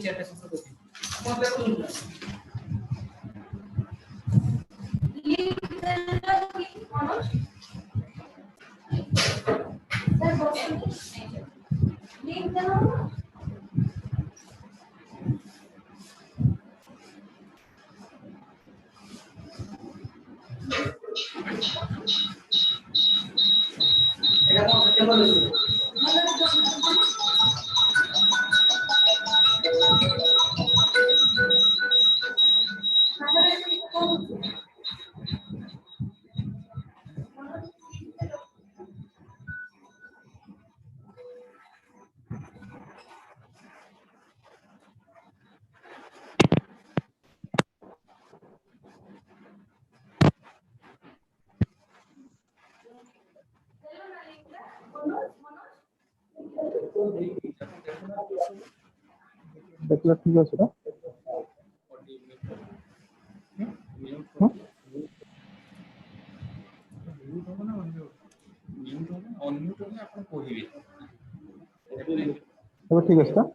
চেয়ারটা শেষ করছি আমাদের কোনটা লিংক দেন কি মানুষ স্যার বসুন লিংক দেন এটা কোন সেকেন্ড বলুন দেখলে ঠিক আছে না এবার ঠিক আছে না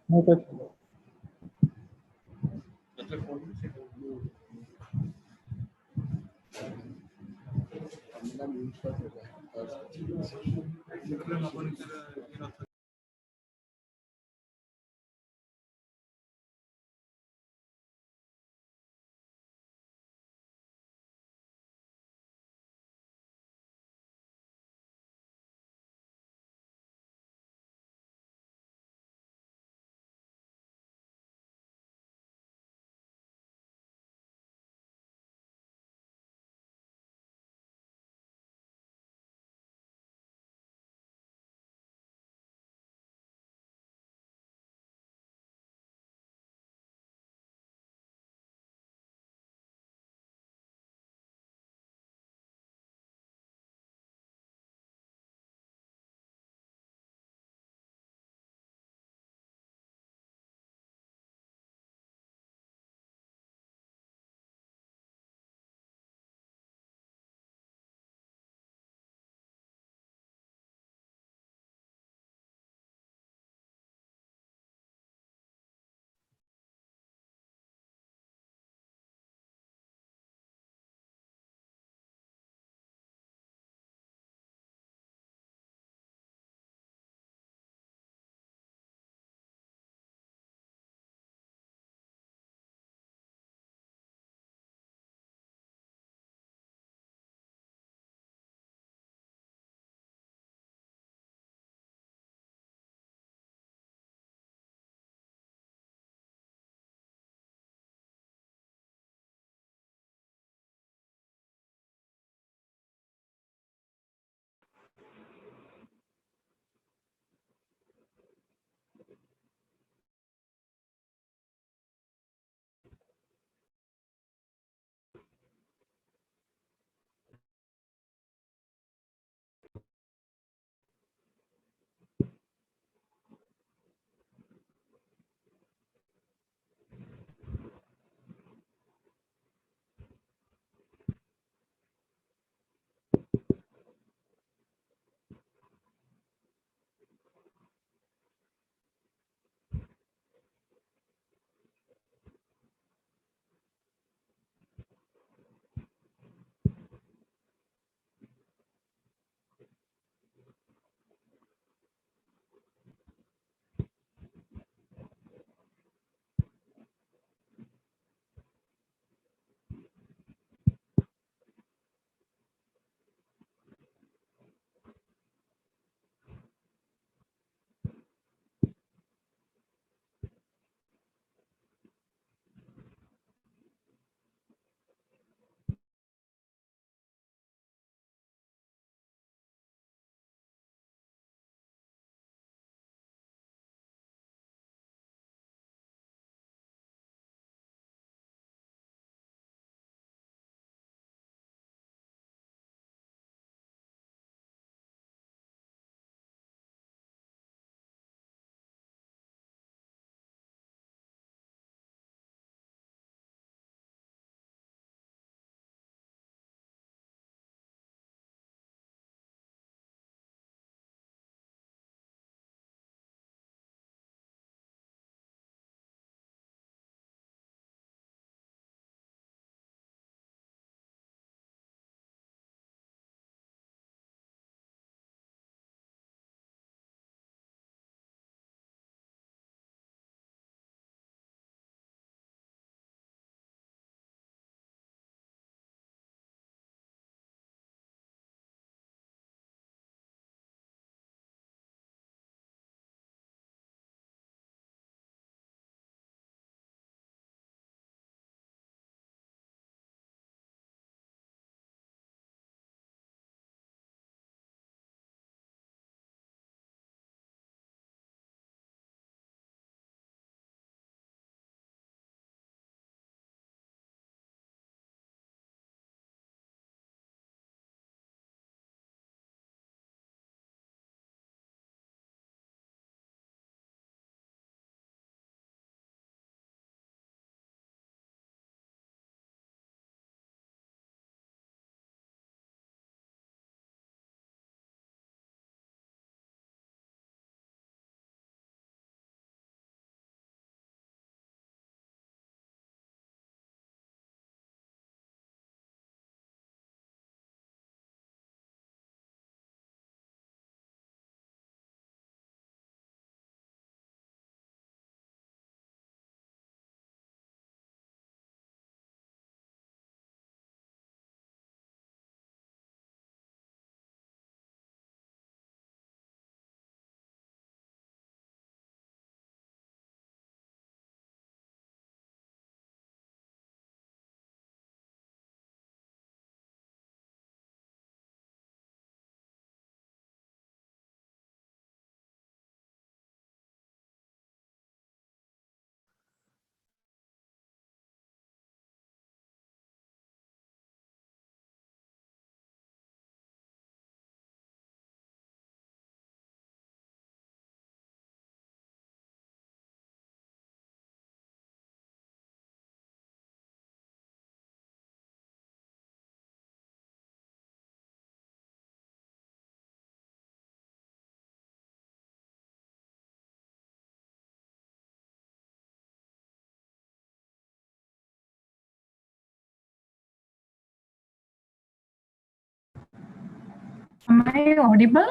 Am I audible?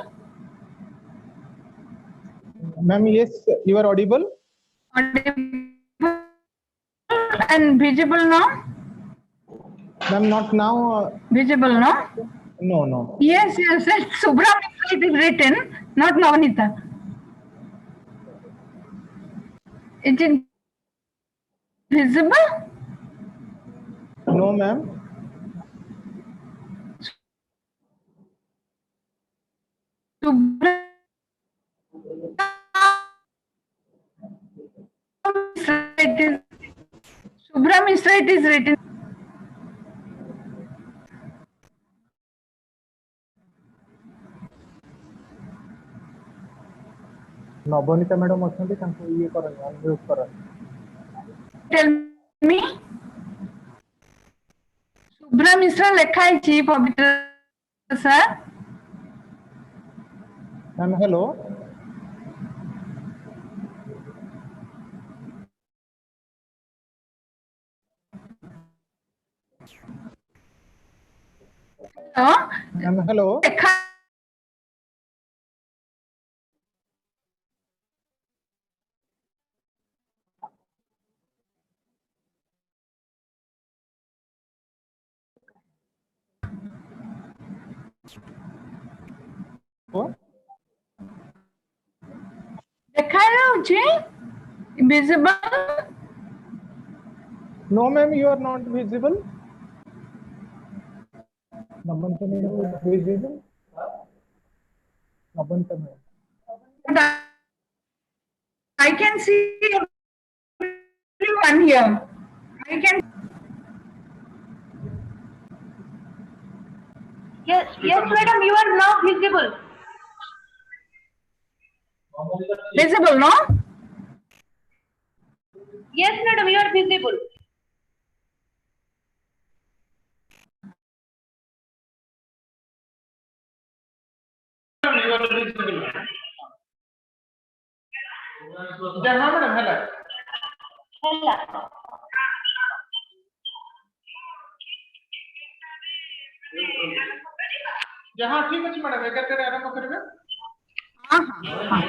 Ma'am, yes, you are audible. Audible and visible now? Ma'am, not now. Visible no? No, no. Yes, yes. It's Subhra Mitra it is written, not Navanita. It is visible? No, ma'am. Subhra Mitra it is. Subhra Mitra it is written. Nabanita madam ଅଛନ୍ତି, ତାଙ୍କୁ ଇଏ କରନ୍ତୁ, unmute କରନ୍ତୁ। Tell me. Subhra Mitra ଲେଖା ହେଇଛି Pabitra sir. Ma'am hello. Ma'am hello. ଲେଖା ଦେଖାଯାଉଛି visible? No, ma'am, you are not visible. Nabanta madam is visible. Nabanta madam. I can see everyone here. I can. Yes, yes, madam, you are now visible. Visible, no? Yes, madam, you are visible. ଯାହା madam ହେଲା ହେଲା। ଯାହା ଠିକ ଅଛି madam 11ଟାରେ ଆରମ୍ଭ କରିବେ। हाँ हाँ।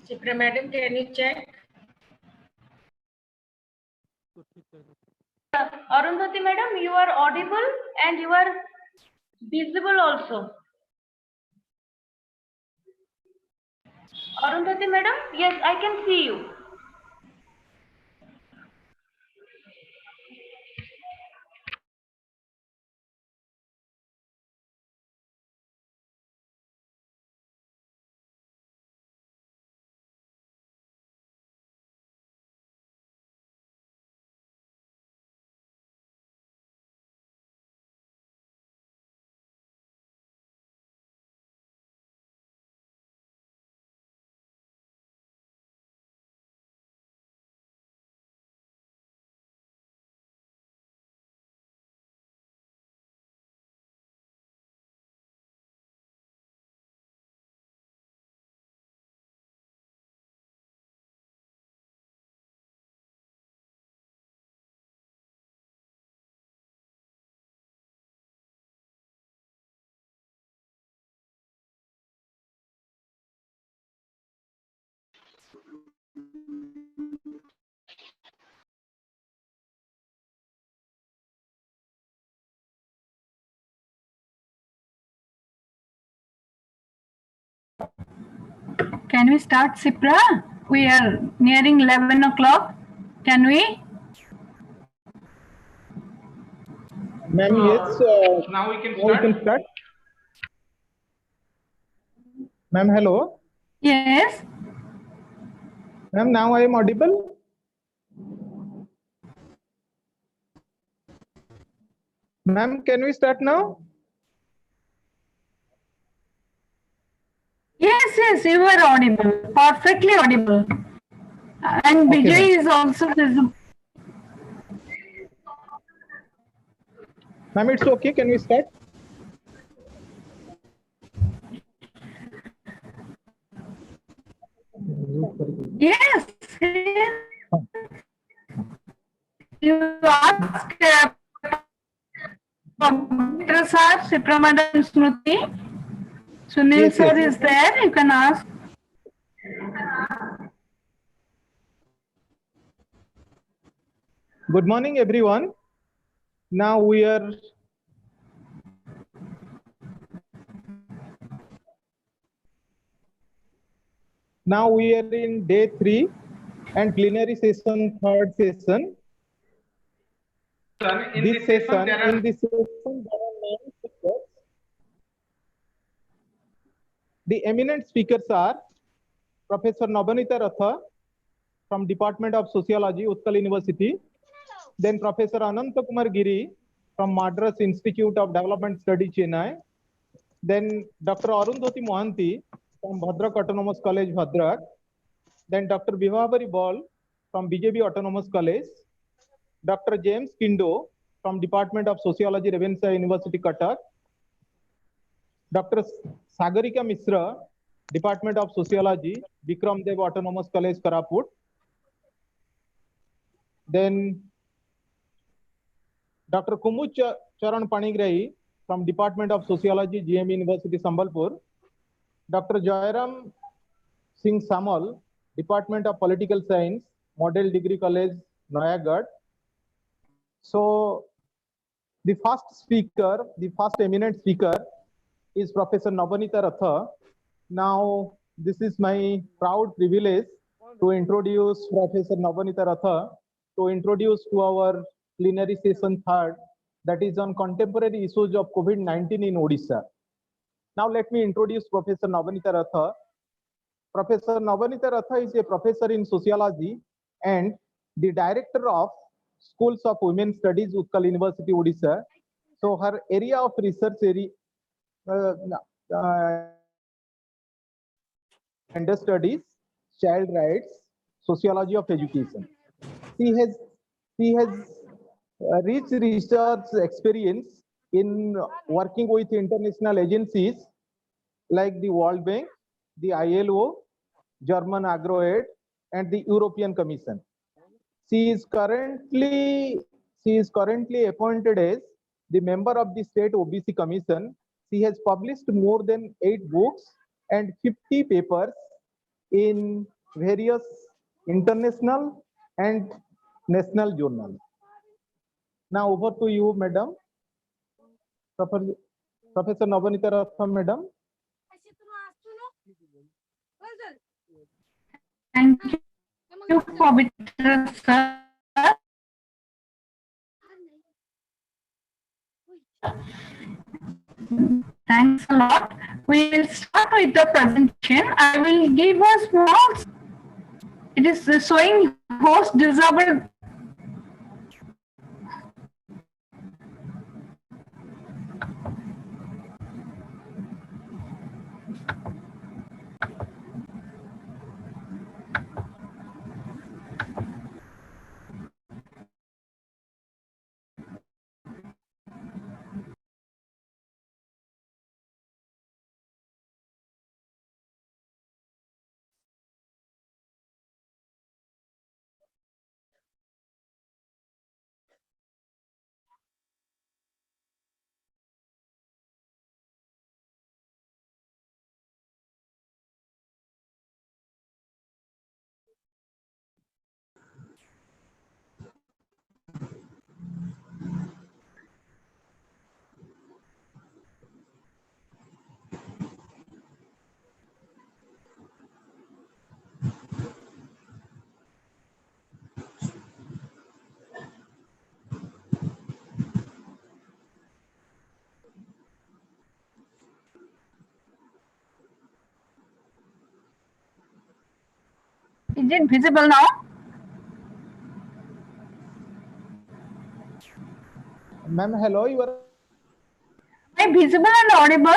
Chipra madam, can you check? Arundhati madam, you are audible and you are visible also. Arundhati madam, yes, I can see you. Can we start, Sipra? We are nearing 11 o'clock. Can we? Ma'am, yes. Now we can Now we can start. Ma'am, hello. Yes. Ma'am, now I am audible. Ma'am, can we start now? Yes, you are audible. Perfectly audible. And Okay, Vijay ma'am. is also visible. Ma'am, it's okay. Can we start? Yes. You ask Pavitra sir, Sipra madam, Smriti. Sunil Yes, sir yes. is there. You can ask. Good morning, everyone. Now we are in day 3 and plenary session, third session. in this session, there are 9 speakers. The eminent speakers are Professor Nabanita Ratha from Department of Sociology, Utkal University. Then Professor Ananta Kumar Giri from Madras Institute of Development Study, Chennai. Then Dr. Arundhati Mohanty from Bhadrak Autonomous College, Bhadrak. Then Dr. Bibhabari Bal from BJB Autonomous College. Dr. James Kindo from Department of Sociology, Ravenshaw University, Cuttack. Dr. Sagarika Misra, Department of Sociology, Bikram Dev Autonomous College, Karaput. Then Dr. Kumud Charan Panigrahi from Department of Sociology, GM University, Sambalpur. Dr. Jairam Singh Samal, Department of Political Science, Model Degree College, Nayagarh. So the first eminent speaker is Professor Nabanita Ratha. Now, this is my proud privilege to introduce Professor Nabanita Ratha to introduce to our plenary session third, that is on contemporary issues of COVID-19 in Odisha. Now, let me introduce Professor Nabanita Ratha. Professor Nabanita Ratha is a professor in sociology and the director of Schools of Women Studies, Utkal University, Odisha. So her area of research gender studies, child rights, sociology of education. She has rich research experience in working with international agencies like the World Bank, the ILO, German AgroAid, and the European Commission. She is currently appointed as the member of the State OBC Commission. She has published more than 8 books and 50 papers in various international and national journals. Now over to you, Madam. Professor Nabanita Ratha, Madam. Thank you, Pavitra sir. Thanks a lot. We will start with the presentation. I will give a small. It is showing host disabled. Is it visible now? Ma'am, hello, you are. Am I visible and audible?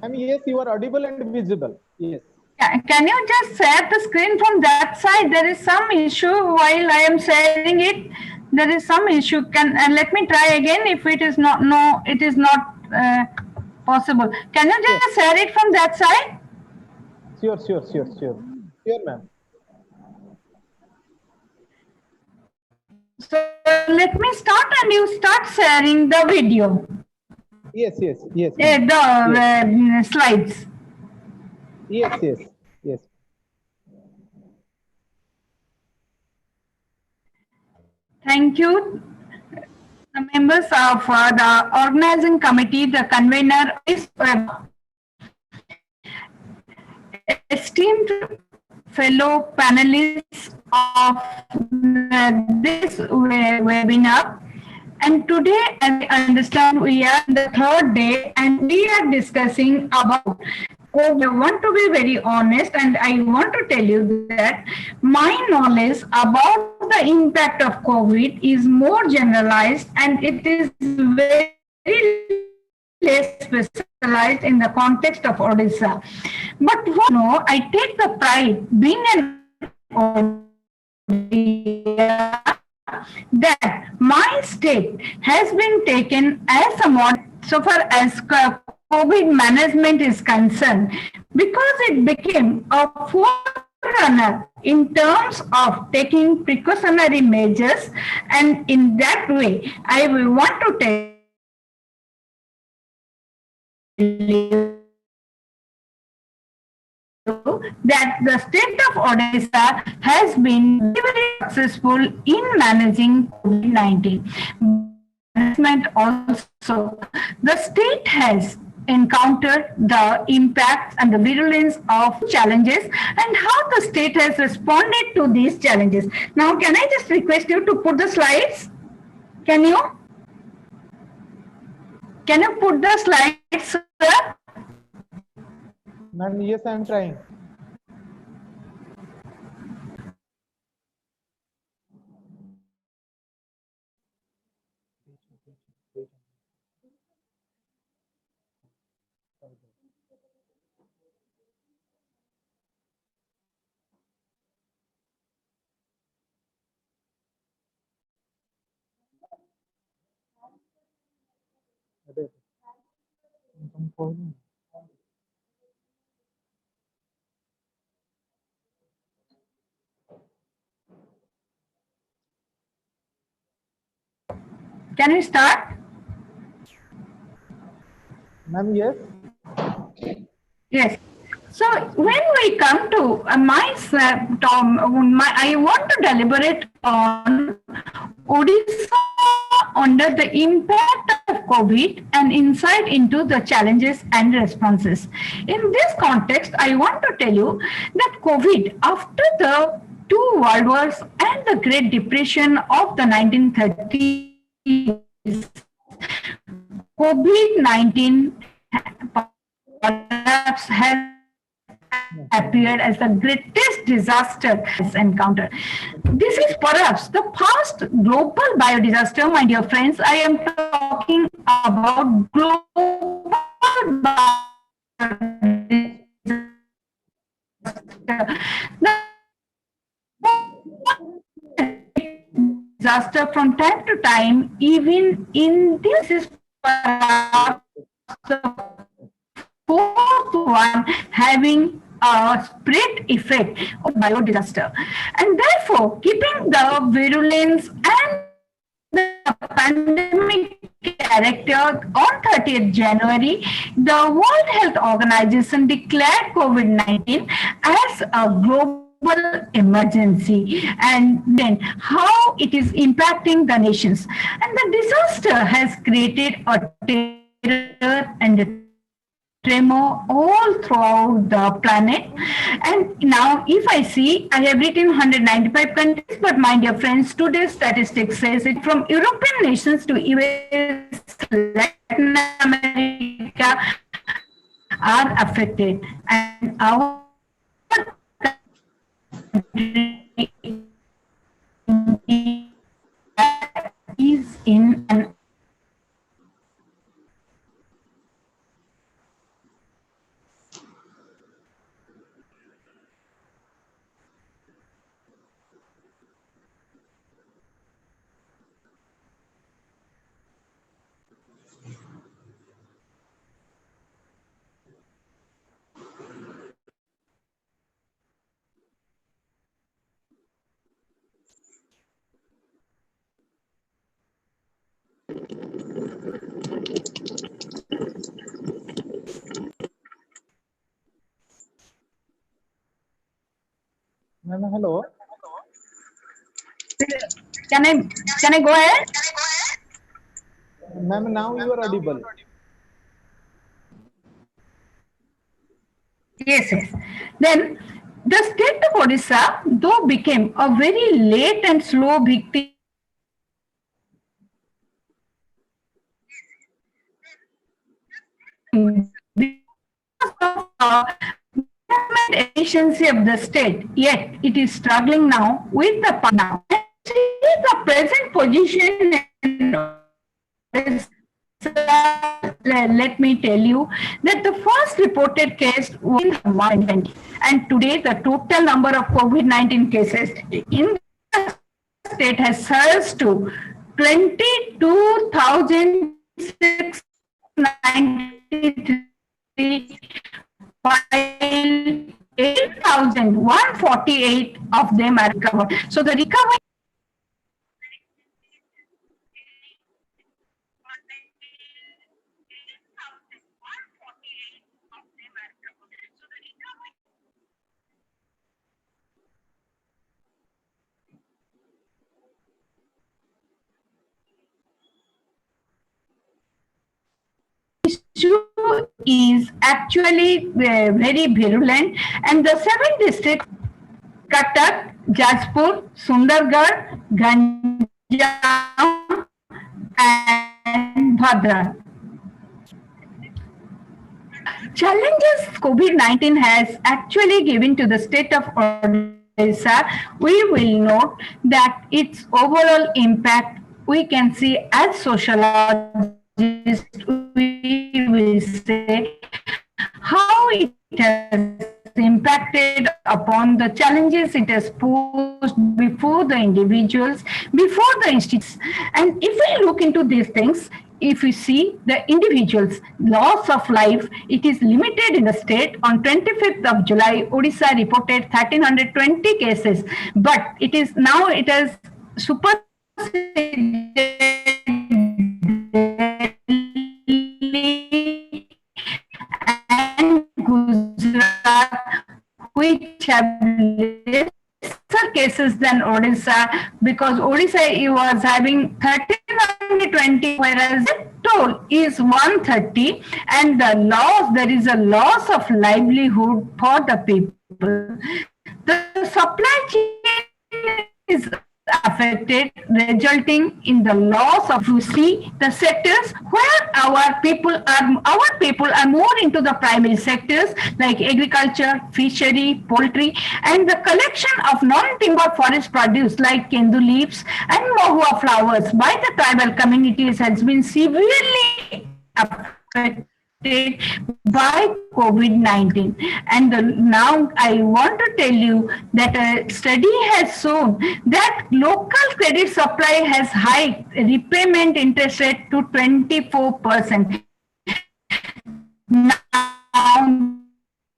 Ma'am, yes, you are audible and visible. Yes. Can you just share the screen from that side? There is some issue while I am sharing it. There is some issue. Let me try again. If it is not, no, it is not possible. Can you just share it from that side? Sure. Sure, ma'am. So let me start and you start sharing the video. Yes. The slides. Yes. Thank you. The members of the organizing committee, the convener is esteemed fellow panelists of this webinar. And today, as I understand, we are the third day and we are discussing about COVID. I want to be very honest and I want to tell you that my knowledge about the impact of COVID is more generalized and it is very less specialized in the context of Odisha. But I take the pride being an Odisha that my state has been taken as a model so far as COVID management is concerned because it became a forerunner in terms of taking precautionary measures, and in that way I will want to tell you that the state of Odisha has been very successful in managing COVID-19. Management also, the state has encountered the impacts and the virulence of challenges and how the state has responded to these challenges. Now, can I just request you to put the slides? Can you put the slides, sir? Ma'am, yes, I am trying. Can we start? Ma'am, yes. Yes. So when we come to I want to deliberate on Odisha under the impact of COVID and insight into the challenges and responses. In this context, I want to tell you that COVID, after the two world wars and the Great Depression of the 1930s, COVID-19 perhaps has appeared as the greatest disaster has encountered. This is perhaps the first global biodisaster, my dear friends. I am talking about global biodisaster. Disaster from time to time, even in this is perhaps the fourth one having a spread effect of biodisaster. And therefore, keeping the virulence and the pandemic character, on 30th January, the World Health Organization declared COVID-19 as a global emergency, and then how it is impacting the nations. And the disaster has created a terror and a tremor all throughout the planet. And now if I see, I have written 195 countries, but my dear friends, today's statistics says it from European nations to US, Latin America are affected. And our is in an Ma'am, hello. can I go ahead? Ma'am, now you are audible. Yes, yes. Then the state of Odisha, though became a very late and slow victim because of government efficiency of the state, yet it is struggling now with the now. The present position is, let me tell you that the first reported case was in 120, and today the total number of COVID-19 cases in the state has surged to 22,693, while 8,148 of them are recovered. So the recovery issue is actually very virulent, and the 7 districts, Cuttack, Jajpur, Sundargarh, Ganjam, and Bhadra. Challenges COVID-19 has actually given to the state of Odisha, we will note that its overall impact we can see as sociologists, we will say how it has impacted upon the challenges it has posed before the individuals, before the institutes. And if we look into these things, if we see the individuals' loss of life, it is limited in the state. On 25th of July, Odisha reported 1,320 cases, but it is now it has superseded and Gujarat, which have lesser cases than Odisha, because Odisha was having 1,320, whereas the toll is 130, and there is a loss of livelihood for the people. The supply chain is affected, resulting in the loss of, you see, the sectors where our people are more into the primary sectors like agriculture, fishery, poultry, and the collection of non-timber forest produce like kendu leaves and mahua flowers by the tribal communities has been severely affected by COVID-19. And now I want to tell you that a study has shown that local credit supply has hiked repayment interest rate to 24%. Now,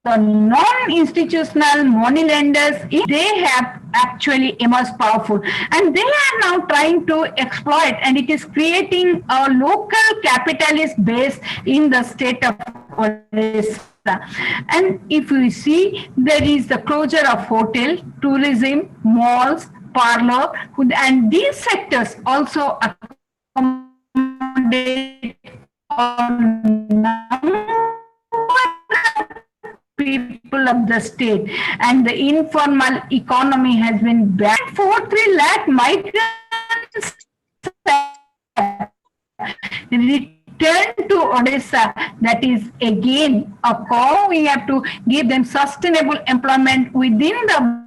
the non-institutional money lenders, they have actually emerged powerful, and they are now trying to exploit, and it is creating a local capitalist base in the state of Odisha. And if we see, there is the closure of hotel, tourism, malls, parlor, and these sectors also accommodate people of the state, and the informal economy has been banned. 43 lakh migrants return to Odisha. That is again a call. We have to give them sustainable employment within the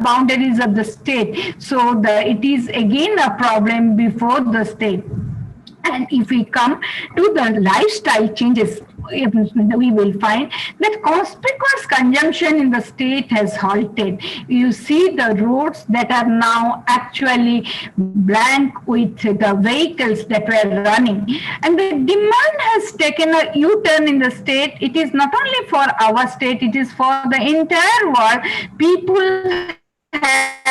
boundaries of the state. So it is again a problem before the state. And if we come to the lifestyle changes, we will find that conspicuous consumption in the state has halted. You see the roads that are now actually blank with the vehicles that were running. And the demand has taken a U-turn in the state. It is not only for our state, it is for the entire world. People have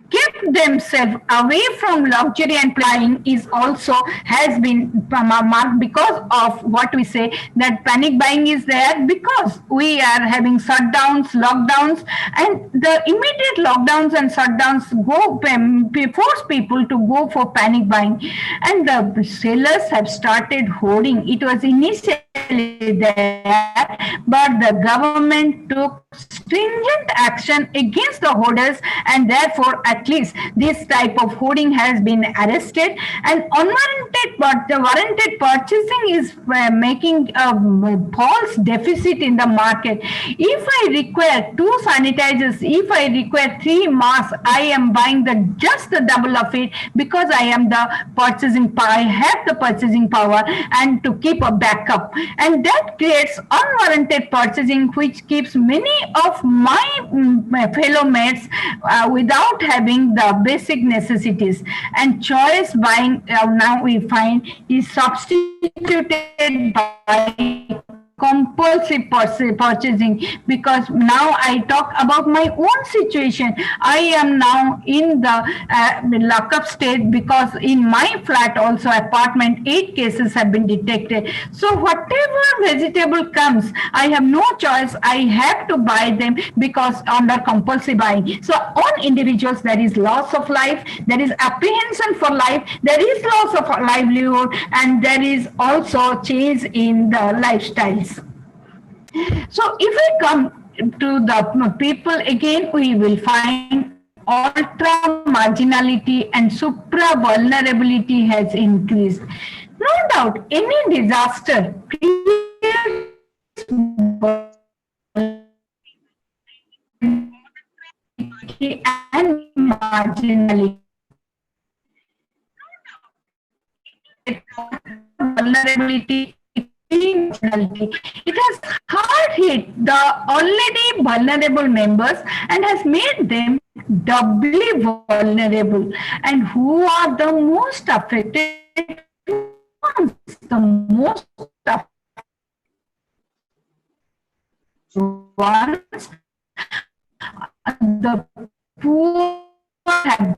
kept themselves away from luxury, and flying is also has been marked because of what we say, that panic buying is there because we are having shutdowns, lockdowns, and the immediate lockdowns and shutdowns force people to go for panic buying, and the sellers have started hoarding. It was initially there, but the government took stringent action against the hoarders, and therefore at least this type of hoarding has been arrested. And unwarranted but the warranted purchasing is making a false deficit in the market. If I require 2 sanitizers, if I require 3 masks, I am buying just the double of it because I am the purchasing power, I have the purchasing power, and to keep a backup. And that creates unwarranted purchasing, which keeps many of my fellow mates without having the basic necessities. And choice buying now we find is substituted by compulsive purchasing, because now I talk about my own situation. I am now in the lockup state because in my flat also apartment 8 cases have been detected. So whatever vegetable comes, I have no choice. I have to buy them because under compulsive buying. So on individuals there is loss of life, there is apprehension for life, there is loss of livelihood, and there is also change in the lifestyles. So if we come to the people again, we will find ultra marginality and supra vulnerability has increased. No doubt, any disaster creates and marginality. Vulnerability. It has hard hit the already vulnerable members and has made them doubly vulnerable. And who are the most affected ones? The most affected ones, the poor have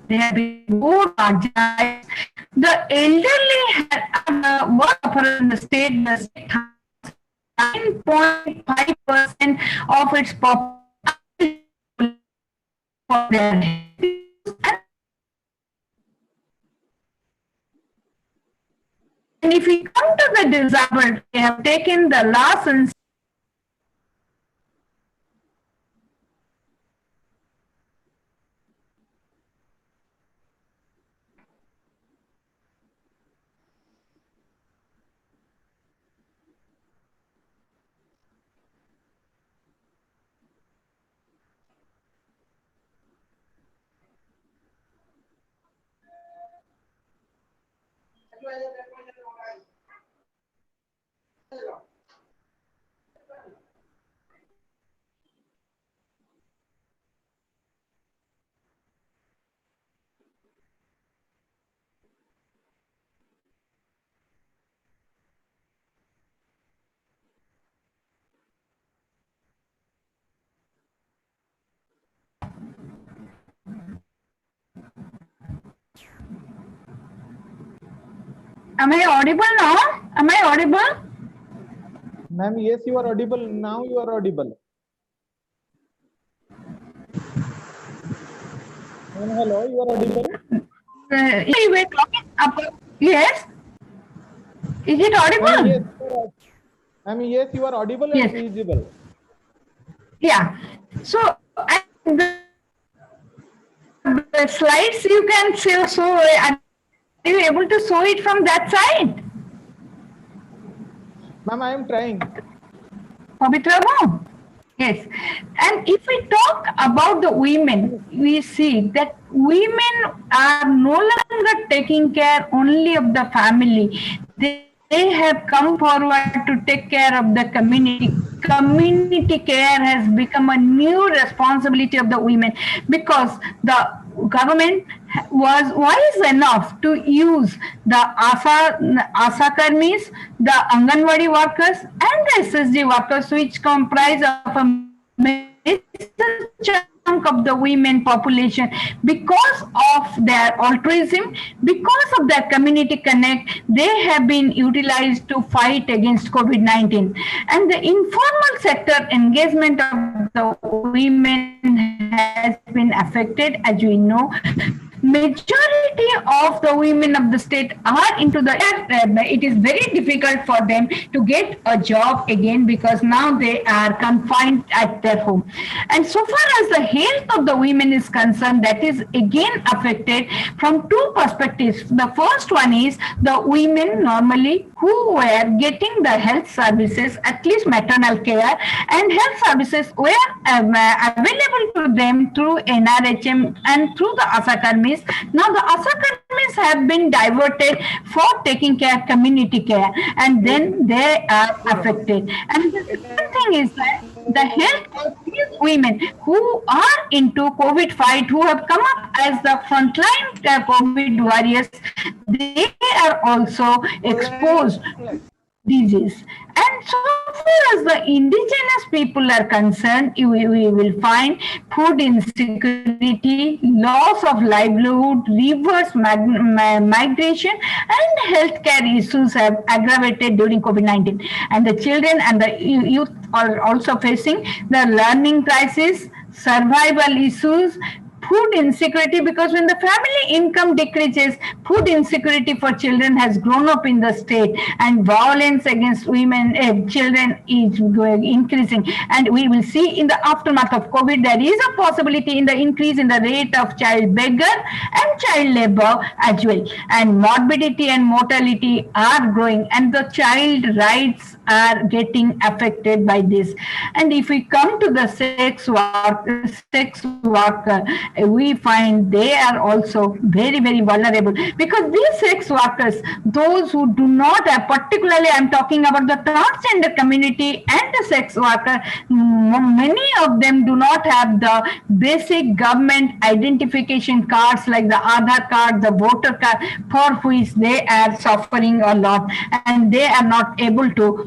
they have been more marginalized. The elderly were in the state, 9.5% of its population for their and if we come to the disabled, they have taken the lessons. Am I audible now? Am I audible? Ma'am, yes, you are audible. Now you are audible. Ma'am, hello, you are audible. You were talking about, yes? Is it audible? Ma'am, yes, you are audible Yes. and visible. Yeah. So, and the slides you can show, are you able to show it from that side? Ma'am, I am trying. Pavitra ma'am? Yes. And if we talk about the women, we see that women are no longer taking care only of the family. They have come forward to take care of the community. Community care has become a new responsibility of the women because the government was wise enough to use the ASA Karmis, the Anganwadi workers, and the SSG workers, which comprise of a major chunk of the women population. Because of their altruism, because of their community connect, they have been utilized to fight against COVID-19. And the informal sector engagement of the women has been affected, as we know. Majority of the women of the state are into the it is very difficult for them to get a job again because now they are confined at their home. And so far as the health of the women is concerned, that is again affected from two perspectives. The first one is the women normally who were getting the health services, at least maternal care and health services were available to them through NRHM and through the ASA Karmis. Now the ASA Karmis have been diverted for taking care community care, and then they are affected. And the second thing is that the health of these women who are into COVID fight, who have come up as the frontline COVID warriors, they are also exposed disease. And so far as the indigenous people are concerned, we will find food insecurity, loss of livelihood, reverse migration, and healthcare issues have aggravated during COVID-19. And the children and the youth are also facing the learning crisis, survival issues, food insecurity, because when the family income decreases, food insecurity for children has grown up in the state, and violence against women, children is increasing. And we will see in the aftermath of COVID, there is a possibility in the increase in the rate of child beggar and child labor as well. And morbidity and mortality are growing, and the child rights are getting affected by this. And if we come to the sex worker, we find they are also very, very vulnerable, because these sex workers, those who do not have, particularly I'm talking about the transgender community and the sex worker, many of them do not have the basic government identification cards like the Aadhaar card, the voter card, for which they are suffering a lot, and they are not able to.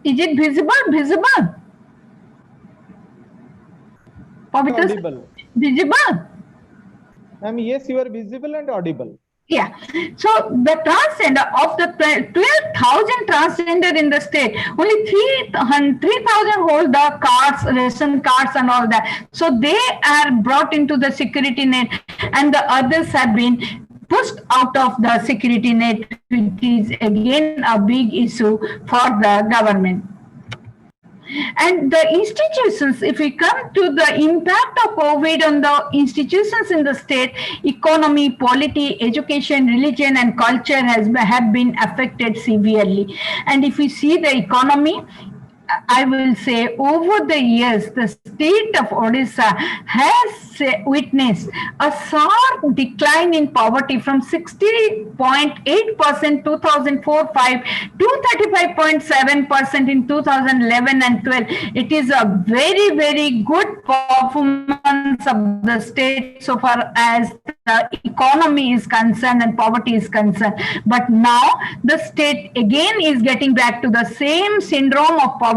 Is it visible? Visible? Audible. Visible? Yes, you are visible and audible. Yeah. So the transgender, of the 12,000 transgender in the state, only 3,000 hold the cards, ration cards and all that. So they are brought into the security net, and the others have been pushed out of the security net, which is again a big issue for the government. And the institutions, if we come to the impact of COVID on the institutions in the state, economy, polity, education, religion, and culture have been affected severely. And if we see the economy, I will say over the years, the state of Odisha has witnessed a sharp decline in poverty from 60.8% 2004-5 to 35.7% in 2011 and 12. It is a very, very good performance of the state so far as the economy is concerned and poverty is concerned. But now the state again is getting back to the same syndrome of poverty,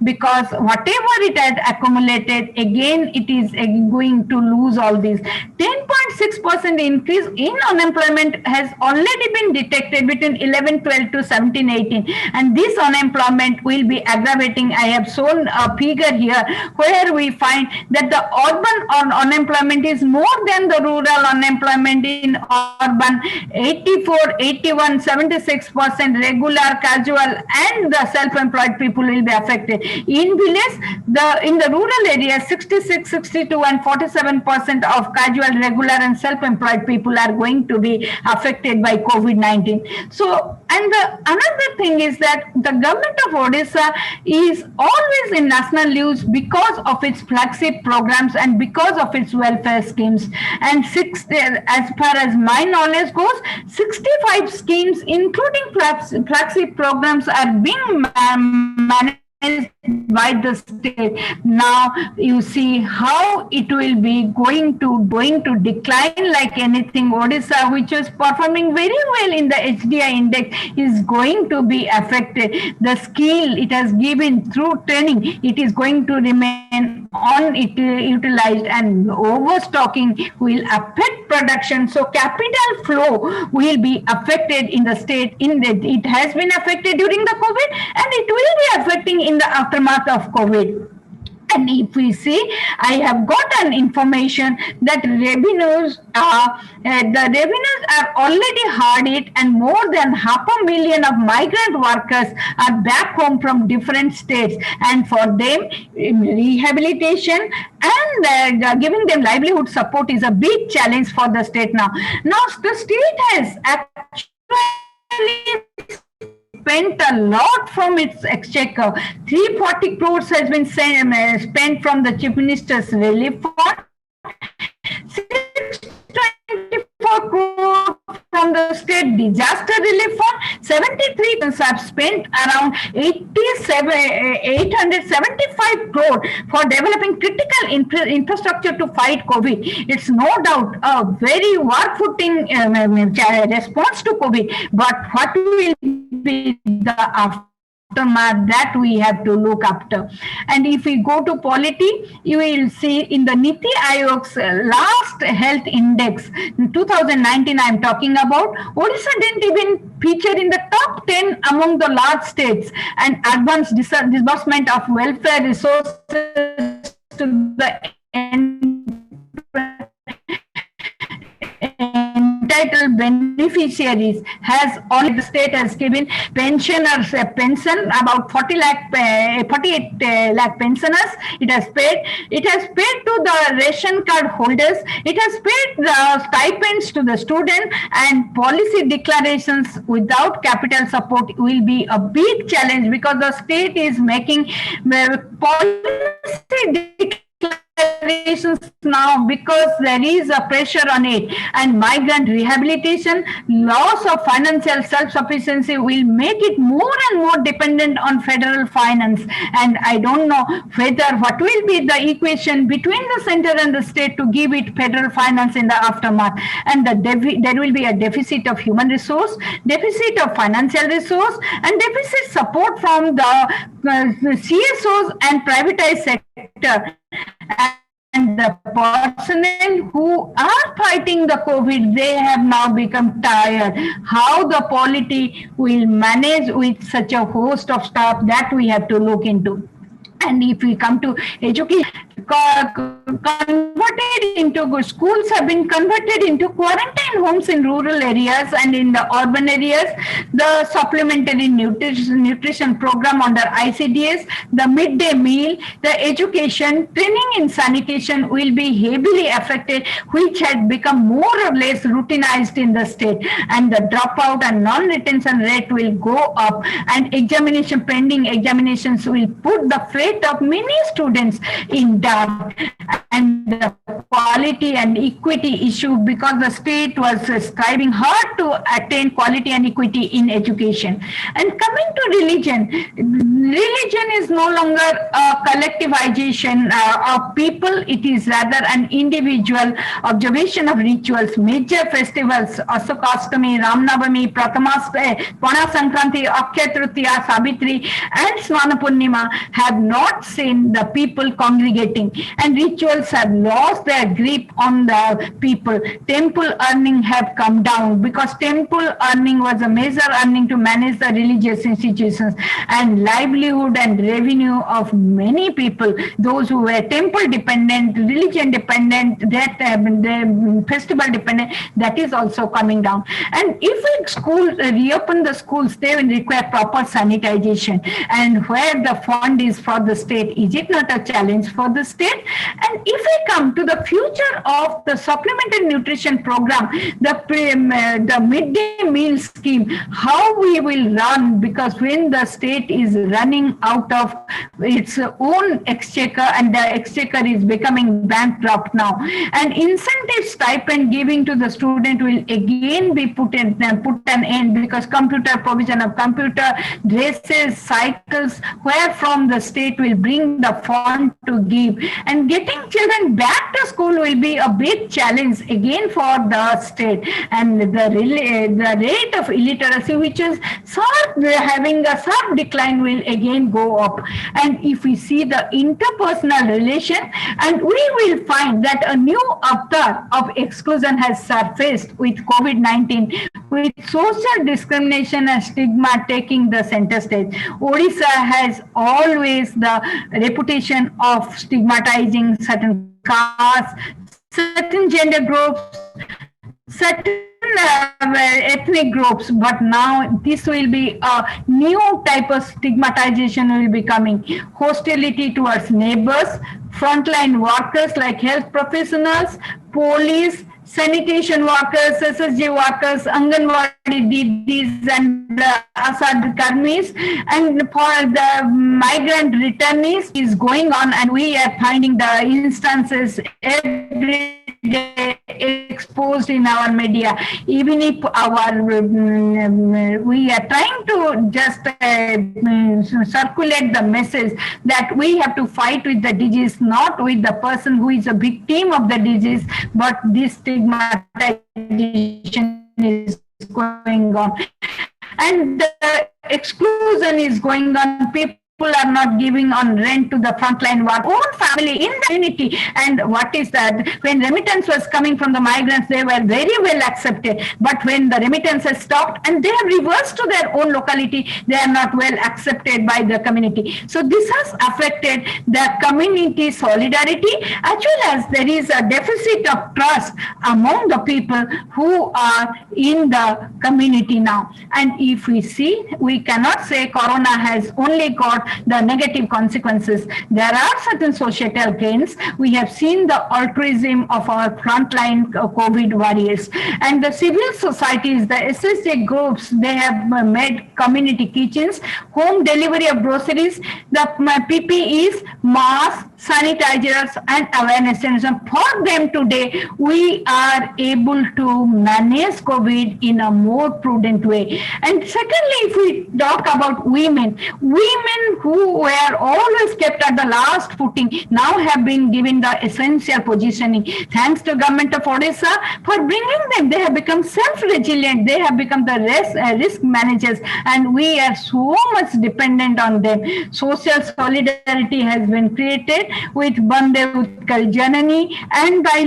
because whatever it had accumulated, again it is going to lose all these. 10.6% increase in unemployment has already been detected between 11-12 to 17-18, and this unemployment will be aggravating. I have shown a figure here where we find that the urban unemployment is more than the rural unemployment. In urban, 84, 81, 76% regular, casual, and the self-employed people will be affected. In village, in the rural area, 66, 62, and 47% of casual, regular, and self-employed people are going to be affected by COVID-19. So, and another thing is that the government of Odisha is always in national news because of its flagship programs and because of its welfare schemes. And as far as my knowledge goes, 65 schemes, including flagship programs, are being managed by the state. Now you see how it will be going to decline like anything. Odisha, which was performing very well in the HDI index, is going to be affected. The skill it has given through training, it is going to remain unutilized, and overstocking will affect production. So capital flow will be affected in the state. It has been affected during the COVID, and it will be affecting in the aftermath of COVID. And if we see, I have got an information that revenues are already hard hit, and more than 500,000 of migrant workers are back home from different states. And for them, rehabilitation and giving them livelihood support is a big challenge for the state now. Now, the state has actually spent a lot from its exchequer. 340 crores has been spent from the Chief Minister's Relief Fund, 624 crores from the State Disaster Relief Fund, 73 have spent around 875 crores for developing critical infrastructure to fight COVID. It's no doubt a very work-footing response to COVID, but what will be the aftermath that we have to look after? And if we go to polity, you will see in the Niti Aayog's last health index, in 2019 I am talking about, Odisha didn't even feature in the top 10 among the large states, and advanced disbursement of welfare resources to the entitled beneficiaries has only the state has given pensioners a pension, about 48 lakh pensioners. It has paid to the ration card holders. It has paid the stipends to the student, and policy declarations without capital support will be a big challenge, because the state is making policy declarations now because there is a pressure on it, and migrant rehabilitation, loss of financial self-sufficiency will make it more and more dependent on federal finance. And I don't know what will be the equation between the center and the state to give it federal finance in the aftermath. And there will be a deficit of human resource, deficit of financial resource, and deficit support from the CSOs and privatized sector. And the personnel who are fighting the COVID, they have now become tired. How the polity will manage with such a host of staff, that we have to look into. And if we come to education, schools have been converted into quarantine homes in rural areas, and in the urban areas, the supplementary nutrition program under ICDS, the midday meal, the education, training in sanitation will be heavily affected, which had become more or less routinized in the state. And the dropout and non-retention rate will go up, and pending examinations will put the fate of many students in doubt. And the quality and equity issue, because the state was striving hard to attain quality and equity in education. And coming to religion is no longer a collectivization of people. It is rather an individual observation of rituals. Major festivals, Asokastami, Ramnavami, Prathamashtami, Pana Sankranti, Akshaya Tritiya, Savitri, and Snana Purnima have not seen the people congregating, and rituals have lost their grip on the people. Temple earning have come down, because temple earning was a major earning to manage the religious institutions, and livelihood and revenue of many people, those who were temple dependent, religion dependent, that festival dependent, that is also coming down. And if we reopen the schools, they will require proper sanitization. And where the fund is for the state, is it not a challenge for the state? And if we come to the future future of the supplementary nutrition program, the midday meal scheme, how we will run, because when the state is running out of its own exchequer and the exchequer is becoming bankrupt now, and incentive stipend giving to the student will again be put an end, because computer provision of computer, dresses, cycles, where from the state will bring the fund to give, and getting children back to school will be a big challenge again for the state, and the rate of illiteracy, which is having a sharp decline, will again go up. And if we see the interpersonal relation, and we will find that a new avatar of exclusion has surfaced with COVID-19, with social discrimination and stigma taking the center stage. Odisha has always the reputation of stigmatizing certain castes, certain gender groups, certain ethnic groups, but now this will be a new type of stigmatization will be coming. Hostility towards neighbors, frontline workers like health professionals, police, sanitation workers, SSG workers, Anganwadi Didis, and Asad Karmis, and for the migrant returnees is going on, and we are finding the instances every day exposed in our media. Even if we are trying to just circulate the message that we have to fight with the disease, not with the person who is a victim of the disease, but this stigmatization is going on, and the exclusion is going on. People are not giving on rent to the frontline work, own family in the community. And what is that? When remittance was coming from the migrants, they were very well accepted. But when the remittance has stopped and they have reversed to their own locality, they are not well accepted by the community. So this has affected the community solidarity, as well as there is a deficit of trust among the people who are in the community now. And if we see, we cannot say Corona has only got the negative consequences. There are certain societal gains. We have seen the altruism of our frontline COVID warriors, and the civil societies, the SSG groups, they have made community kitchens, home delivery of groceries, the PPEs, masks, sanitizers, and awareness. And for them today, we are able to manage COVID in a more prudent way. And secondly, if we talk about women who were always kept at the last footing now have been given the essential positioning. Thanks to government of Odisha for bringing them. They have become self-resilient. They have become the risk managers, and we are so much dependent on them. Social solidarity has been created with Bande Utkal Janani, and by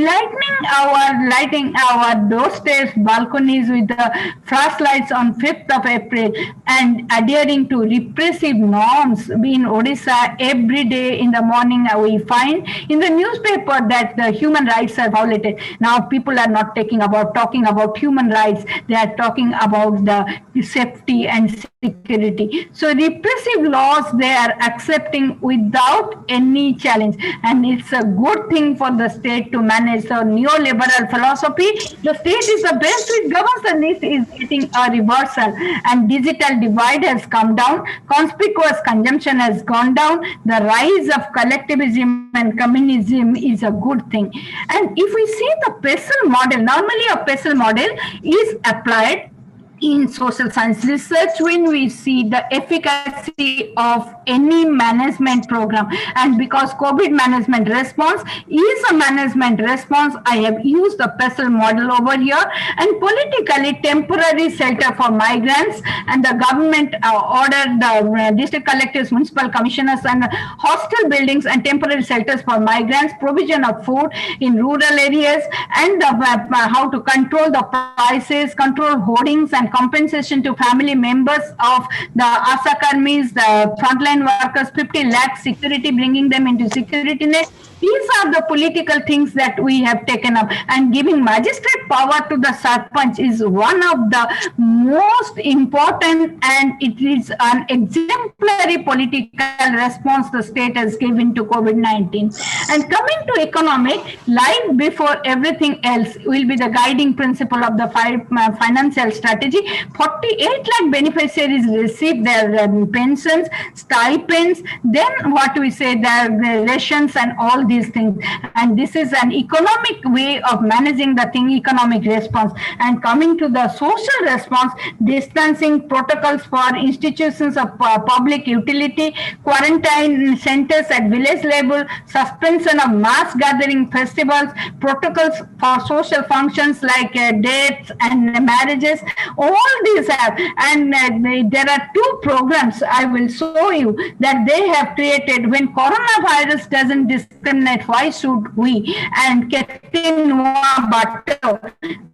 lighting our doorsteps, balconies with the flashlights on 5th of April, and adhering to repressive norms in Odisha. Every day in the morning we find in the newspaper that the human rights are violated. Now people are not talking about human rights. They are talking about the safety and security. So repressive laws they are accepting without any challenge, and it's a good thing for the state to manage the neoliberal philosophy. The state is the best which governs, the needs is getting a reversal, and digital divide has come down, conspicuous consumption has gone down, the rise of collectivism and communism is a good thing. And if we see the PESEL model, normally a PESEL model is applied in social science research when we see the efficacy of any management program. And because COVID management response is a management response, I have used the PESEL model over here. And politically, temporary shelter for migrants, and the government ordered the district collectors, municipal commissioners, and hostel buildings and temporary shelters for migrants, provision of food in rural areas, and how to control the prices, control hoardings, and and compensation to family members of the ASA Karmis, the frontline workers, 50 lakh security, bringing them into security net. These are the political things that we have taken up, and giving magistrate power to the Sarpanch is one of the most important, and it is an exemplary political response the state has given to COVID-19. And coming to economic, life before everything else will be the guiding principle of the financial strategy. 48 lakh beneficiaries receive their pensions, stipends, then what we say, their rations and all these things. And this is an economic way of managing the thing, economic response. And coming to the social response, distancing protocols for institutions of public utility, quarantine centers at village level, suspension of mass gathering festivals, protocols for social functions like dates and marriages, all these have. And there are two programs I will show you that they have created. When coronavirus doesn't discriminate, why should we? And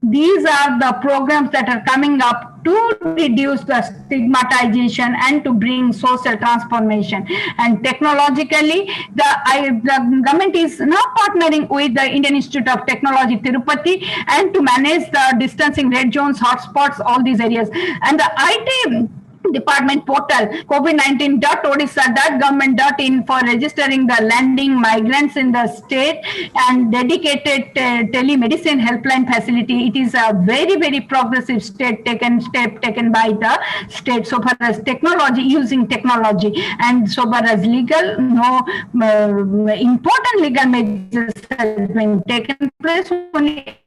these are the programs that are coming up to reduce the stigmatization and to bring social transformation. And technologically, the government is now partnering with the Indian Institute of Technology, Tirupati, and to manage the distancing red zones, hotspots, all these areas. And the IT department portal, covid19.odisha.government.in, for registering the landing migrants in the state, and dedicated telemedicine helpline facility. It is a very, very progressive step taken by the state so far as technology, using technology. And so far as legal, no important legal measures have been taken place. Only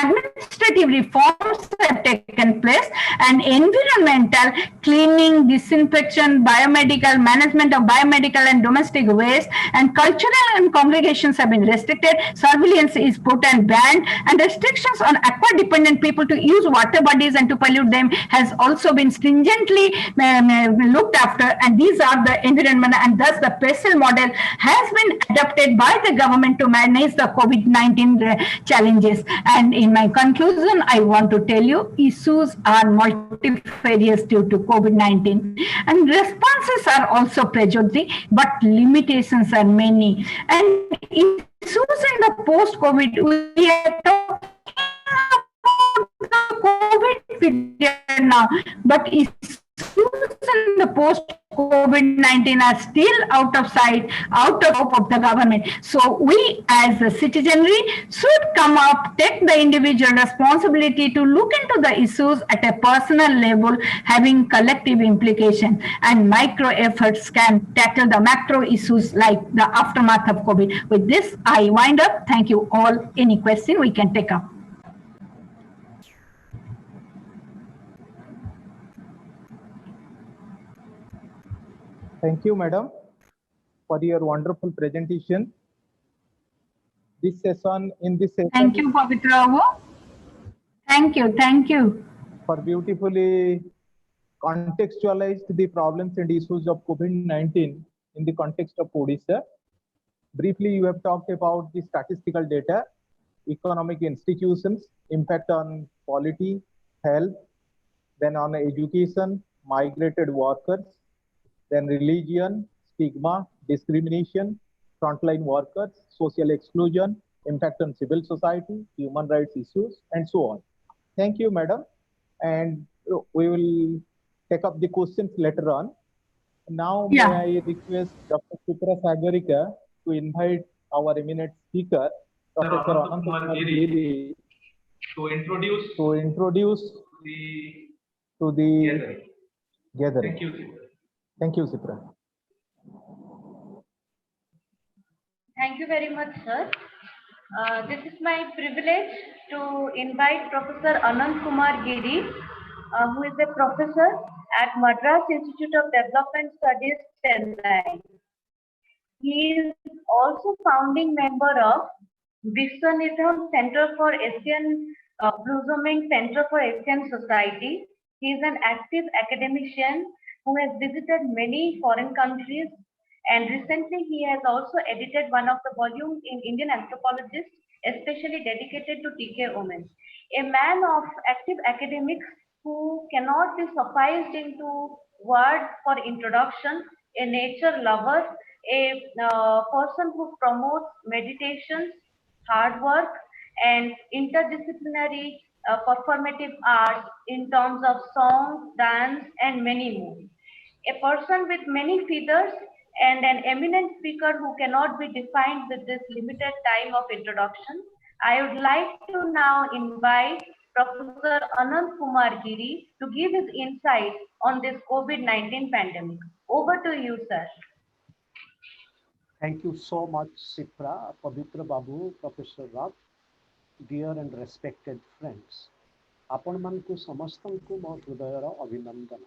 administrative reforms have taken place, and environmental cleaning, disinfection, biomedical management of biomedical and domestic waste, and cultural and congregations have been restricted. Surveillance is put and banned, and restrictions on aqua dependent people to use water bodies and to pollute them has also been stringently looked after. And these are the environment, and thus the PESEL model has been adopted by the government to manage the COVID-19 challenges. And in my conclusion, I want to tell you, issues are multifarious due to COVID-19, and responses are also prejudicing, but limitations are many. And issues in the post-COVID, we are talking about the COVID period now, but issues in the post-COVID-19 are still out of sight, out of scope of the government. So we as the citizenry should come up, take the individual responsibility to look into the issues at a personal level, having collective implication, and micro efforts can tackle the macro issues like the aftermath of COVID. With this, I wind up. Thank you all. Any question we can take up. Thank you, madam, for your wonderful presentation. In this session. Thank you, Pavitra. Thank you. For beautifully contextualized the problems and issues of COVID-19 in the context of Odisha. Briefly, you have talked about the statistical data, economic institutions, impact on polity, health, then on education, migrated workers, then religion, stigma, discrimination, frontline workers, social exclusion, impact on civil society, human rights issues, and so on. Thank you, madam. And we will take up the questions later on. Now, may I request Dr. Chitra Sagarika to invite our eminent speaker, Professor Anant Kumar Giri, to introduce the gathering. Thank you, Chitra. Thank you, Chitra. Thank you very much, sir. This is my privilege to invite Professor Anant Kumar Giri, who is a professor at Madras Institute of Development Studies, Chennai. He is also founding member of Viswanidham Center for Asian Blossoming Center for Asian Society. He is an active academician who has visited many foreign countries, and recently he has also edited one of the volumes in Indian Anthropologist, especially dedicated to TK women. A man of active academics who cannot be sufficed into words for introduction, a nature lover, a person who promotes meditations, hard work, and interdisciplinary performative arts in terms of song, dance, and many more. A person with many feathers and an eminent speaker who cannot be defined with this limited time of introduction. I would like to now invite Professor Anand Kumar Giri to give his insights on this COVID-19 pandemic. Over to you, sir. Thank you so much, Sipra, Pavitra Babu, Professor Rath, dear and respected friends. ଆପଣମାନଙ୍କୁ ସମସ୍ତଙ୍କୁ ମୋ ହୃଦୟର ଅଭିନନ୍ଦନ।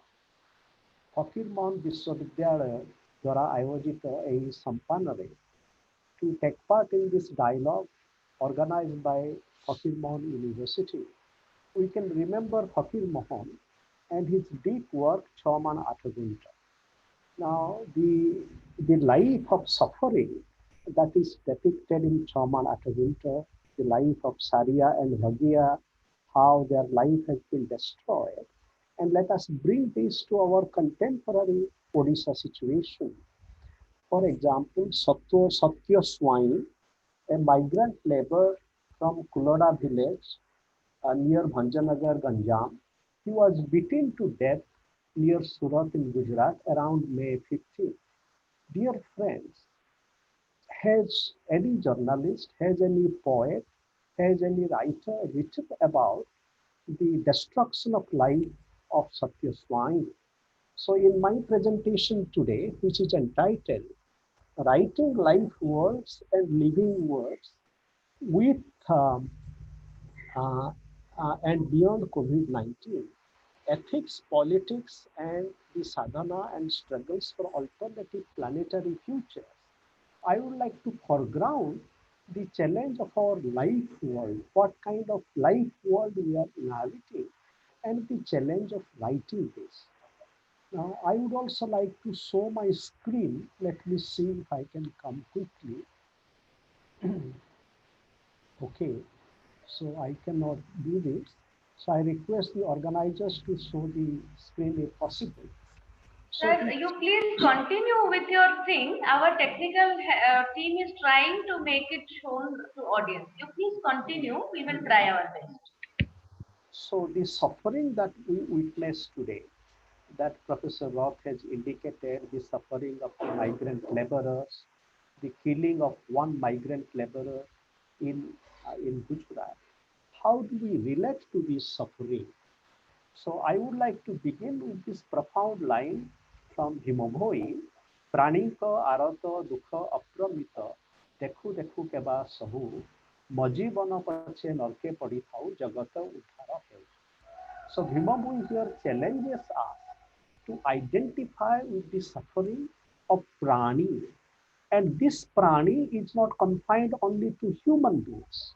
ଫକୀରମୋହନ ବିଶ୍ୱବିଦ୍ୟାଳୟ ଦ୍ୱାରା ଆୟୋଜିତ ଏହି ସମ୍ପାନରେ to take part in this dialogue organized by Fakir-Mohan University, we can remember Fakir Mohan and his deep work, Chauman Atagunta. Now, the life of suffering that is depicted in Chauman Atagunta, the life of Saria and Bhagia, how their life has been destroyed. And let us bring this to our contemporary Odisha situation. For example, Satya Swain, a migrant labor from Kuloda village near Bhanjanagar, Ganjam, he was beaten to death near Surat in Gujarat around May 15. Dear friends, has any journalist, has any poet, has any writer written about the destruction of life of Satya Swain? So in my presentation today, which is entitled Writing Life Words and Living Words with and Beyond COVID-19, Ethics, Politics, and the Sadhana and Struggles for Alternative Planetary Futures, I would like to foreground the challenge of our life world, what kind of life world we are inhabiting, and the challenge of writing this. Now, I would also like to show my screen. Let me see if I can come quickly. Okay, so I cannot do this. So I request the organizers to show the screen if possible. So Sir, you please continue with your thing. Our technical team is trying to make it shown to audience. You please continue. We will try our best. So the suffering that we witness today, that Professor Roth has indicated, the suffering of the migrant laborers, the killing of one migrant laborer in Gujarat. How do we relate to this suffering? So I would like to begin with this profound line from Himabhoi, Praninka Arato Dukha Apramita, Dekhu Dekhu Keba Sahu, Majibana Pache Narke Padithau, Jagata Uthara Heu. So Himabhoi here challenges us to identify with the suffering of prani. And this prani is not confined only to human beings.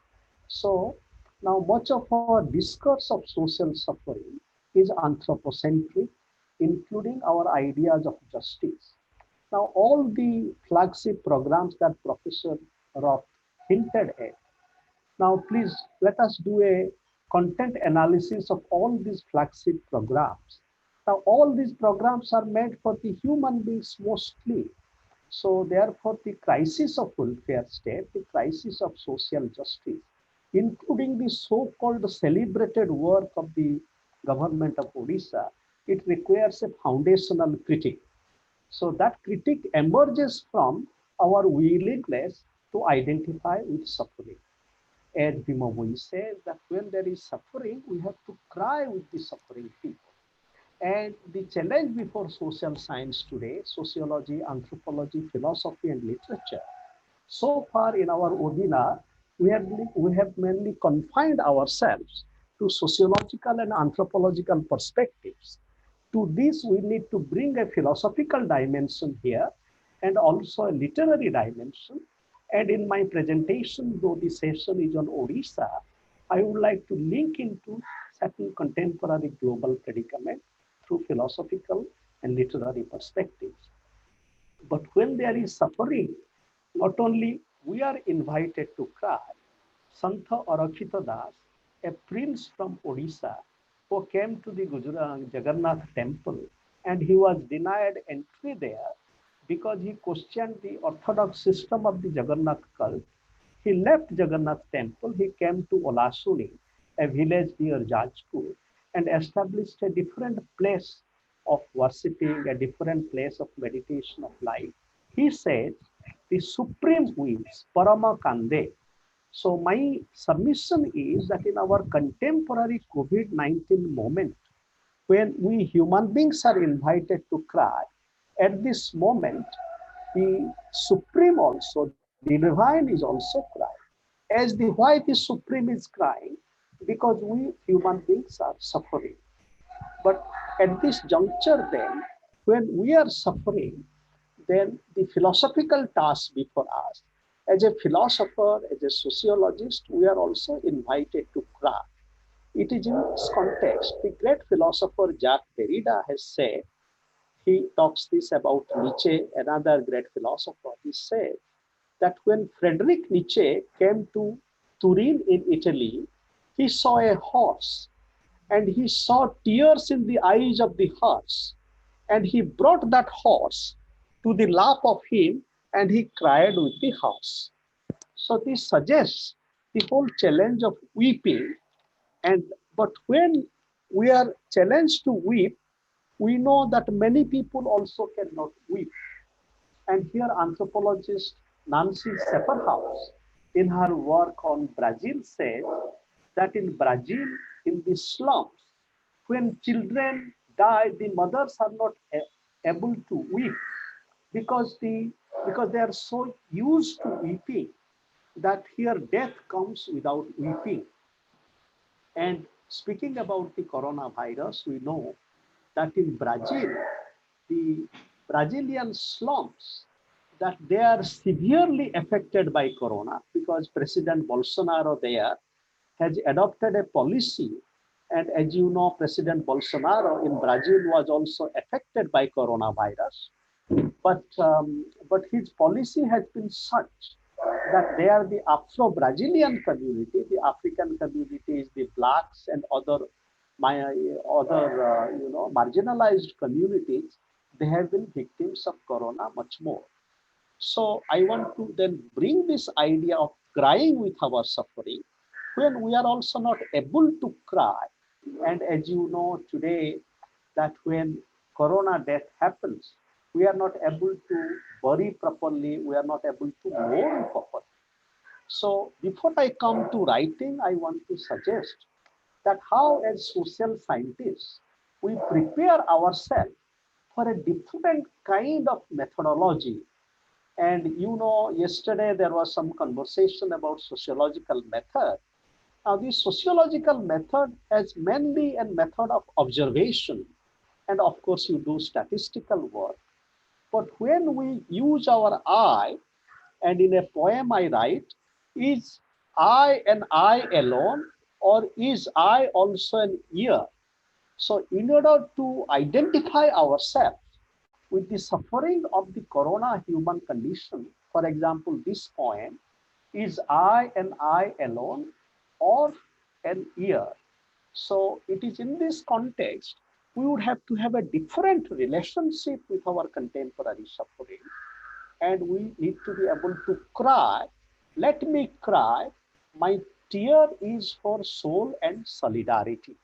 So now much of our discourse of social suffering is anthropocentric, including our ideas of justice. Now all the flagship programs that Professor Roth hinted at. Now please let us do a content analysis of all these flagship programs. Now, all these programs are made for the human beings mostly. So therefore, the crisis of welfare state, the crisis of social justice, including the so-called celebrated work of the government of Odisha, it requires a foundational critique. So that critique emerges from our willingness to identify with suffering. As Bhimabhoi says that when there is suffering, we have to cry with the suffering people. And the challenge before social science today, sociology, anthropology, philosophy, and literature, so far in our webinar, we have mainly confined ourselves to sociological and anthropological perspectives. To this, we need to bring a philosophical dimension here and also a literary dimension. And in my presentation, though the session is on Odisha, I would like to link into certain contemporary global predicament through philosophical and literary perspectives. But when there is suffering, not only we are invited to cry. Santha Arakshita Das, a prince from Odisha, who came to the Jagannath temple, and he was denied entry there because he questioned the orthodox system of the Jagannath cult. He left Jagannath temple, he came to Olasuni, a village near Jajpur, and established a different place of worshipping, a different place of meditation of life. He said, the supreme wins, Parama Kande. So my submission is that in our contemporary COVID-19 moment, when we human beings are invited to cry, at this moment, the supreme also, the divine is also crying. As the why the supreme is crying, because we human beings are suffering. But at this juncture then, when we are suffering, then the philosophical task before us, as a philosopher, as a sociologist, we are also invited to cry. It is in this context, the great philosopher Jacques Derrida has said, he talks this about Nietzsche, another great philosopher. He said that when Friedrich Nietzsche came to Turin in Italy, he saw a horse and he saw tears in the eyes of the horse. And he brought that horse to the lap of him and he cried with the horse. So this suggests the whole challenge of weeping. And but when we are challenged to weep, we know that many people also cannot weep. And here anthropologist Nancy Scheperhaus, in her work on Brazil, says that in Brazil, in the slums, when children die, the mothers are not able to weep because they are so used to weeping that here death comes without weeping. And speaking about the coronavirus, we know that in Brazil, the Brazilian slums, that they are severely affected by corona because President Bolsonaro there has adopted a policy. And as you know, President Bolsonaro in Brazil was also affected by coronavirus. But his policy has been such that they are the Afro-Brazilian community, the African communities, the blacks and other marginalized communities, they have been victims of corona much more. So I want to then bring this idea of crying with our suffering when we are also not able to cry. And as you know today, that when corona death happens, we are not able to bury properly, we are not able to mourn properly. So before I come to writing, I want to suggest that how as social scientists, we prepare ourselves for a different kind of methodology. And you know, yesterday there was some conversation about sociological method. Now this sociological method is mainly a method of observation. And of course you do statistical work. But when we use our eye, and in a poem I write, is I an eye alone, or is I also an ear? So in order to identify ourselves with the suffering of the corona human condition, for example, this poem, is I an eye alone or an ear? So it is in this context, we would have to have a different relationship with our contemporary suffering. And we need to be able to cry. Let me cry. My tear is for soul and solidarity.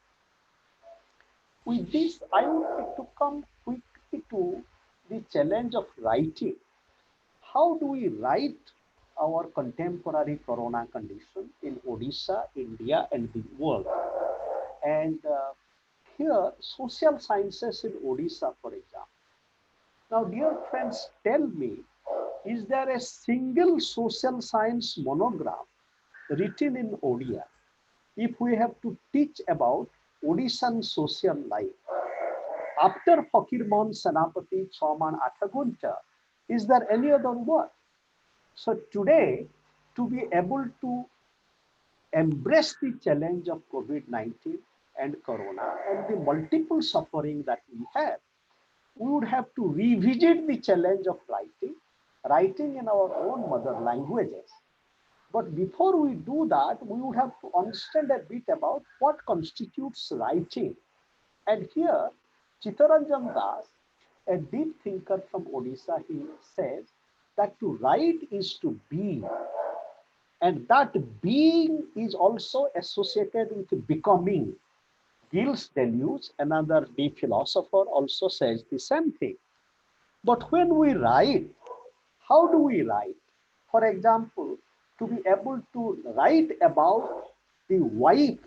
With this, I would like to come quickly to the challenge of writing. How do we write our contemporary corona condition in Odisha, India, and the world? And here, social sciences in Odisha, for example. Now, dear friends, tell me, is there a single social science monograph written in Odia if we have to teach about Odishan social life? After Fakirmon Senapati Chauman Athagunta, is there any other work? So today, to be able to embrace the challenge of COVID-19 and Corona and the multiple suffering that we have, we would have to revisit the challenge of writing in our own mother languages. But before we do that, we would have to understand a bit about what constitutes writing. And here, Chittaranjan Das, a deep thinker from Odisha, he says that to write is to be, and that being is also associated with becoming. Gilles Deleuze, another deep philosopher, also says the same thing. But when we write, how do we write? For example, to be able to write about the wife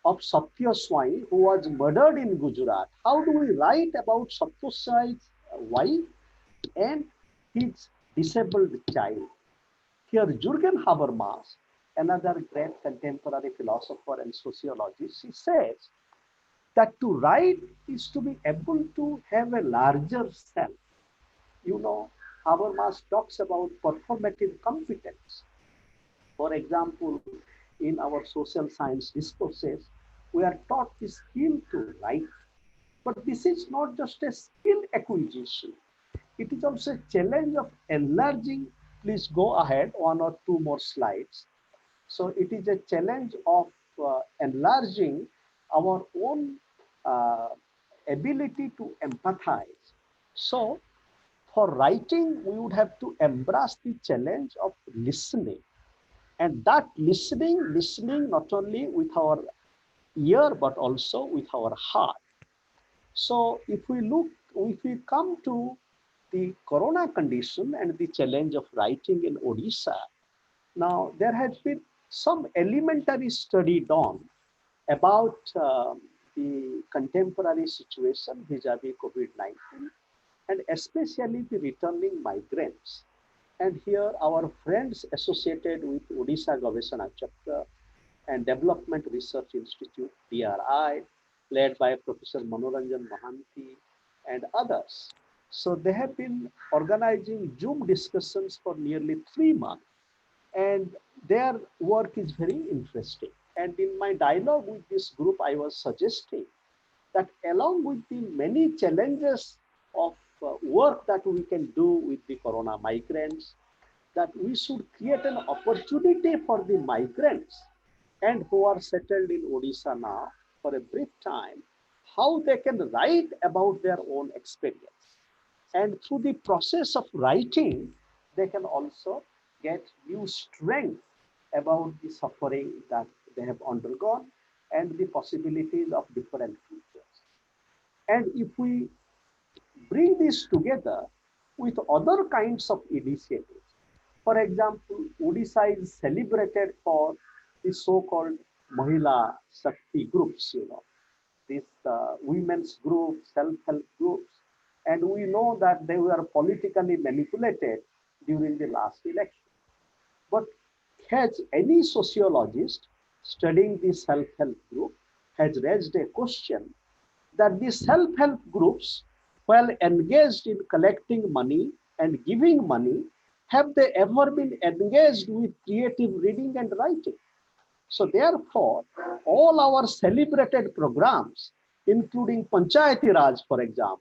of Satya Swai who was murdered in Gujarat, how do we write about Satya Swai's wife and his disabled child? Here, Jürgen Habermas, another great contemporary philosopher and sociologist, he says that to write is to be able to have a larger self. You know, Habermas talks about performative competence. For example, in our social science discourses, we are taught the skill to write. But this is not just a skill acquisition. It is also a challenge of enlarging. Please go ahead, one or two more slides. So it is a challenge of enlarging our own uh, ability to empathize. So for writing, we would have to embrace the challenge of listening. And that listening not only with our ear, but also with our heart. So if we come to the corona condition and the challenge of writing in Odisha, now there has been some elementary study done about the contemporary situation vis-a-vis COVID-19 and especially the returning migrants. And here our friends associated with Odisha Gaveshana Chakra and Development Research Institute, DRI, led by Professor Manoranjan Mahanti and others. So they have been organizing Zoom discussions for nearly 3 months, and their work is very interesting. And in my dialogue with this group, I was suggesting that along with the many challenges of work that we can do with the corona migrants, that we should create an opportunity for the migrants and who are settled in Odisha now for a brief time, how they can write about their own experience. And through the process of writing, they can also get new strength about the suffering that they have undergone and the possibilities of different futures. And if we bring this together with other kinds of initiatives, for example, Odisha is celebrated for the so-called Mahila Shakti groups, these women's groups, self-help groups. And we know that they were politically manipulated during the last election. But has any sociologist studying the self-help group has raised a question that these self-help groups, while engaged in collecting money and giving money, have they ever been engaged with creative reading and writing? So therefore, all our celebrated programs, including Panchayati Raj, for example,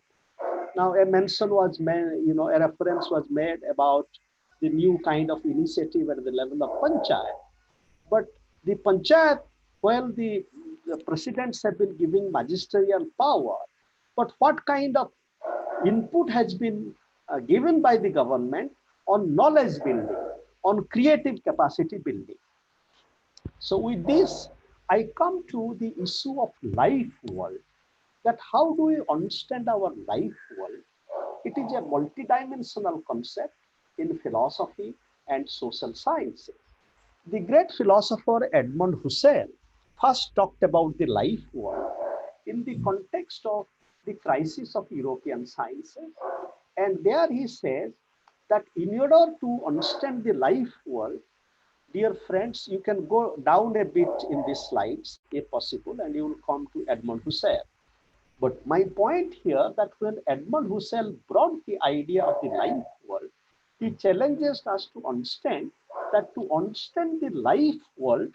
now a mention was made, a reference was made about the new kind of initiative at the level of Panchayat. But the Panchayat, well, the presidents have been giving magisterial power, but what kind of input has been given by the government on knowledge building, on creative capacity building? So with this, I come to the issue of life world, that how do we understand our life world? It is a multidimensional concept in philosophy and social sciences. The great philosopher Edmund Husserl first talked about the life world in the context of the crisis of European sciences. And there he says that in order to understand the life world, dear friends, you can go down a bit in these slides if possible, and you will come to Edmund Husserl. But my point here that when Edmund Husserl brought the idea of the life world, he challenges us to understand that to understand the life world,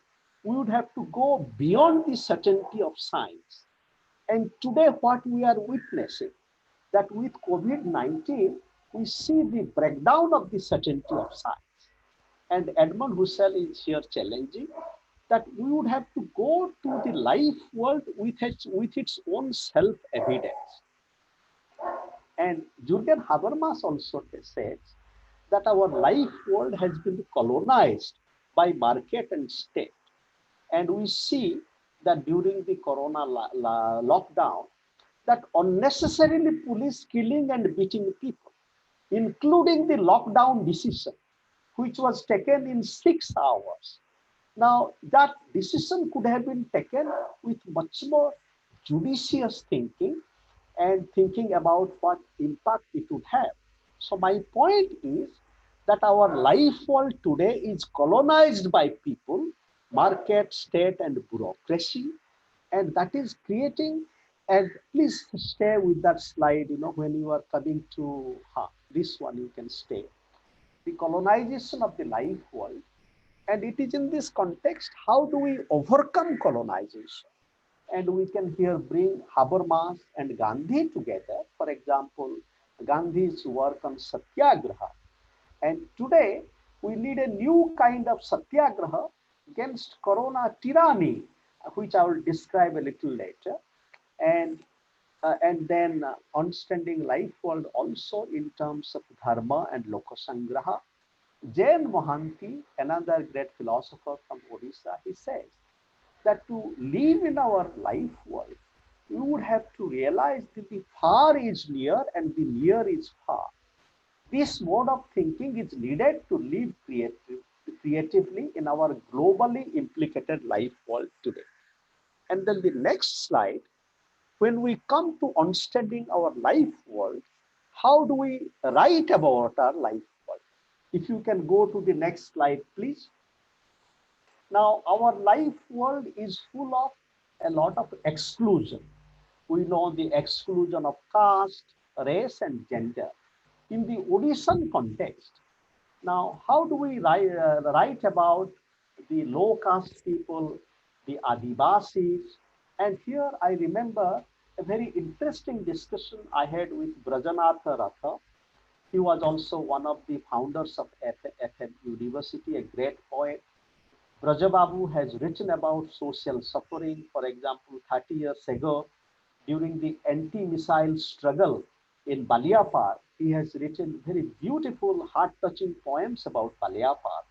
we would have to go beyond the certainty of science. And today, what we are witnessing, that with COVID-19, we see the breakdown of the certainty of science. And Edmund Husserl is here challenging that we would have to go to the life world with its own self-evidence. And Jürgen Habermas also says that our life world has been colonized by market and state. And we see that during the corona lockdown, that unnecessarily police killing and beating people, including the lockdown decision, which was taken in 6 hours. Now, that decision could have been taken with much more judicious thinking and thinking about what impact it would have. So my point is that our life world today is colonized by people, market, state, and bureaucracy, and that is creating, and please stay with that slide, when you are coming to this one, you can stay. The colonization of the life world, and it is in this context, how do we overcome colonization? And we can here bring Habermas and Gandhi together. For example, Gandhi's work on Satyagraha. And today, we need a new kind of Satyagraha against Corona tyranny, which I will describe a little later. And then understanding life world also in terms of Dharma and Lokasangraha. Jain Mohanty, another great philosopher from Odisha, he says that to live in our life world, we would have to realize that the far is near and the near is far. This mode of thinking is needed to live creatively in our globally implicated life world today. And then the next slide, when we come to understanding our life world, how do we write about our life world? If you can go to the next slide, please. Now, our life world is full of a lot of exclusion. We know the exclusion of caste, race, and gender. In the Odishan context, now, how do we write about the low caste people, the Adivasis? And here I remember a very interesting discussion I had with Brajanatha Ratha. He was also one of the founders of FM University, a great poet. Brajababu has written about social suffering. For example, 30 years ago, during the anti-missile struggle in Baliapar, he has written very beautiful, heart-touching poems about Baliapar.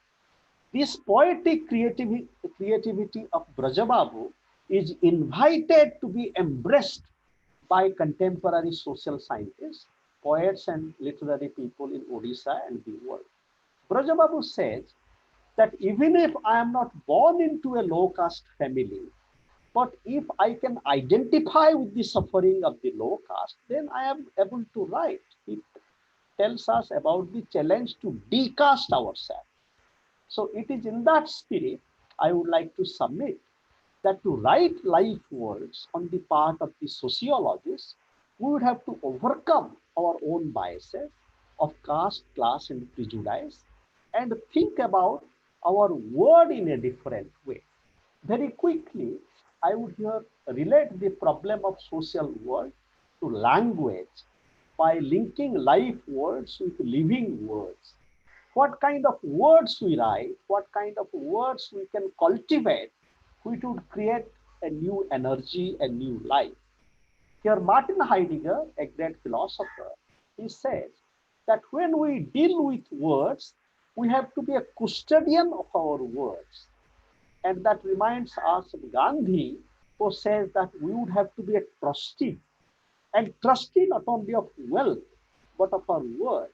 This poetic creativity of Brajababu is invited to be embraced by contemporary social scientists, poets, and literary people in Odisha and the world. Brajababu says that even if I am not born into a low caste family, but if I can identify with the suffering of the low caste, then I am able to write. It tells us about the challenge to decaste ourselves. So it is in that spirit I would like to submit that to write life worlds on the part of the sociologists, we would have to overcome our own biases of caste, class, and prejudice, and think about our world in a different way. Very quickly, I would here relate the problem of social world to language by linking life words with living words. What kind of words we write, what kind of words we can cultivate, which would create a new energy, a new life. Here, Martin Heidegger, a great philosopher, he says that when we deal with words, we have to be a custodian of our words. And that reminds us of Gandhi, who says that we would have to be a trustee, and trustee not only of wealth, but of our word.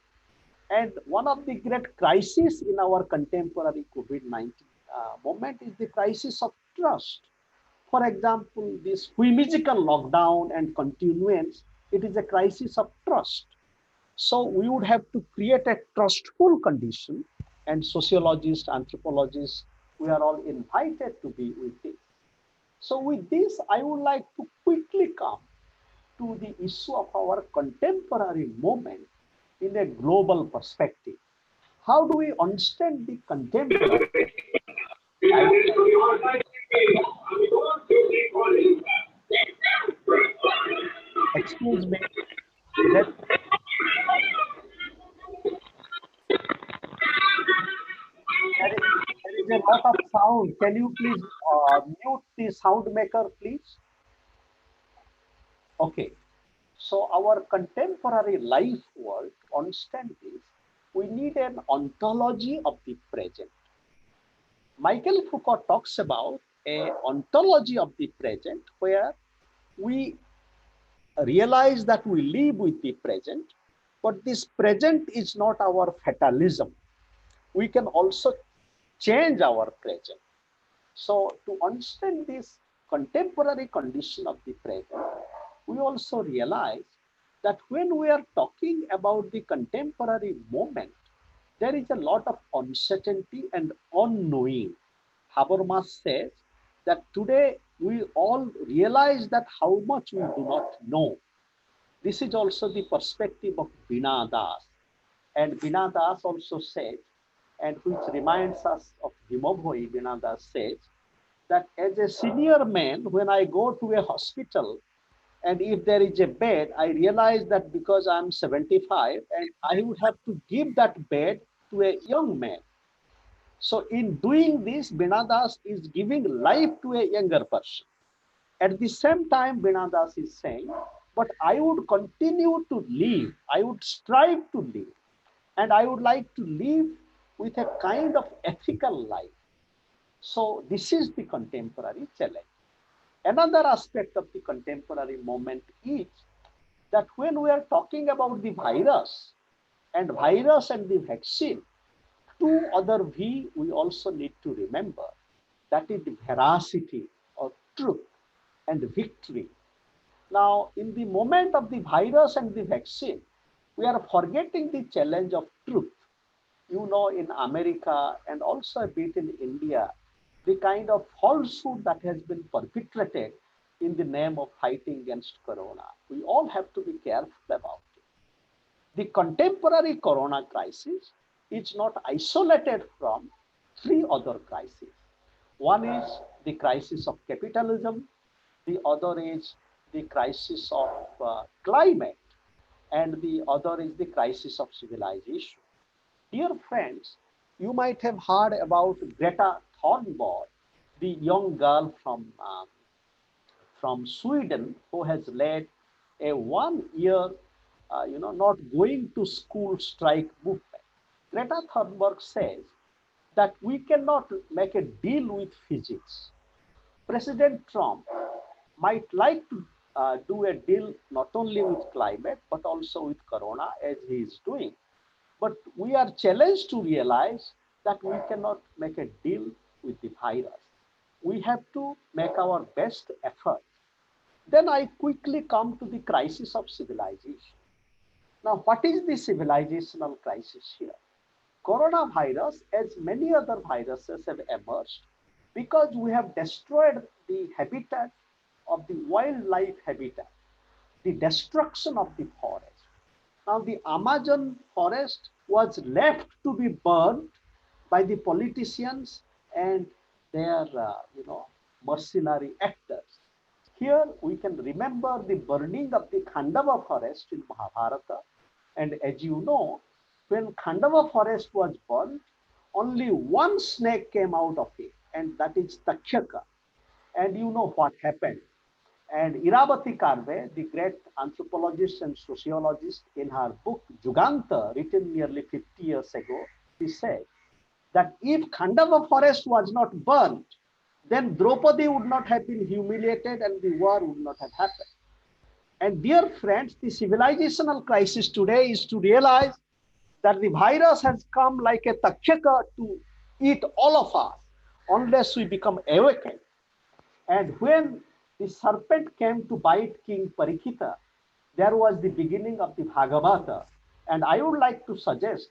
And one of the great crises in our contemporary COVID-19 moment is the crisis of trust. For example, this whimsical lockdown and continuance, it is a crisis of trust. So we would have to create a trustful condition, and sociologists, anthropologists, we are all invited to be with it. So with this, I would like to quickly come to the issue of our contemporary moment in a global perspective. How do we understand the contemporary? Excuse me. sound. Can you please mute the sound maker, please? Okay. So our contemporary life world, to understand this, we need an ontology of the present. Michael Foucault talks about a ontology of the present where we realize that we live with the present, but this present is not our fatalism. We can also change our present. So to understand this contemporary condition of the present, we also realize that when we are talking about the contemporary moment, there is a lot of uncertainty and unknowing. Habermas says that today we all realize that how much we do not know. This is also the perspective of Veena Das. And Veena Das also says, and which reminds us of Himabhoi, Veena Das says, that as a senior man, when I go to a hospital, and if there is a bed, I realize that because I'm 75, and I would have to give that bed to a young man. So in doing this, Veena Das is giving life to a younger person. At the same time, Veena Das is saying, but I would continue to live, I would strive to live, and I would like to live with a kind of ethical life. So this is the contemporary challenge. Another aspect of the contemporary moment is that when we are talking about the virus and the vaccine, two other V we also need to remember, that is the veracity or truth and victory. Now, in the moment of the virus and the vaccine, we are forgetting the challenge of truth. You know, in America and also a bit in India, the kind of falsehood that has been perpetrated in the name of fighting against corona. We all have to be careful about it. The contemporary corona crisis is not isolated from three other crises. One is the crisis of capitalism, the other is the crisis of climate, and the other is the crisis of civilization. Dear friends, you might have heard about Greta Thunberg, the young girl from Sweden who has led a 1 year, not going to school strike movement. Greta Thunberg says that we cannot make a deal with physics. President Trump might like to do a deal not only with climate, but also with corona as he is doing. But we are challenged to realize that we cannot make a deal with the virus. We have to make our best effort. Then I quickly come to the crisis of civilization. Now, what is the civilizational crisis here? Coronavirus, as many other viruses, have emerged because we have destroyed the habitat of the wildlife habitat, the destruction of the forest. Now, the Amazon forest was left to be burned by the politicians and their, mercenary actors. Here we can remember the burning of the Khandava forest in Mahabharata. And as you know, when Khandava forest was burned, only one snake came out of it, and that is Takshaka. And you know what happened. And Irabati Karve, the great anthropologist and sociologist, in her book Juganta, written nearly 50 years ago, she said that if Khandava forest was not burned, then Draupadi would not have been humiliated and the war would not have happened. And dear friends, the civilizational crisis today is to realize that the virus has come like a Takshaka to eat all of us unless we become awakened. And when the serpent came to bite King Parikshita, there was the beginning of the Bhagavata. And I would like to suggest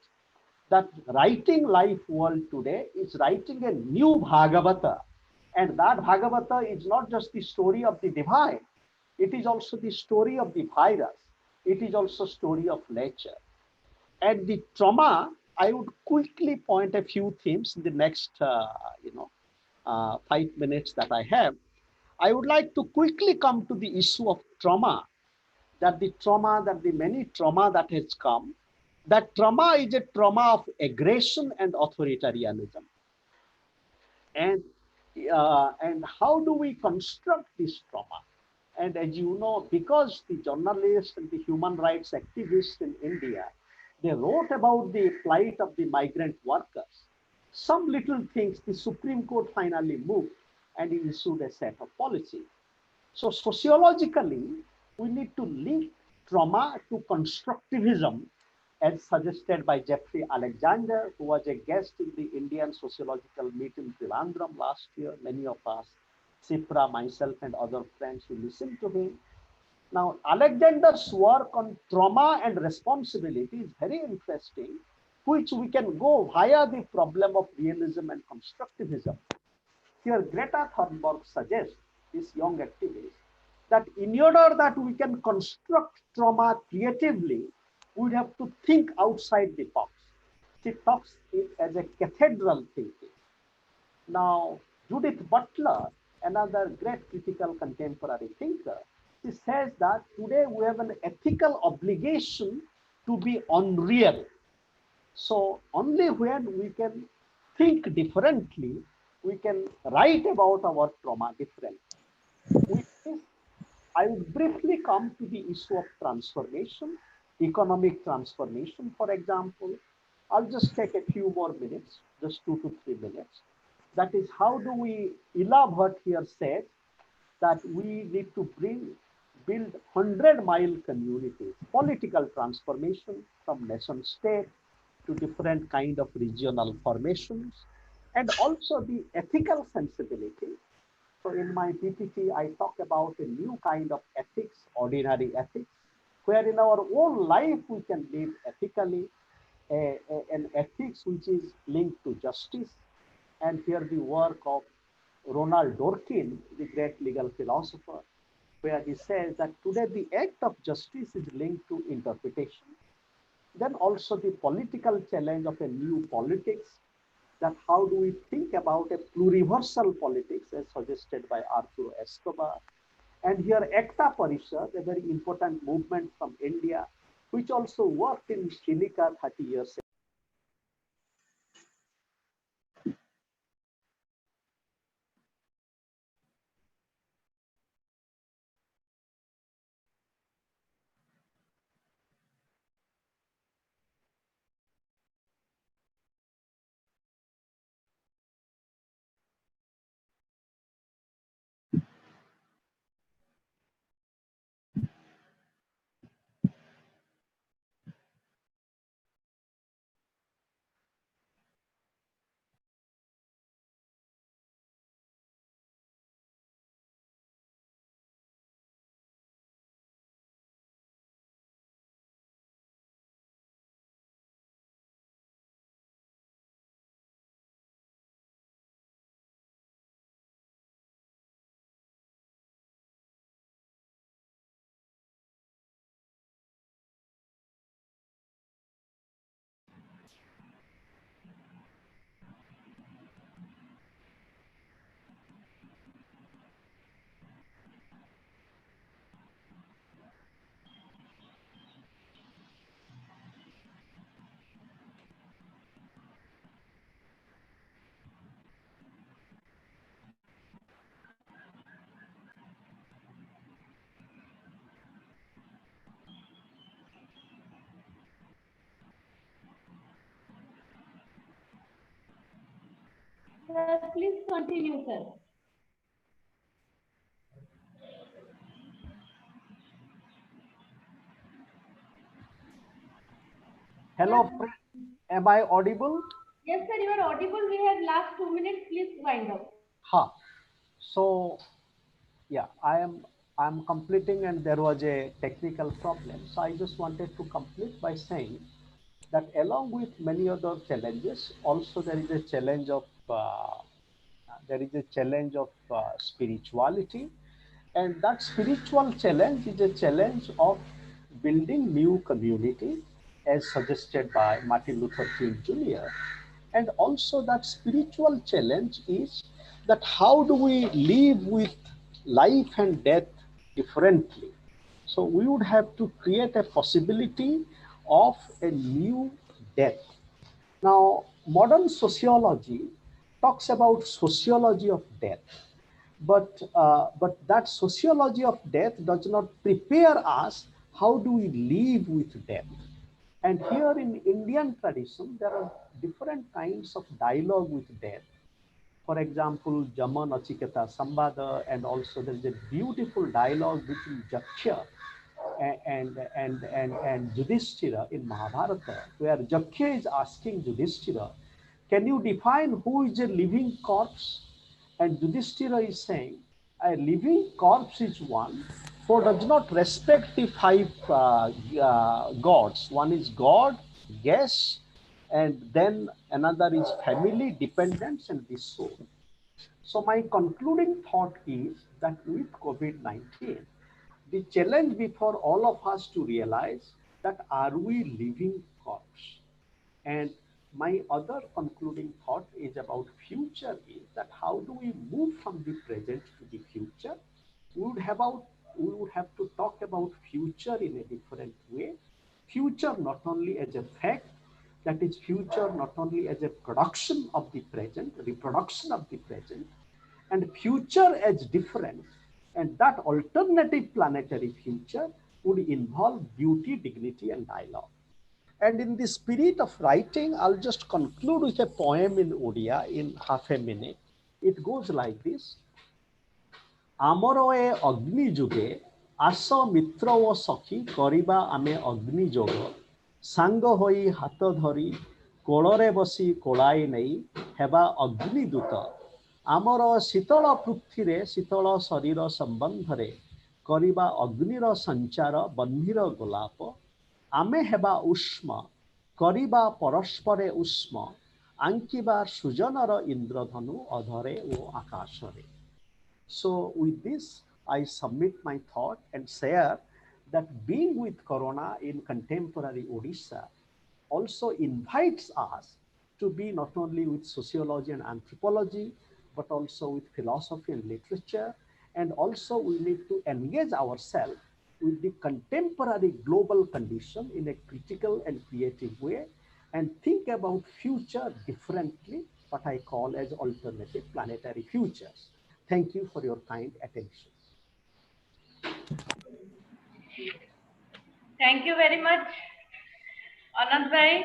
that writing life world today is writing a new Bhagavata. And that Bhagavata is not just the story of the divine, it is also the story of the virus. It is also story of nature. And the trauma, I would quickly point a few themes in the next, 5 minutes that I have. I would like to quickly come to the issue of trauma, that the many trauma that has come, that trauma is a trauma of aggression and authoritarianism. And how do we construct this trauma? And as you know, because the journalists and the human rights activists in India, they wrote about the plight of the migrant workers. Some little things the Supreme Court finally moved and it issued a set of policy. So sociologically, we need to link trauma to constructivism as suggested by Jeffrey Alexander, who was a guest in the Indian Sociological Meet in Trivandrum last year. Many of us, Sipra, myself, and other friends who listened to him. Now, Alexander's work on trauma and responsibility is very interesting, which we can go via the problem of realism and constructivism. Here, Greta Thunberg suggests, this young activist, that in order that we can construct trauma creatively, we have to think outside the box. She talks it as a cathedral thinking. Now, Judith Butler, another great critical contemporary thinker, she says that today we have an ethical obligation to be unreal. So only when we can think differently, we can write about our trauma differently. With this, I will briefly come to the issue of transformation, economic transformation, for example. I'll just take a few more minutes, just 2 to 3 minutes. That is, how do we, Ila Bhatt here said that we need to build 100-mile communities, political transformation from nation state to different kind of regional formations, and also the ethical sensibility. So in my PPT, I talk about a new kind of ethics, ordinary ethics, where in our own life we can live ethically, an ethics which is linked to justice. And here the work of Ronald Dworkin, the great legal philosopher, where he says that today the act of justice is linked to interpretation. Then also the political challenge of a new politics, that how do we think about a pluriversal politics as suggested by Arturo Escobar. And here Ekta Parishad, a very important movement from India, which also worked in Sri Lanka 30 years ago. Sir, please continue, sir. Hello, am I audible? Yes, sir, you are audible. We have last 2 minutes. Please wind up. Ha. So, yeah, I'm completing, and there was a technical problem. So I just wanted to complete by saying that along with many other challenges, also there is a challenge of spirituality, and that spiritual challenge is a challenge of building new community, as suggested by Martin Luther King Jr. And also that spiritual challenge is that how do we live with life and death differently? So we would have to create a possibility of a new death. Now, modern sociology talks about sociology of death. But that sociology of death does not prepare us how do we live with death. And here in Indian tradition, there are different kinds of dialogue with death. For example, Jama Nachiketa Sambada, and also there is a beautiful dialogue between Jaksha and Yudhishthira in Mahabharata, where Jaksha is asking Yudhishthira, can you define who is a living corpse? And Yudhishthira is saying, a living corpse is one who does not respect the five gods. One is God, yes, and then another is family, dependence, and the soul. So my concluding thought is that with COVID-19, the challenge before all of us to realize that are we living corpse? And my other concluding thought is about future is that how do we move from the present to the future? We would have to talk about future in a different way. Future not only as a fact, that is future not only as a production of the present, reproduction of the present, and future as different. And that alternative planetary future would involve beauty, dignity, and dialogue. And in the spirit of writing, I'll just conclude with a poem in Odia in half a minute. It goes like this. Amaro e agni juge, aso mitra o sakhi, kariba ame agni joga, sango hoi hato dhari, kolore basi kolai nei, heba agni duta. Amaro sitala pruthire, sitala sarira sambandhare, kariba agnira sanchara, bandhira golapa, Ame heba ushma, kariba paraspare ushma, ankiba sujanara indradhanu adhare o akashare. So with this, I submit my thought and share that being with Corona in contemporary Odisha also invites us to be not only with sociology and anthropology, but also with philosophy and literature. And also we need to engage ourselves with the contemporary global condition in a critical and creative way and think about future differently, what I call as alternative planetary futures. Thank you for your kind attention. Thank you very much, Anand Bhai.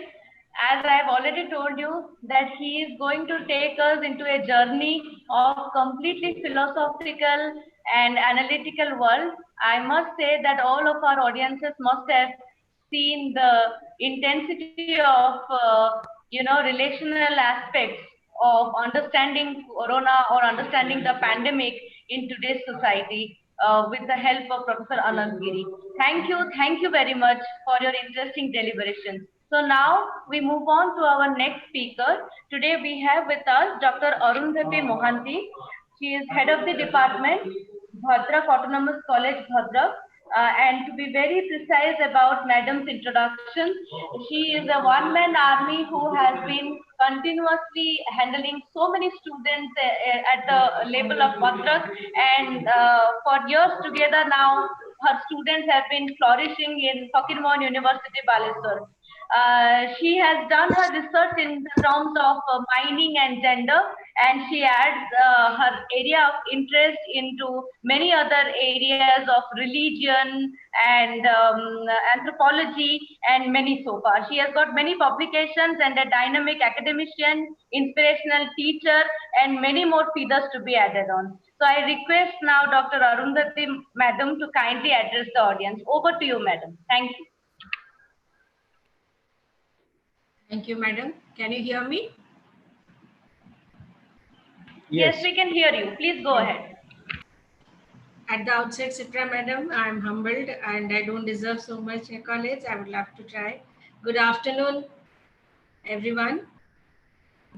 As I have already told you that he is going to take us into a journey of completely philosophical and analytical world. I must say that all of our audiences must have seen the intensity of relational aspects of understanding corona or understanding the pandemic in today's society with the help of Professor Anand Giri. Thank you very much for your interesting deliberations. So now we move on to our next speaker. Today we have with us Dr. Arundhati Mohanty. She is head of the department, Bhadrak Autonomous College, Bhadrak. And to be very precise about Madam's introduction, she is a one-man army who has been continuously handling so many students at the level of Bhadrak, and for years together now, her students have been flourishing in Fakir Mohan University, Baleswar. She has done her research in terms of mining and gender, and she adds her area of interest into many other areas of religion and anthropology and many so far. She has got many publications and a dynamic academician, inspirational teacher, and many more feathers to be added on. So I request now Dr. Arundhati Madam to kindly address the audience. Over to you, Madam. Thank you. Thank you, Madam. Can you hear me? Yes, we can hear you. Please go ahead. At the outset, Citra Madam, I am humbled and I don't deserve so much accolades. I would love to try. Good afternoon, everyone.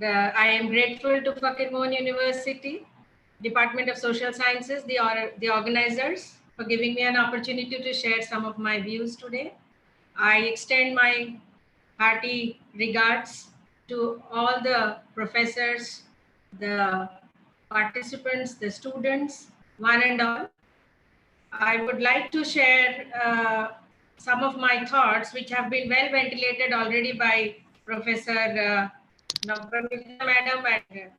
I am grateful to Fakir Mohan University, Department of Social Sciences, the organizers, for giving me an opportunity to share some of my views today. I extend my hearty regards to all the professors, the participants, the students, one and all. I would like to share some of my thoughts, which have been well ventilated already by Professor Navramita Madam and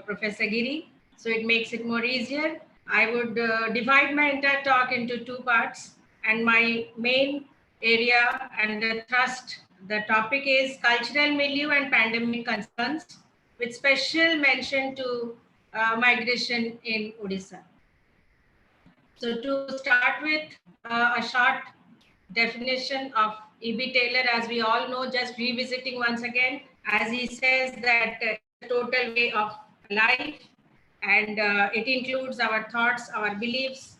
Professor Giri, so it makes it more easier. I would divide my entire talk into two parts, and my main area and the thrust, the topic is cultural milieu and pandemic concerns, with special mention to migration in Odisha. So to start with a short definition of E.B. Taylor, as we all know, just revisiting once again, as he says that it's a total way of life, and it includes our thoughts, our beliefs,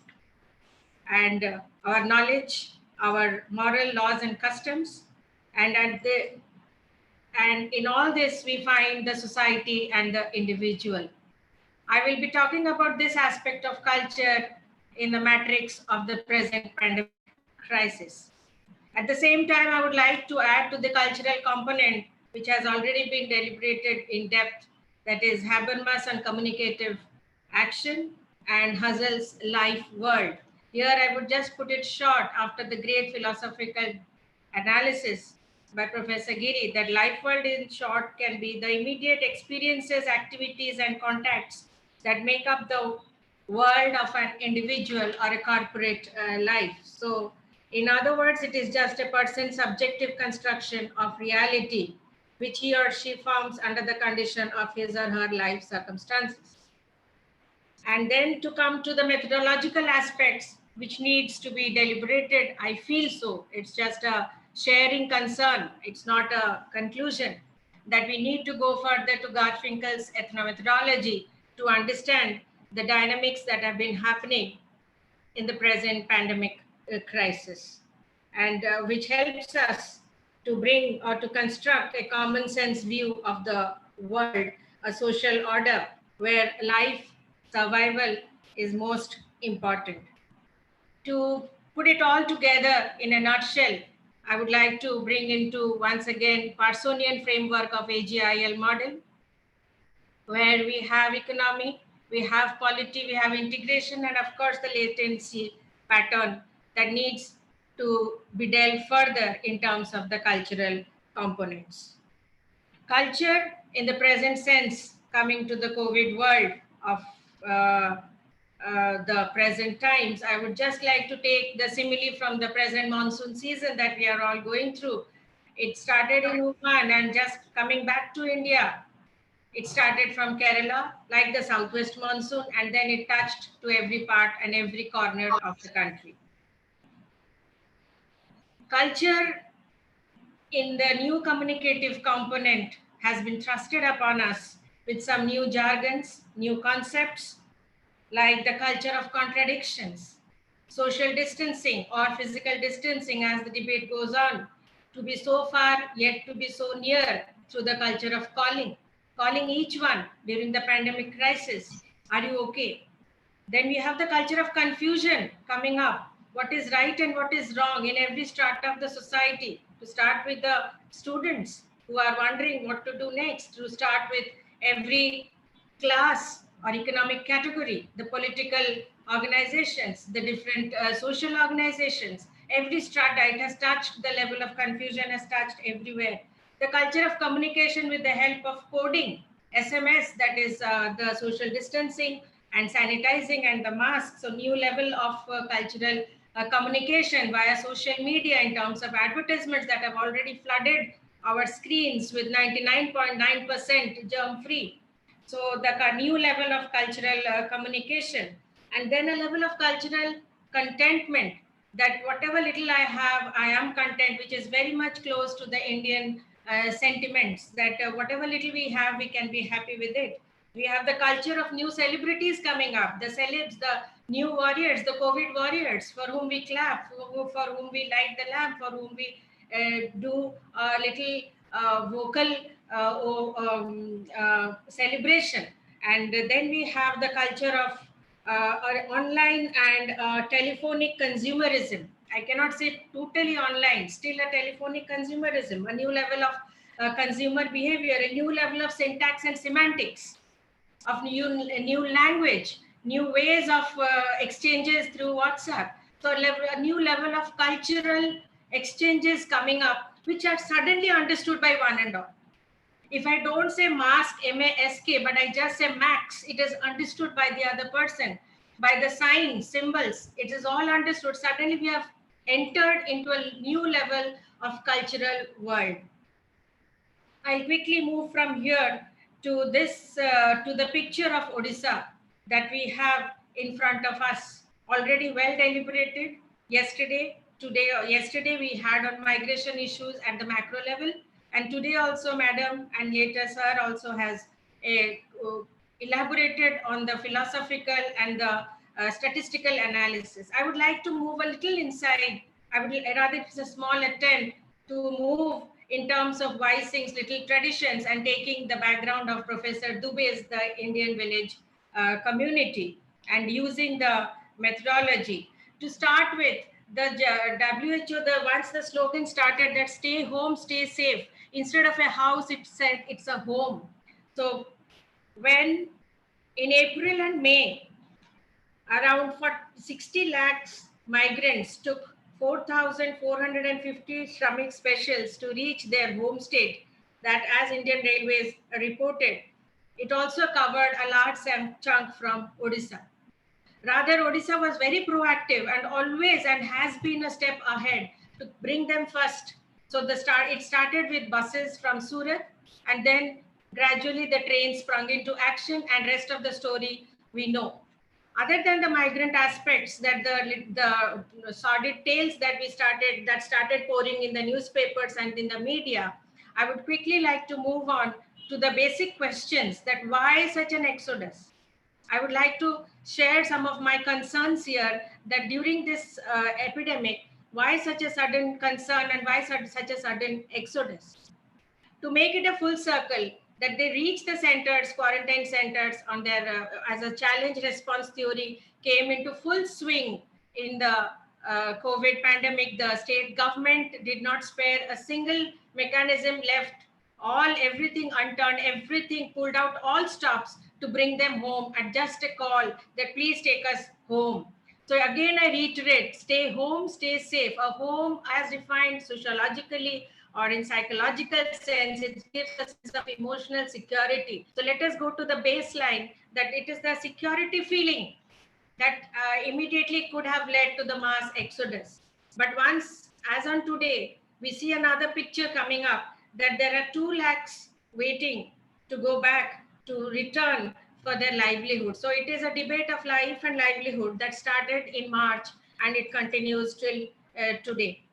and our knowledge, our moral laws and customs, and in all this we find the society and the individual. I will be talking about this aspect of culture in the matrix of the present pandemic crisis. At the same time, I would like to add to the cultural component, which has already been deliberated in depth, that is Habermas on communicative action and Husserl's life world. Here, I would just put it short after the great philosophical analysis by Professor Giri, that life world in short can be the immediate experiences, activities, and contacts that make up the world of an individual or a corporate life. So, in other words, it is just a person's subjective construction of reality, which he or she forms under the condition of his or her life circumstances. And then to come to the methodological aspects, which needs to be deliberated, I feel so. It's just a sharing concern. It's not a conclusion, that we need to go further to Garfinkel's ethnomethodology to understand the dynamics that have been happening in the present pandemic crisis, and which helps us to bring or to construct a common sense view of the world, a social order where life survival is most important. To put it all together in a nutshell, I would like to bring into once again Parsonian framework of AGIL model, where we have economy, we have polity, we have integration, and of course the latency pattern that needs to be delved further in terms of the cultural components. Culture in the present sense, coming to the COVID world of the present times, I would just like to take the simile from the present monsoon season that we are all going through. It started in Wuhan, and just coming back to India, it started from Kerala, like the southwest monsoon, and then it touched to every part and every corner of the country. Culture in the new communicative component has been thrusted upon us with some new jargons, new concepts, like the culture of contradictions, social distancing or physical distancing as the debate goes on, to be so far yet to be so near, through the culture of calling each one during the pandemic crisis, are you okay? Then we have the culture of confusion coming up, what is right and what is wrong in every strata of the society, to start with the students who are wondering what to do next, to start with every class or economic category, the political organizations, the different social organizations, every strata, it has touched, the level of confusion has touched everywhere. The culture of communication with the help of coding, SMS, that is the social distancing and sanitizing and the masks, so new level of cultural communication via social media in terms of advertisements that have already flooded our screens with 99.9% germ-free. So the new level of cultural communication, and then a level of cultural contentment, that whatever little I have, I am content, which is very much close to the Indian sentiments, that whatever little we have, we can be happy with it. We have the culture of new celebrities coming up, the celebs, the new warriors, the COVID warriors, for whom we clap, for whom we light the lamp, for whom we do a little vocal celebration. And then we have the culture of online and telephonic consumerism. I cannot say totally online, still a telephonic consumerism, a new level of consumer behavior, a new level of syntax and semantics, of new language, new ways of exchanges through WhatsApp. So a new level of cultural exchanges coming up, which are suddenly understood by one and all. If I don't say mask, M-A-S-K, but I just say max, it is understood by the other person. By the signs, symbols, it is all understood. Suddenly we have entered into a new level of cultural world. I'll quickly move from here to this, to the picture of Odisha that we have in front of us, already well deliberated yesterday, today, or yesterday we had on migration issues at the macro level, and today also Madam and later Sir also has elaborated on the philosophical and the statistical analysis. I would like to move a little inside. I would rather, it's a small attempt to move in terms of Wising's little traditions and taking the background of Professor Dubey's the Indian village community and using the methodology. To start with, the WHO, once the slogan started that stay home, stay safe, instead of a house, it said it's a home. So when in April and May, around 60 lakhs migrants took 4,450 Shramik specials to reach their home state, that as Indian Railways reported, it also covered a large chunk from Odisha. Rather, Odisha was very proactive and always and has been a step ahead to bring them first. So it started with buses from Surat, and then gradually the train sprung into action, and rest of the story we know. Other than the migrant aspects, that the sordid tales that started pouring in the newspapers and in the media, I would quickly like to move on to the basic questions that why such an exodus? I would like to share some of my concerns here, that during this epidemic, why such a sudden concern and why such a sudden exodus? To make it a full circle, that they reach the centers, quarantine centers on their, as a challenge response theory came into full swing in the COVID pandemic. The state government did not spare a single mechanism, left everything unturned, everything pulled out, all stops to bring them home at just a call that please take us home. So again, I reiterate, stay home, stay safe. A home as defined sociologically or in psychological sense, it gives a sense of emotional security. So let us go to the baseline, that it is the security feeling that immediately could have led to the mass exodus. But once, as on today, we see another picture coming up, that there are 2 lakhs waiting to go back, to return for their livelihood. So it is a debate of life and livelihood that started in March and it continues till today.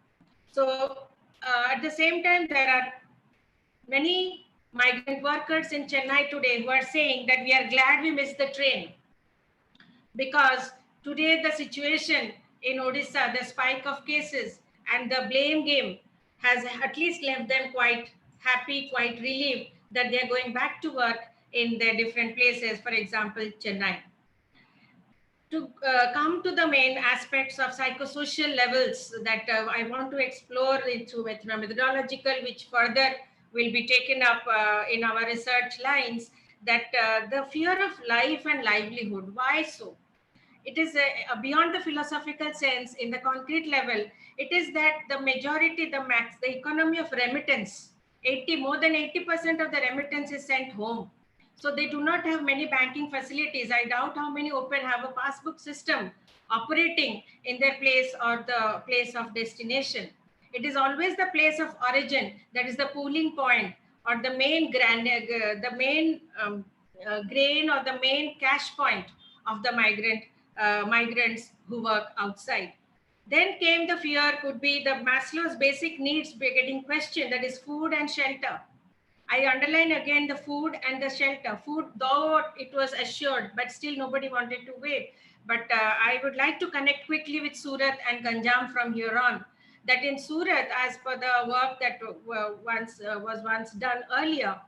So at the same time, there are many migrant workers in Chennai today who are saying that we are glad we missed the train, because today the situation in Odisha, the spike of cases and the blame game has at least left them quite happy, quite relieved that they are going back to work in their different places, for example, Chennai. To come to the main aspects of psychosocial levels that I want to explore into methodological, which further will be taken up in our research lines, that the fear of life and livelihood, why so? It is beyond the philosophical sense, in the concrete level, it is that the majority, the economy of remittance, more than 80% of the remittance is sent home. So they do not have many banking facilities. I doubt how many have a passbook system operating in their place or the place of destination. It is always the place of origin that is the pooling point, or the main grain or the main cash point of the migrants who work outside. Then came the fear, could be the Maslow's basic needs getting questioned, that is food and shelter. I underline again the food and the shelter. Food, though it was assured, but still nobody wanted to wait. But I would like to connect quickly with Surat and Ganjam from here on. That in Surat, as per the work that was once done earlier,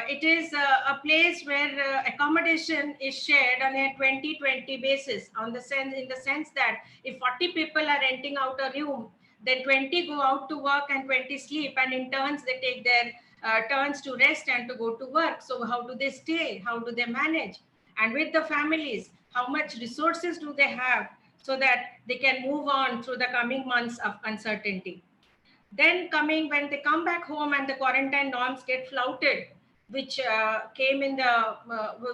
it is a place where accommodation is shared on a 20-20 basis, in the sense that if 40 people are renting out a room, then 20 go out to work and 20 sleep, and in turns they take their turns to rest and to go to work. So how do they stay? How do they manage? And with the families, how much resources do they have so that they can move on through the coming months of uncertainty? Then when they come back home and the quarantine norms get flouted, which came in the,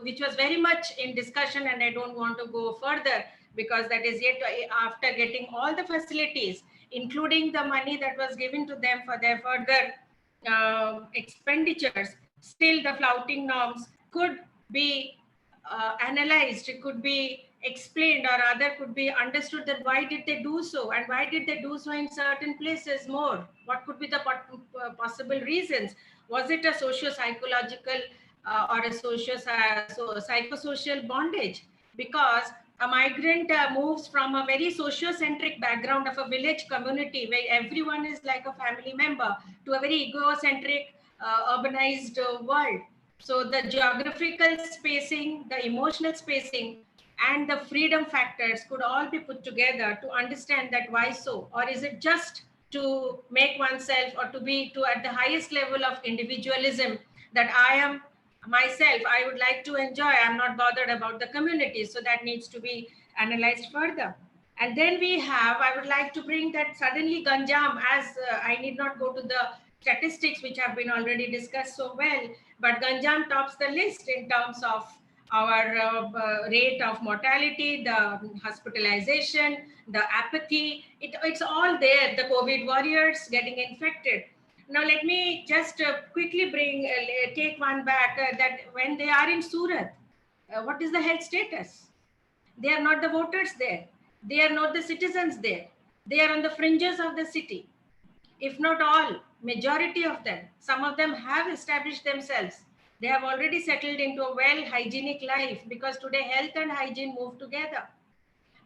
which was very much in discussion, and I don't want to go further because that is yet after getting all the facilities, including the money that was given to them for their further expenditures, still the flouting norms could be analyzed, it could be explained, or rather could be understood that why did they do so, and why did they do so in certain places more? What could be the possible reasons? Was it a socio-psychological or a psychosocial bondage? Because a migrant moves from a very socio-centric background of a village community where everyone is like a family member to a very egocentric urbanized world. So the geographical spacing, the emotional spacing, and the freedom factors could all be put together to understand that why so, or is it just to make oneself, or to be to at the highest level of individualism, that I am myself, I would like to enjoy, I'm not bothered about the community. So that needs to be analyzed further. And then we have, I would like to bring that suddenly Ganjam, as I need not go to the statistics which have been already discussed so well, but Ganjam tops the list in terms of our rate of mortality, the hospitalization, the apathy, it's all there, the COVID warriors getting infected. Now, let me just quickly take one back that when they are in Surat, what is the health status? They are not the voters there. They are not the citizens there. They are on the fringes of the city. If not all, majority of them, some of them have established themselves. They have already settled into a well hygienic life, because today health and hygiene move together.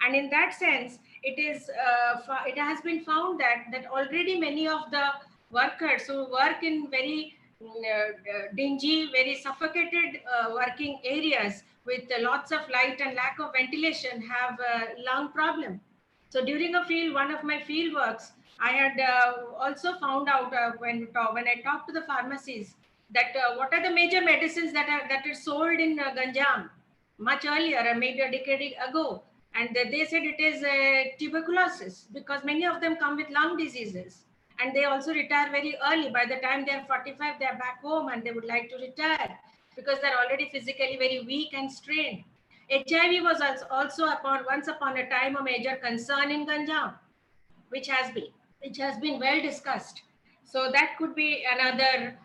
And in that sense, it has been found that already many of the workers who work in very dingy, very suffocated working areas with lots of light and lack of ventilation have a lung problem. So during one of my field works, I had also found out when I talked to the pharmacies that what are the major medicines that are sold in Ganjam much earlier, maybe a decade ago. And they said it is tuberculosis, because many of them come with lung diseases. And they also retire very early. By the time they're 45, they're back home and they would like to retire because they're already physically very weak and strained. HIV was also once upon a time a major concern in Ganjam, which has been well discussed. So that could be another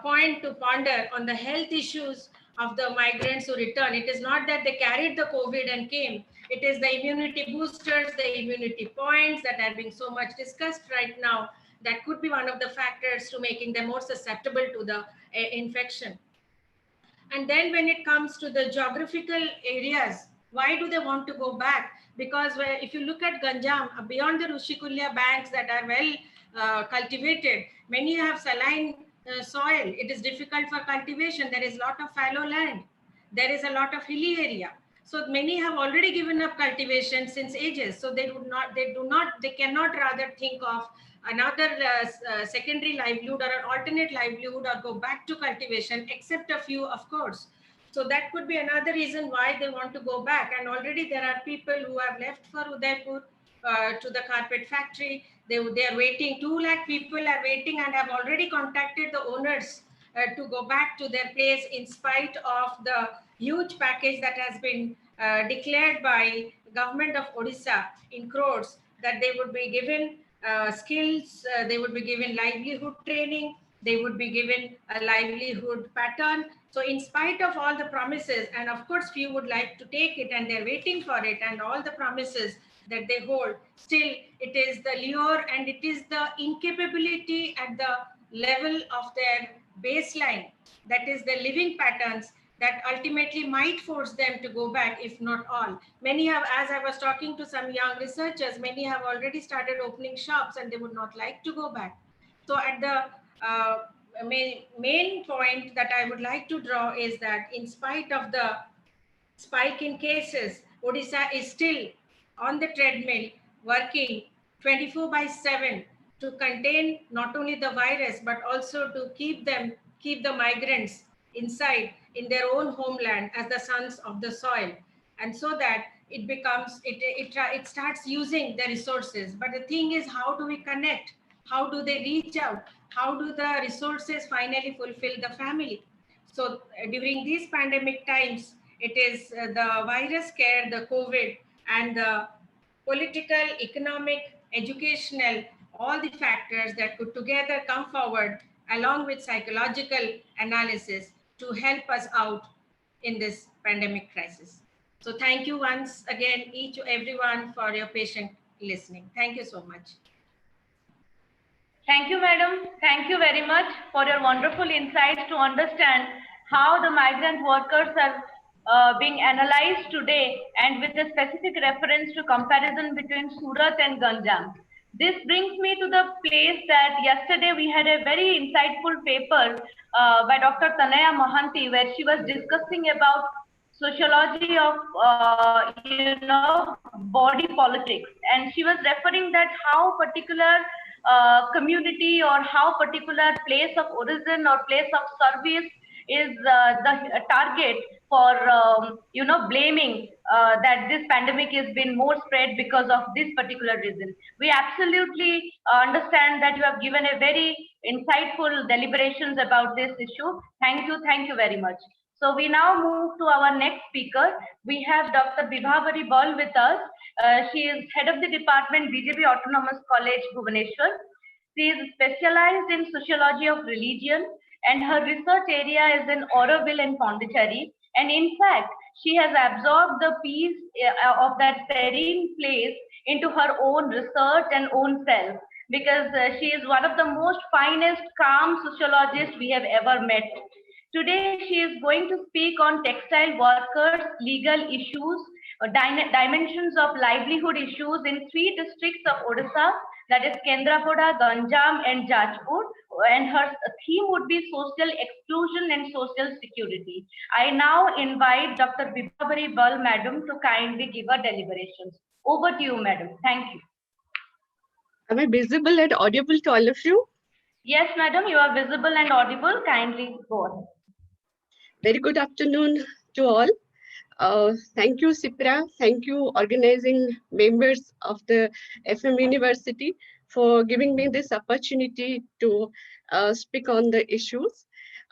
point to ponder on the health issues of the migrants who return. It is not that they carried the COVID and came. It is the immunity boosters, the immunity points that are being so much discussed right now. That could be one of the factors to making them more susceptible to the infection. And then when it comes to the geographical areas, why do they want to go back? Because if you look at Ganjam, beyond the Rushikulya banks that are well cultivated, many have saline soil. It is difficult for cultivation. There is a lot of fallow land. There is a lot of hilly area. So many have already given up cultivation since ages. So they cannot rather think of another secondary livelihood or an alternate livelihood or go back to cultivation, except a few, of course. So that could be another reason why they want to go back. And already there are people who have left for Udaipur to the carpet factory. They are waiting. 2 lakh people are waiting and have already contacted the owners to go back to their place, in spite of the huge package that has been declared by government of Odisha in crores, that they would be given skills, they would be given livelihood training, they would be given a livelihood pattern. So in spite of all the promises, and of course few would like to take it and they're waiting for it, and all the promises that they hold, still it is the lure and it is the incapability at the level of their baseline, that is the living patterns, that ultimately might force them to go back, if not all. Many have, as I was talking to some young researchers, many have already started opening shops and they would not like to go back. So at the main point that I would like to draw is that in spite of the spike in cases, Odisha is still on the treadmill, working 24/7 to contain not only the virus, but also to keep the migrants inside in their own homeland as the sons of the soil. And so that it starts using the resources. But the thing is, how do we connect How do they reach out? How do the resources finally fulfill the family? So during these pandemic times, it is the virus scare, the COVID, and the political, economic, educational, all the factors that could together come forward along with psychological analysis to help us out in this pandemic crisis. So thank you once again, each everyone, for your patient listening. Thank you so much. Thank you, madam. Thank you very much for your wonderful insights to understand how the migrant workers are being analyzed today, and with a specific reference to comparison between Surat and Ganjam. This brings me to the place that yesterday we had a very insightful paper by Dr. Tanaya Mohanty, where she was discussing about sociology of body politics, and she was referring that how particular community or how particular place of origin or place of service is the target for blaming that this pandemic has been more spread because of this particular reason. We absolutely understand that you have given a very insightful deliberations about this issue. Thank you very much. So we now move to our next speaker. We have Dr. Bibhavari Bal with us. She is head of the department, BJP Autonomous College, Bhubaneswar. She is specialized in sociology of religion, and her research area is in Auroville and Pondicherry. And in fact, she has absorbed the peace of that serene place into her own research and own self, because she is one of the most finest, calm sociologists we have ever met. Today, she is going to speak on textile workers, legal issues, dimensions of livelihood issues in 3 districts of Odisha, that is Kendrapada, Ganjam, and Jajpur. And her theme would be social exclusion and social security. I now invite Dr. Bibhavari Bal, madam, to kindly give her deliberations. Over to you, madam. Thank you. Am I visible and audible to all of you? Yes, madam, you are visible and audible. Kindly go ahead. Very good afternoon to all. Thank you, Cipra. Thank you, organizing members of the FM University, for giving me this opportunity to speak on the issues.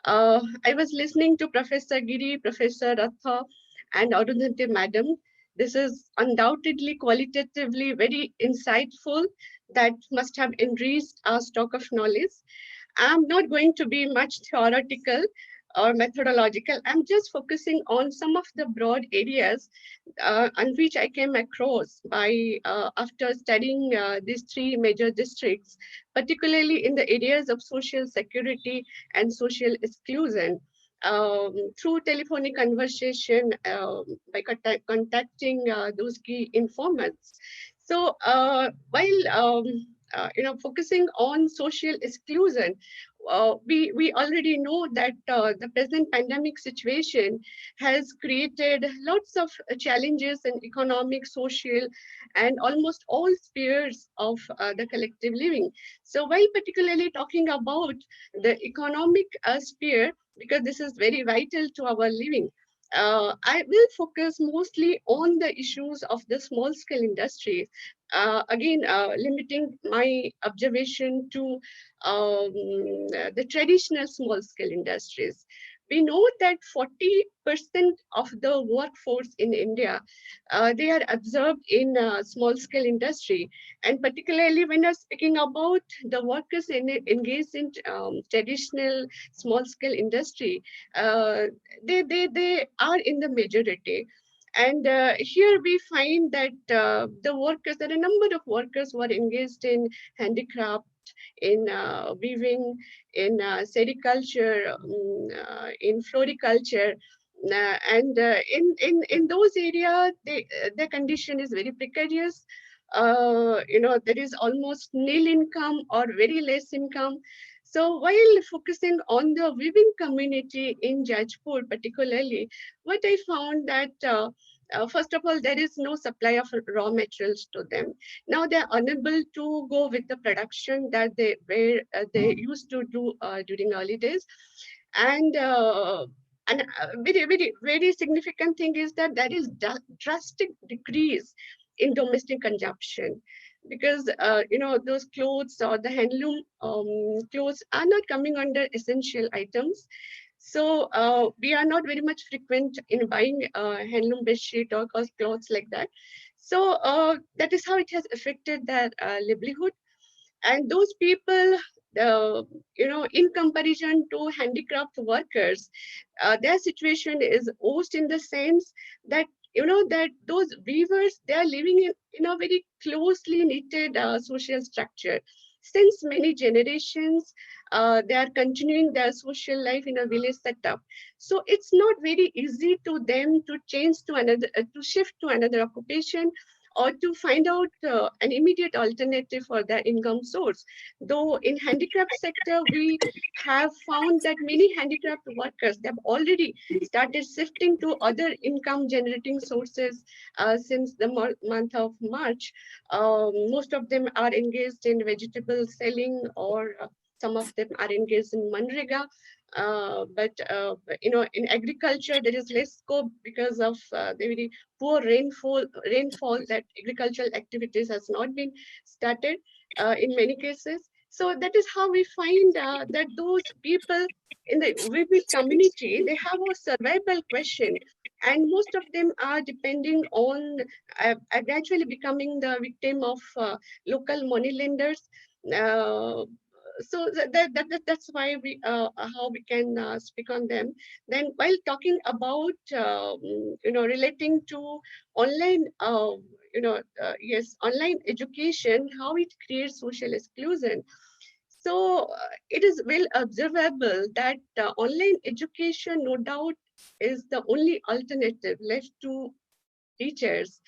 I was listening to Professor Giri, Professor Ratha, and Arundhati Madam. This is undoubtedly qualitatively very insightful, that must have enriched our stock of knowledge. I'm not going to be much theoretical or methodological. I'm just focusing on some of the broad areas on which I came across by after studying these 3 major districts, particularly in the areas of social security and social exclusion. Through telephonic conversation, by contacting those key informants. So while focusing on social exclusion, we already know that the present pandemic situation has created lots of challenges in economic, social, and almost all spheres of the collective living. So while particularly talking about the economic sphere, because this is very vital to our living, I will focus mostly on the issues of the small scale industry. Again, limiting my observation to the traditional small scale industries. We know that 40% of the workforce in India, they are observed in small scale industry. And particularly when you're speaking about the workers engaged in traditional small scale industry, they are in the majority. And here we find that the workers, there are a number of workers who are engaged in handicraft, in weaving, in sericulture, in floriculture. And in those areas, their condition is very precarious. There is almost nil income or very less income. So while focusing on the weaving community in Jajpur particularly, what I found that first of all, there is no supply of raw materials to them. Now they're unable to go with the production that they used to do during early days. And very, very, very significant thing is that there is drastic decrease in domestic consumption. because those clothes or the handloom clothes are not coming under essential items. So we are not very much frequent in buying handloom bedsheet or clothes like that. So that is how it has affected their livelihood. And those people, in comparison to handicraft workers, their situation is worst in the sense that that those weavers, they are living in a very closely knitted social structure since many generations. They are continuing their social life in a village setup, so it's not very easy to them to change to another to shift to another occupation, or to find out an immediate alternative for their income source. Though in handicraft sector, we have found that many handicraft workers, they have already started shifting to other income generating sources since the month of March. Most of them are engaged in vegetable selling, or some of them are engaged in Manrega. But in agriculture, there is less scope because of the very poor rainfall that agricultural activities has not been started in many cases. So that is how we find that those people in the Webull community, they have a survival question, and most of them are depending on gradually becoming the victim of local money lenders. Uh, so that's why we how we can speak on them. Then while talking about relating to online yes, online education, how it creates social exclusion. So it is well observable that online education, no doubt, is the only alternative left to teachers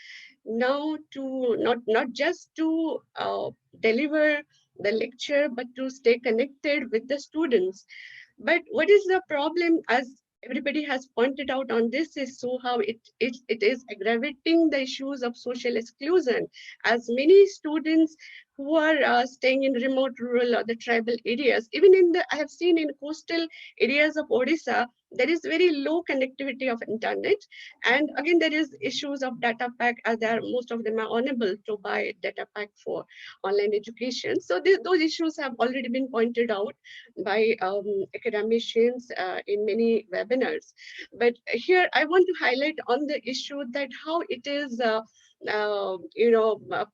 now, to not just to deliver the lecture, but to stay connected with the students. But what is the problem, as everybody has pointed out on this, is so how it is aggravating the issues of social exclusion, as many students who are staying in remote, rural, or the tribal areas, even I have seen in coastal areas of Odisha, there is very low connectivity of internet. And again, there is issues of data pack, as most of them are unable to buy data pack for online education. So those issues have already been pointed out by academicians in many webinars. But here I want to highlight on the issue that how it is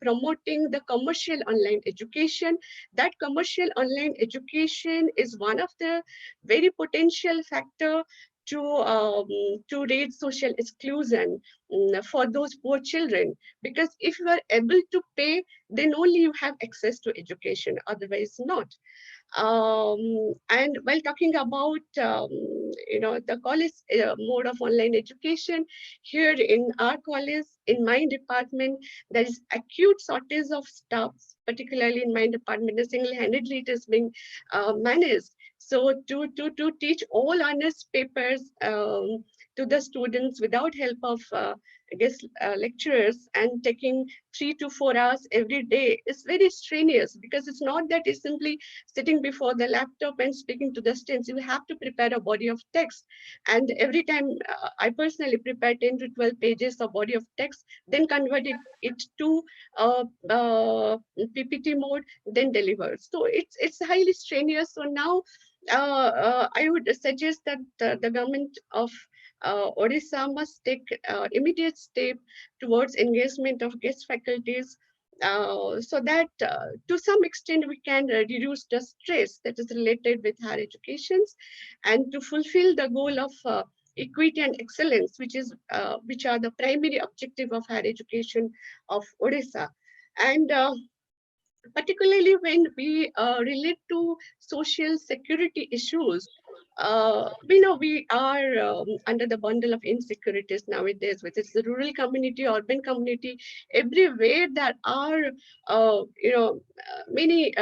promoting the commercial online education. That commercial online education is one of the very potential factor to raise social exclusion for those poor children. Because if you are able to pay, then only you have access to education, otherwise not. And while talking about the college mode of online education, here in our college, in my department, there is acute shortage of staff, particularly in my department. Single-handedly it is being managed. So to teach all honors papers to the students without help of lecturers, and taking 3 to 4 hours every day is very strenuous, because it's not that it's simply sitting before the laptop and speaking to the students. You have to prepare a body of text, and every time I personally prepare 10 to 12 pages of body of text, then convert it to PPT mode, then deliver. So it's highly strenuous. So now I would suggest that the government of Odisha must take immediate step towards engagement of guest faculties, so that to some extent we can reduce the stress that is related with higher educations, and to fulfill the goal of equity and excellence, which are the primary objective of higher education of Odisha. And particularly when we relate to social security issues, we know we are under the bundle of insecurities nowadays, whether it's the rural community, urban community, everywhere there are many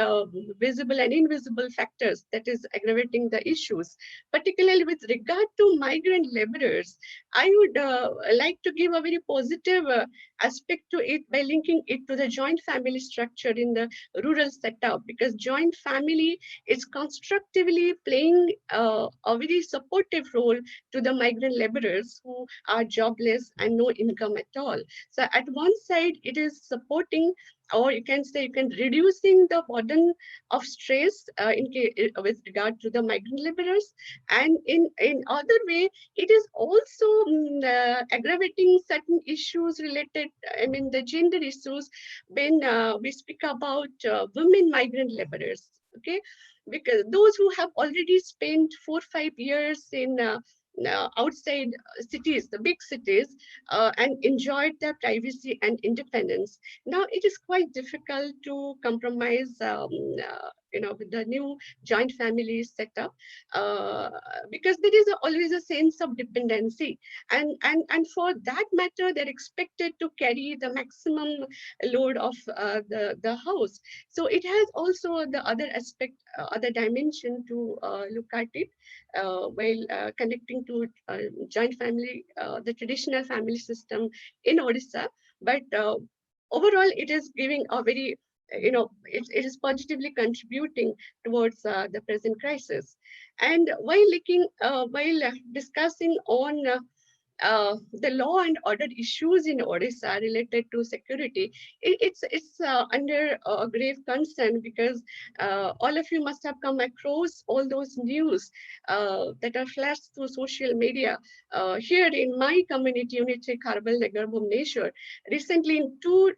visible and invisible factors that is aggravating the issues. Particularly with regard to migrant laborers, I would like to give a very positive aspect to it by linking it to the joint family structure in the rural setup, because joint family is constructively playing a very supportive role to the migrant laborers who are jobless and no income at all. So at one side, it is supporting or you can say you can reducing the burden of stress with regard to the migrant laborers, and in other way it is also aggravating certain issues related, I mean the gender issues, when we speak about women migrant laborers. Okay, because those who have already spent 4-5 years in outside cities, the big cities, and enjoyed their privacy and independence. Now it is quite difficult to compromise, with the new joint family setup, because there is always a sense of dependency, and for that matter, they're expected to carry the maximum load of the house. So it has also the other aspect, other dimension to look at it, while connecting to joint family, the traditional family system in Odisha. But overall, it is giving a very, it is positively contributing towards the present crisis. And while discussing on the law and order issues in Odisha related to security, it's under grave concern, because all of you must have come across all those news that are flashed through social media. Here in my community unit, Kharbal Nagar, Bhubaneswar, recently in 2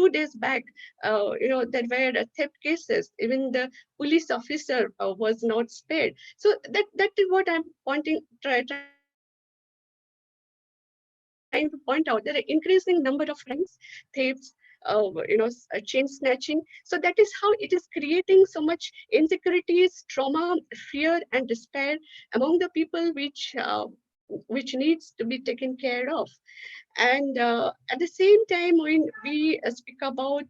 days back, there were theft cases. Even the police officer was not spared. So that is what I'm trying to point out. There are increasing number of crimes, thefts, chain snatching. So that is how it is creating so much insecurities, trauma, fear, and despair among the people, which needs to be taken care of. And at the same time, when we speak about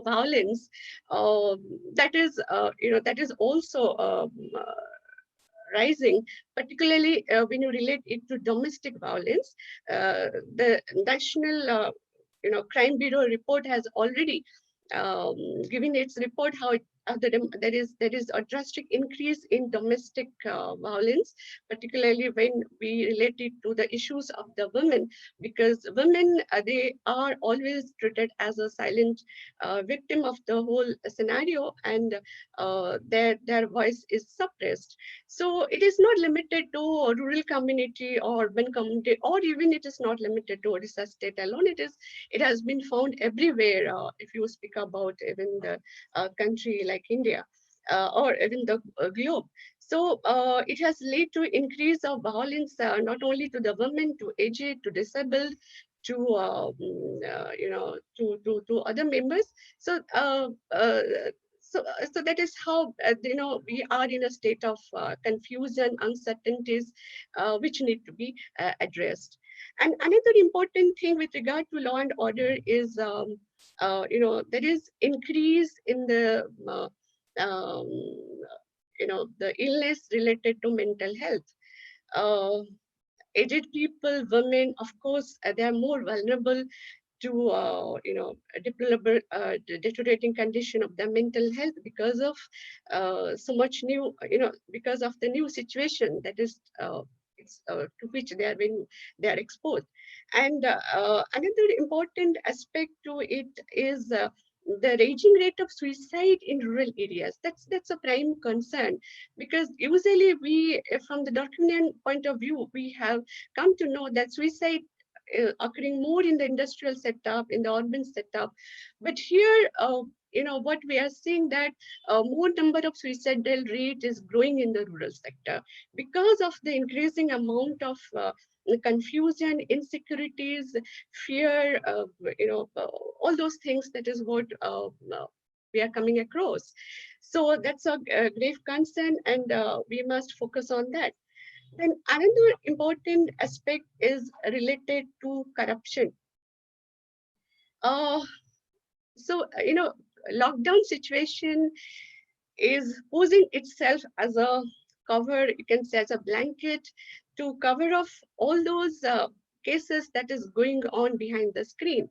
violence, that is also rising, particularly when you relate it to domestic violence. The National Crime Bureau report has already given its report how there is a drastic increase in domestic violence, particularly when we relate it to the issues of the women, because women, they are always treated as a silent victim of the whole scenario, and their voice is suppressed. So it is not limited to a rural community or urban community, or even it is not limited to Odisha state alone. It has been found everywhere. If you speak about even the country like India, or even the globe. So it has led to increase of violence, not only to the women, to aged, to disabled, to to other members. So so that is how we are in a state of confusion, uncertainties, which need to be addressed. And another important thing with regard to law and order is there is increase in the um, the illness related to mental health. Aged people, women, of course, they are more vulnerable to deteriorating condition of their mental health because of so much new, because of the new situation that is to which they are exposed. And another important aspect to it is the raging rate of suicide in rural areas. That's a prime concern, because usually we, from the Durkheimian point of view, we have come to know that suicide occurring more in the industrial setup, in the urban setup. But here, what we are seeing, that more number of suicidal rate is growing in the rural sector because of the increasing amount of confusion, insecurities, fear, all those things. That is what we are coming across. So that's a grave concern, and we must focus on that. Then another important aspect is related to corruption. Lockdown situation is posing itself as a cover, you can say as a blanket, to cover off all those cases that is going on behind the screen.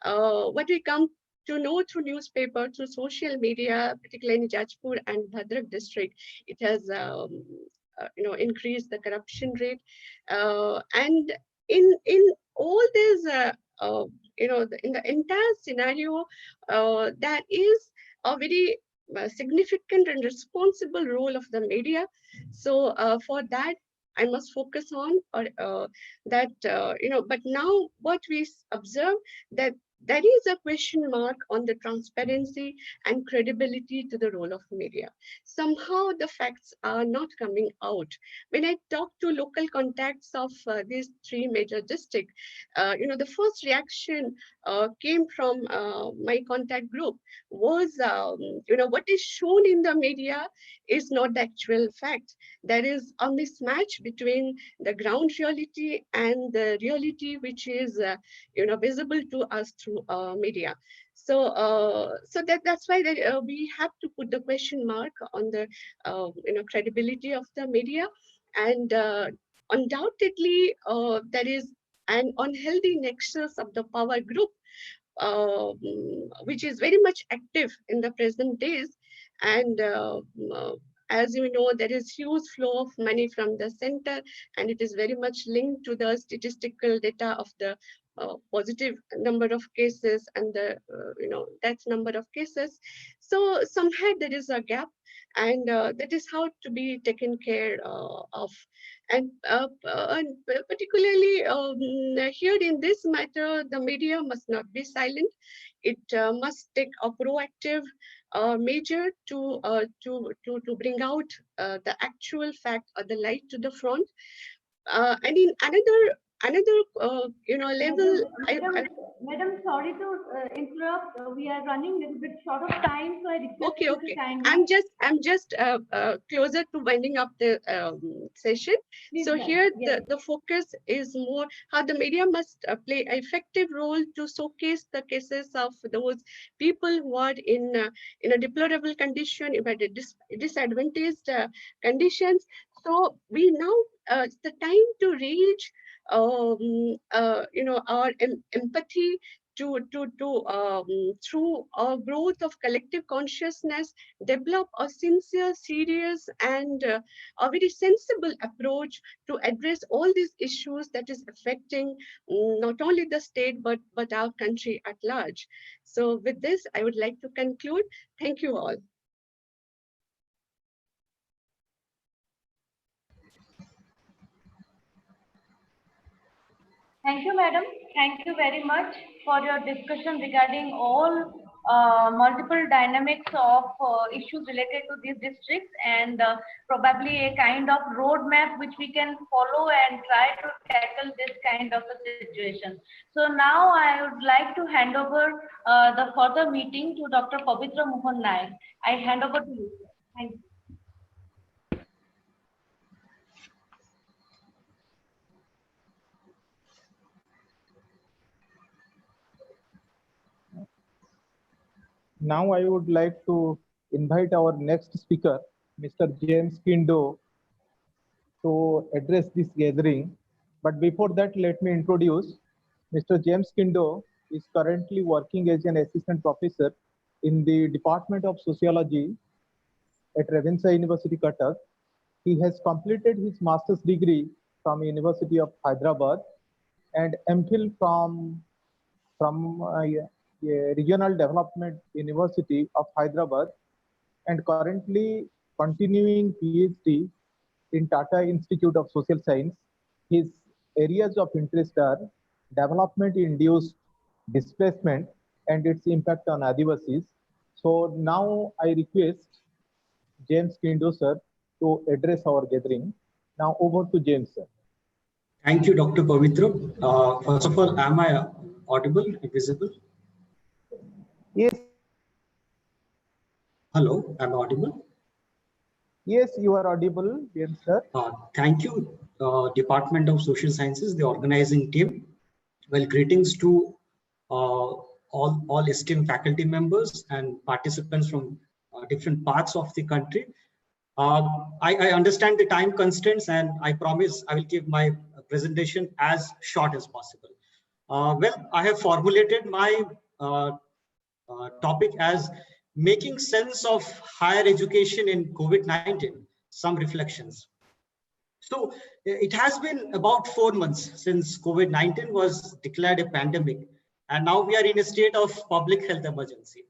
What we come to know through newspaper, through social media, particularly in Jajpur and Bhadrak district, it has increased the corruption rate, and in all these in the entire scenario, that is a very significant and responsible role of the media. So for that, I must focus on that, but now what we observe, that there is a question mark on the transparency and credibility to the role of media. Somehow the facts are not coming out. When I talk to local contacts of these three major districts, the first reaction came from my contact group was, what is shown in the media is not the actual fact. There is a mismatch between the ground reality and the reality which is, visible to us through media. So, that's why we have to put the question mark on the, credibility of the media, and undoubtedly there is an unhealthy nexus of the power group, which is very much active in the present days. And as you know, there is huge flow of money from the center, and it is very much linked to the statistical data of the positive number of cases and the death number of cases. So somehow there is a gap, and that is how to be taken care of. And particularly here in this matter, the media must not be silent. It must take a proactive measure to bring out the actual fact or the light to the front. And in another level, Madam, sorry to interrupt. We are running a little bit short of time, so I request you to kindly. I'm just closer to winding up the session. Please, so ma'am. here Yes. the focus is more how the media must play an effective role to showcase the cases of those people who are in a deplorable condition, in a disadvantaged conditions. So we now it's the time to reach our empathy to through a growth of collective consciousness, develop a sincere, serious, and a very sensible approach to address all these issues that is affecting not only the state but our country at large. So with this, I would like to conclude. Thank you all. Thank you, madam. Thank you very much for your discussion regarding all multiple dynamics of issues related to these districts, and probably a kind of roadmap which we can follow and try to tackle this kind of a situation. So now I would like to hand over the further meeting to Dr. Pavitra Mohan Naik. I hand over to you. Thank you. Now I would like to invite our next speaker, Mr. James Kindo, to address this gathering. But before that, let me introduce Mr. James Kindo is currently working as an assistant professor in the Department of Sociology at Ravenshaw University, Cuttack. He has completed his master's degree from University of Hyderabad and MPhil from Regional Development University of Hyderabad, and currently continuing PhD in Tata Institute of Social Science. His areas of interest are development-induced displacement and its impact on Adivasis. So now I request James Kindo sir to address our gathering. Now over to James sir. Thank you, Dr. Pavitra. First of all, am I audible, visible? Yes. Hello, am I audible? Yes, you are audible, James sir. Thank you, Department of Social Sciences, the organizing team. Well, greetings to all esteemed faculty members and participants from different parts of the country. I understand the time constraints, and I promise I will keep my presentation as short as possible. Well, I have formulated my topic as making sense of higher education in COVID-19, some reflections. So it has been about 4 months since COVID-19 was declared a pandemic, and now we are in a state of public health emergency.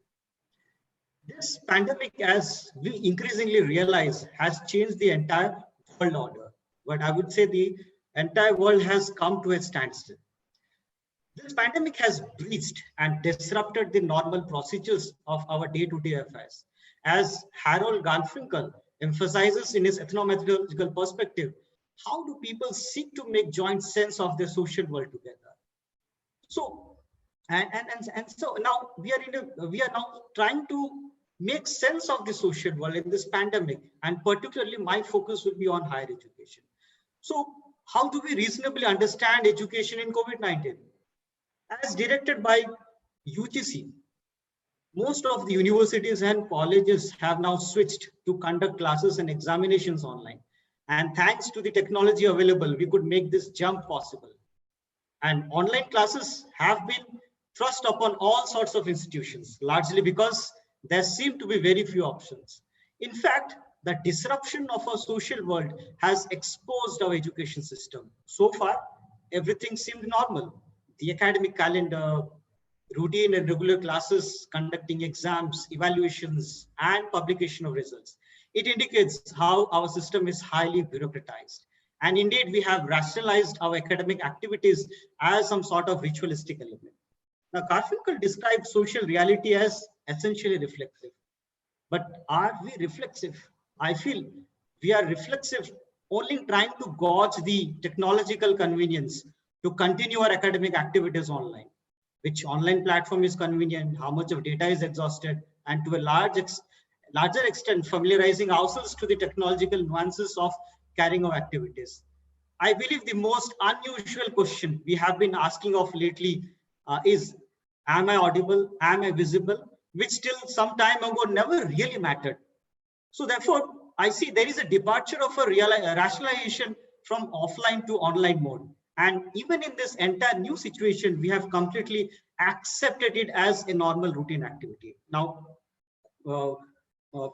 This pandemic, as we increasingly realize, has changed the entire world order. But I would say the entire world has come to a standstill. This pandemic has breached and disrupted the normal procedures of our day-to-day affairs. As Harold Garfinkel emphasizes in his ethnomethodological perspective, how do people seek to make joint sense of their social world together? So, and so now we are now trying to make sense of the social world in this pandemic, and particularly my focus will be on higher education. So, how do we reasonably understand education in COVID-19? As directed by UGC, most of the universities and colleges have now switched to conduct classes and examinations online. And thanks to the technology available, we could make this jump possible. And online classes have been thrust upon all sorts of institutions, largely because there seem to be very few options. In fact, the disruption of our social world has exposed our education system. So far, everything seemed normal. The academic calendar, routine and regular classes, conducting exams, evaluations, and publication of results. It indicates how our system is highly bureaucratized. And indeed, we have rationalized our academic activities as some sort of ritualistic element. Now, Garfinkel described social reality as essentially reflexive. But are we reflexive? I feel we are reflexive only trying to gauge the technological convenience to continue our academic activities online. Which online platform is convenient, how much of data is exhausted, and to a larger extent, familiarizing ourselves to the technological nuances of carrying our activities. I believe the most unusual question we have been asking of lately is, am I audible? Am I visible? Which till some time ago never really mattered. So therefore, I see there is a departure of a rationalization from offline to online mode. And even in this entire new situation, we have completely accepted it as a normal routine activity. Now, a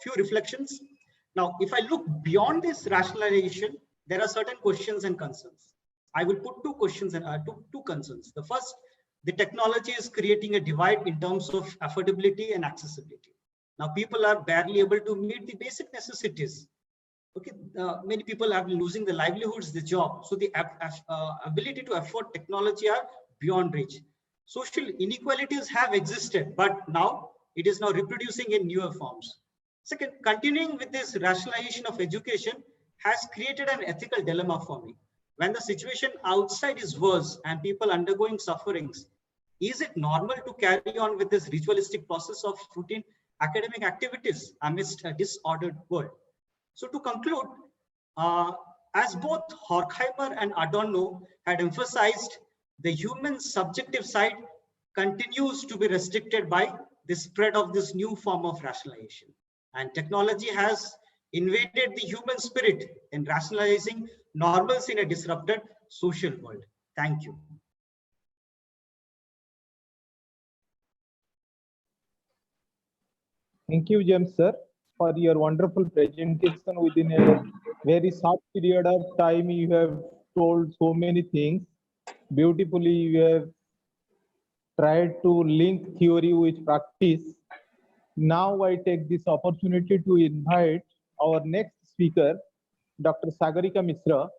few reflections. Now, if I look beyond this rationalization, there are certain questions and concerns. I will put two questions and two concerns. The first, the technology is creating a divide in terms of affordability and accessibility. Now, people are barely able to meet the basic necessities. Okay, many people have been losing their livelihoods, the job. So the ability to afford technology are beyond reach. Social inequalities have existed, but now it is now reproducing in newer forms. Second, continuing with this rationalization of education has created an ethical dilemma for me. When the situation outside is worse and people undergoing sufferings, is it normal to carry on with this ritualistic process of routine academic activities amidst a disordered world? So to conclude, as both Horkheimer and Adorno had emphasized, the human subjective side continues to be restricted by the spread of this new form of rationalization. And technology has invaded the human spirit in rationalizing normalcy in a disrupted social world. Thank you. Thank you, James, sir, for your wonderful presentation. Within a very short period of time, you have told so many things. Beautifully, you have tried to link theory with practice. Now I take this opportunity to invite our next speaker, Dr. Sagarika Misra,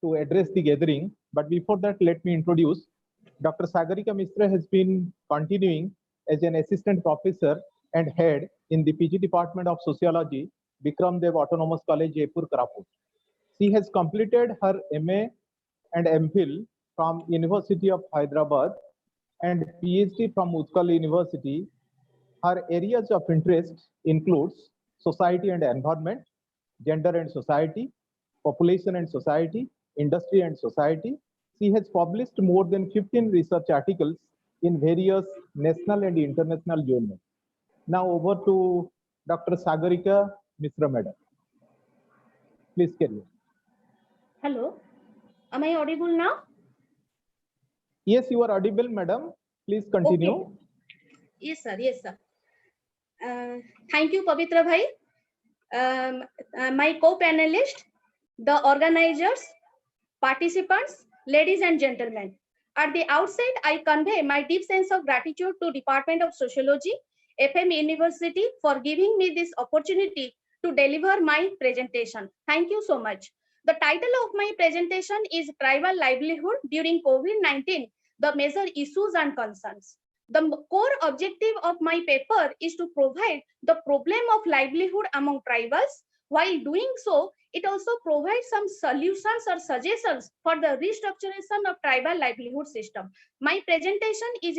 to address the gathering. But before that, let me introduce Dr. Sagarika Misra has been continuing as an assistant professor and head in the PG Department of Sociology, Bikram Dev Autonomous College, Jaipur, Karapur. She has completed her MA and MPhil from University of Hyderabad and PhD from Utkal University. Her areas of interest includes society and environment, gender and society, population and society, industry and society. She has published more than 15 research articles in various national and international journals. Now over to Dr. Sagarika Misra, madam. Please carry on. Hello, am I audible now? Yes, you are audible, madam. Please continue. Okay. Yes, sir. Yes, sir. Thank you, Pavitra bhai. My co-panelist, the organizers, participants, ladies and gentlemen. At the outset, I convey my deep sense of gratitude to Department of Sociology, FM University for giving me this opportunity to deliver my presentation. Thank you so much. The title of my presentation is Tribal Livelihood During COVID-19, the Major Issues and Concerns. The core objective of my paper is to provide the problem of livelihood among tribals. While doing so, it also provides some solutions or suggestions for the restructuration of tribal livelihood system. My presentation is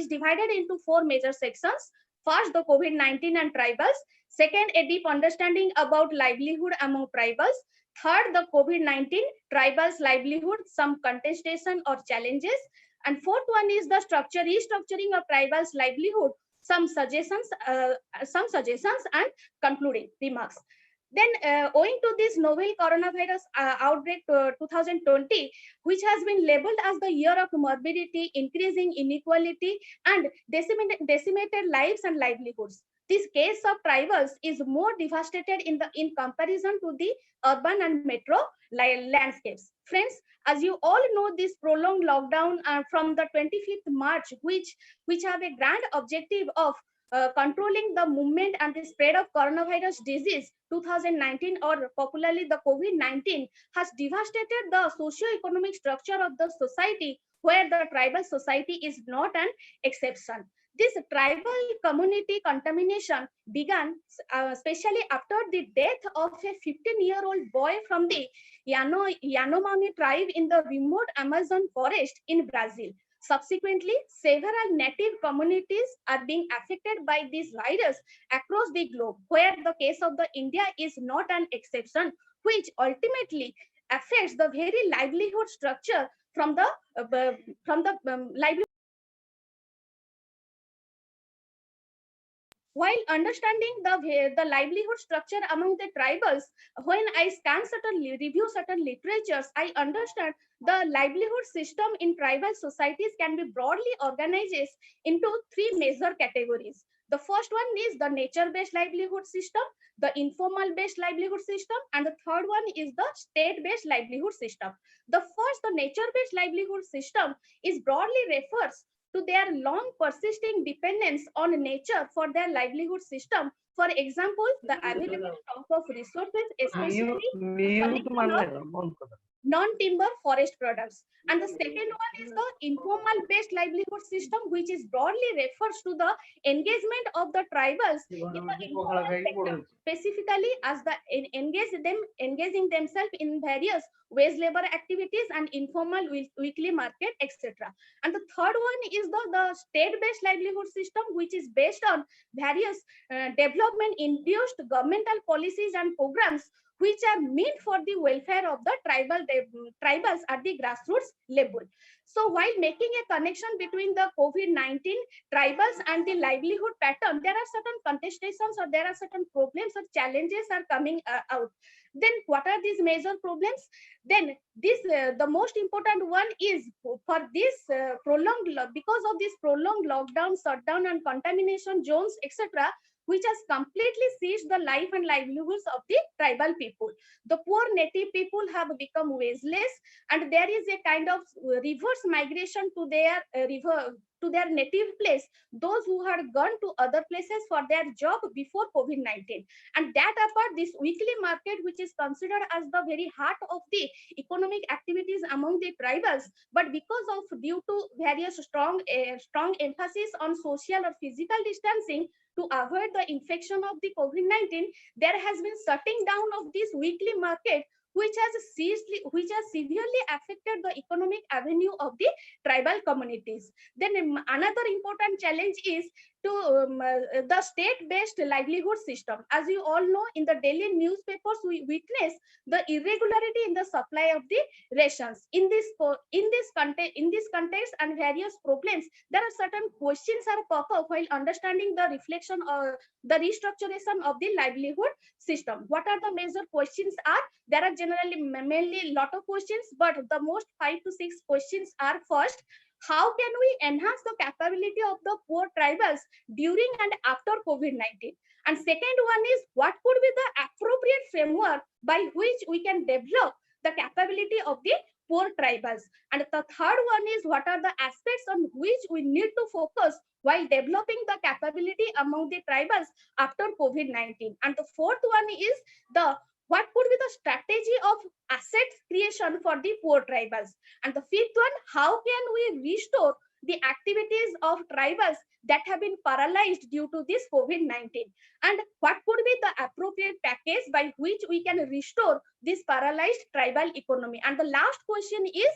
divided into 4 major sections. First, the COVID-19 and tribals. Second, a deep understanding about livelihood among tribals. Third, the COVID-19 tribals livelihood, some contestation or challenges. And fourth one is the restructuring of tribals livelihood, some suggestions and concluding remarks. Then, owing to this novel coronavirus outbreak 2020, which has been labeled as the year of morbidity, increasing inequality, and decimated lives and livelihoods, this case of tribals is more devastated in comparison to the urban and metro landscapes. Friends, as you all know, this prolonged lockdown from the 25th March, which have a grand objective of controlling the movement and the spread of coronavirus disease 2019, or popularly the COVID-19, has devastated the socio-economic structure of the society, where the tribal society is not an exception. This tribal community contamination began especially after the death of a 15-year-old boy from the Yanomami tribe in the remote Amazon forest in Brazil. Subsequently, several native communities are being affected by this virus across the globe, where the case of the India is not an exception, which ultimately affects the very livelihood structure from the livelihood. While understanding the livelihood structure among the tribals, when I review certain literatures, I understand the livelihood system in tribal societies can be broadly organized into 3 major categories. The first one is the nature-based livelihood system, the informal-based livelihood system, and the third one is the state-based livelihood system. The nature-based livelihood system is broadly refers to their long persisting dependence on nature for their livelihood system. For example, the availability of resources, especially non-timber forest products. And the second one is the informal-based livelihood system, which is broadly refers to the engagement of the tribals in the informal sector, specifically as the engaging themselves in various wage labor activities and informal weekly market, etc. And the third one is the state-based livelihood system, which is based on various development-induced governmental policies and programs which are meant for the welfare of the tribals at the grassroots level. So while making a connection between the COVID-19 tribals and the livelihood pattern, there are certain contestations or there are certain problems or challenges are coming out. Then what are these major problems? Then the most important one is for this because of this prolonged lockdown, shutdown and contamination zones, etc., which has completely seized the life and livelihoods of the tribal people. The poor native people have become wageless, and there is a kind of reverse migration to their native place, those who had gone to other places for their job before COVID-19. And that apart, this weekly market, which is considered as the very heart of the economic activities among the tribals, but because of due to various strong emphasis on social or physical distancing to avoid the infection of the COVID-19, there has been shutting down of this weekly market, which has severely affected the economic avenue of the tribal communities. Then another important challenge is to the state-based livelihood system. As you all know, in the daily newspapers, we witness the irregularity in the supply of the rations. In this context and various problems, there are certain questions are pop up while understanding the reflection or the restructuration of the livelihood system. What are the major questions are? There are generally mainly lot of questions, but the most 5 to 6 questions are: first, how can we enhance the capability of the poor tribals during and after COVID-19? And second one is, what could be the appropriate framework by which we can develop the capability of the poor tribals? And the third one is, what are the aspects on which we need to focus while developing the capability among the tribals after COVID-19? And the fourth one is, what could be the strategy of asset creation for the poor tribals? And the fifth one, how can we restore the activities of tribals that have been paralyzed due to this COVID-19? And what could be the appropriate package by which we can restore this paralyzed tribal economy? And the last question is,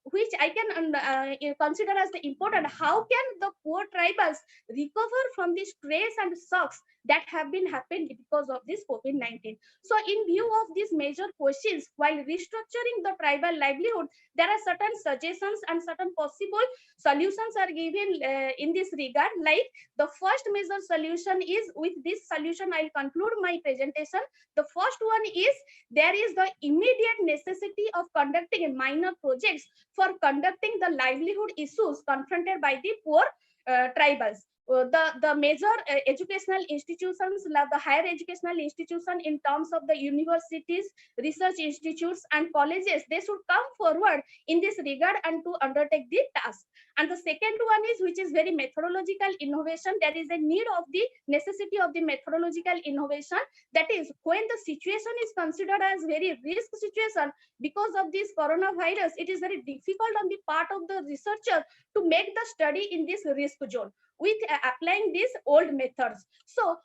which I can consider as the important, how can the poor tribals recover from the stress and shocks that have been happened because of this COVID-19? So in view of these major questions, while restructuring the tribal livelihood, there are certain suggestions and certain possible solutions are given in this regard. Like, the first major solution is, with this solution I'll conclude my presentation. The first one is, there is the immediate necessity of conducting minor projects for conducting the livelihood issues confronted by the poor tribals. The major educational institutions, like the higher educational institution in terms of the universities, research institutes and colleges, they should come forward in this regard and to undertake the task. And the second one is, which is very methodological innovation. There is a need of the necessity of the methodological innovation. That is, when the situation is considered as very risk situation because of this coronavirus, it is very difficult on the part of the researcher to make the study in this risk zone with applying these old methods. So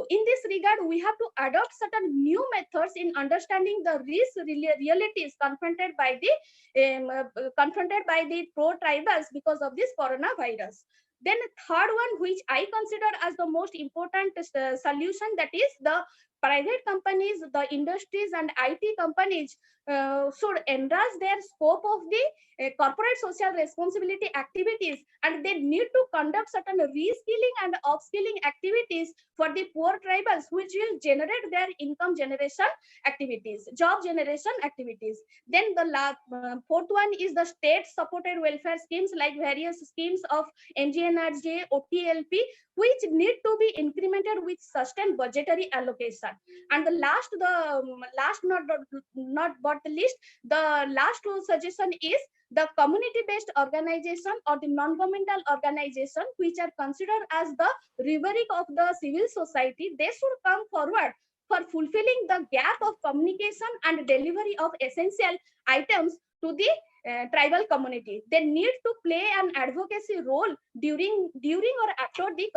in this regard, we have to adopt certain new methods in understanding the risk realities confronted by the poor tribals because of this coronavirus. Then third one, which I consider as the most important solution, that is, the private companies, the industries and IT companies should enlarge their scope of the corporate social responsibility activities, and they need to conduct certain reskilling and upskilling activities for the poor tribals, which will generate their income generation activities, job generation activities. Then the fourth one is the state supported welfare schemes, like various schemes of NGNRJ, OTLP, which need to be incremented with sustained budgetary allocation. And the last not but the least, the last suggestion is, the community-based organization or the non-governmental organization, which are considered as the rubric of the civil society, they should come forward for fulfilling the gap of communication and delivery of essential items to the tribal community. They need to play an advocacy role during or after the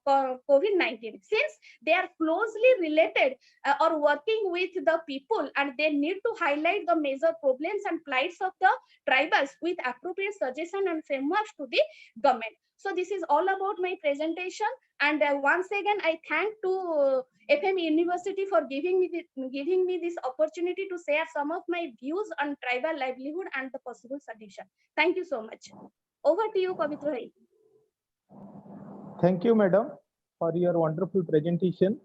COVID-19, since they are closely related or working with the people, and they need to highlight the major problems and plights of the tribals with appropriate suggestion and frameworks to the government. So this is all about my presentation, and once again I thank to FM University for giving me this opportunity to share some of my views on tribal livelihood and the possible solution. Thank you so much. Over to you, Pavitra bhai. Thank you, madam, for your wonderful presentation.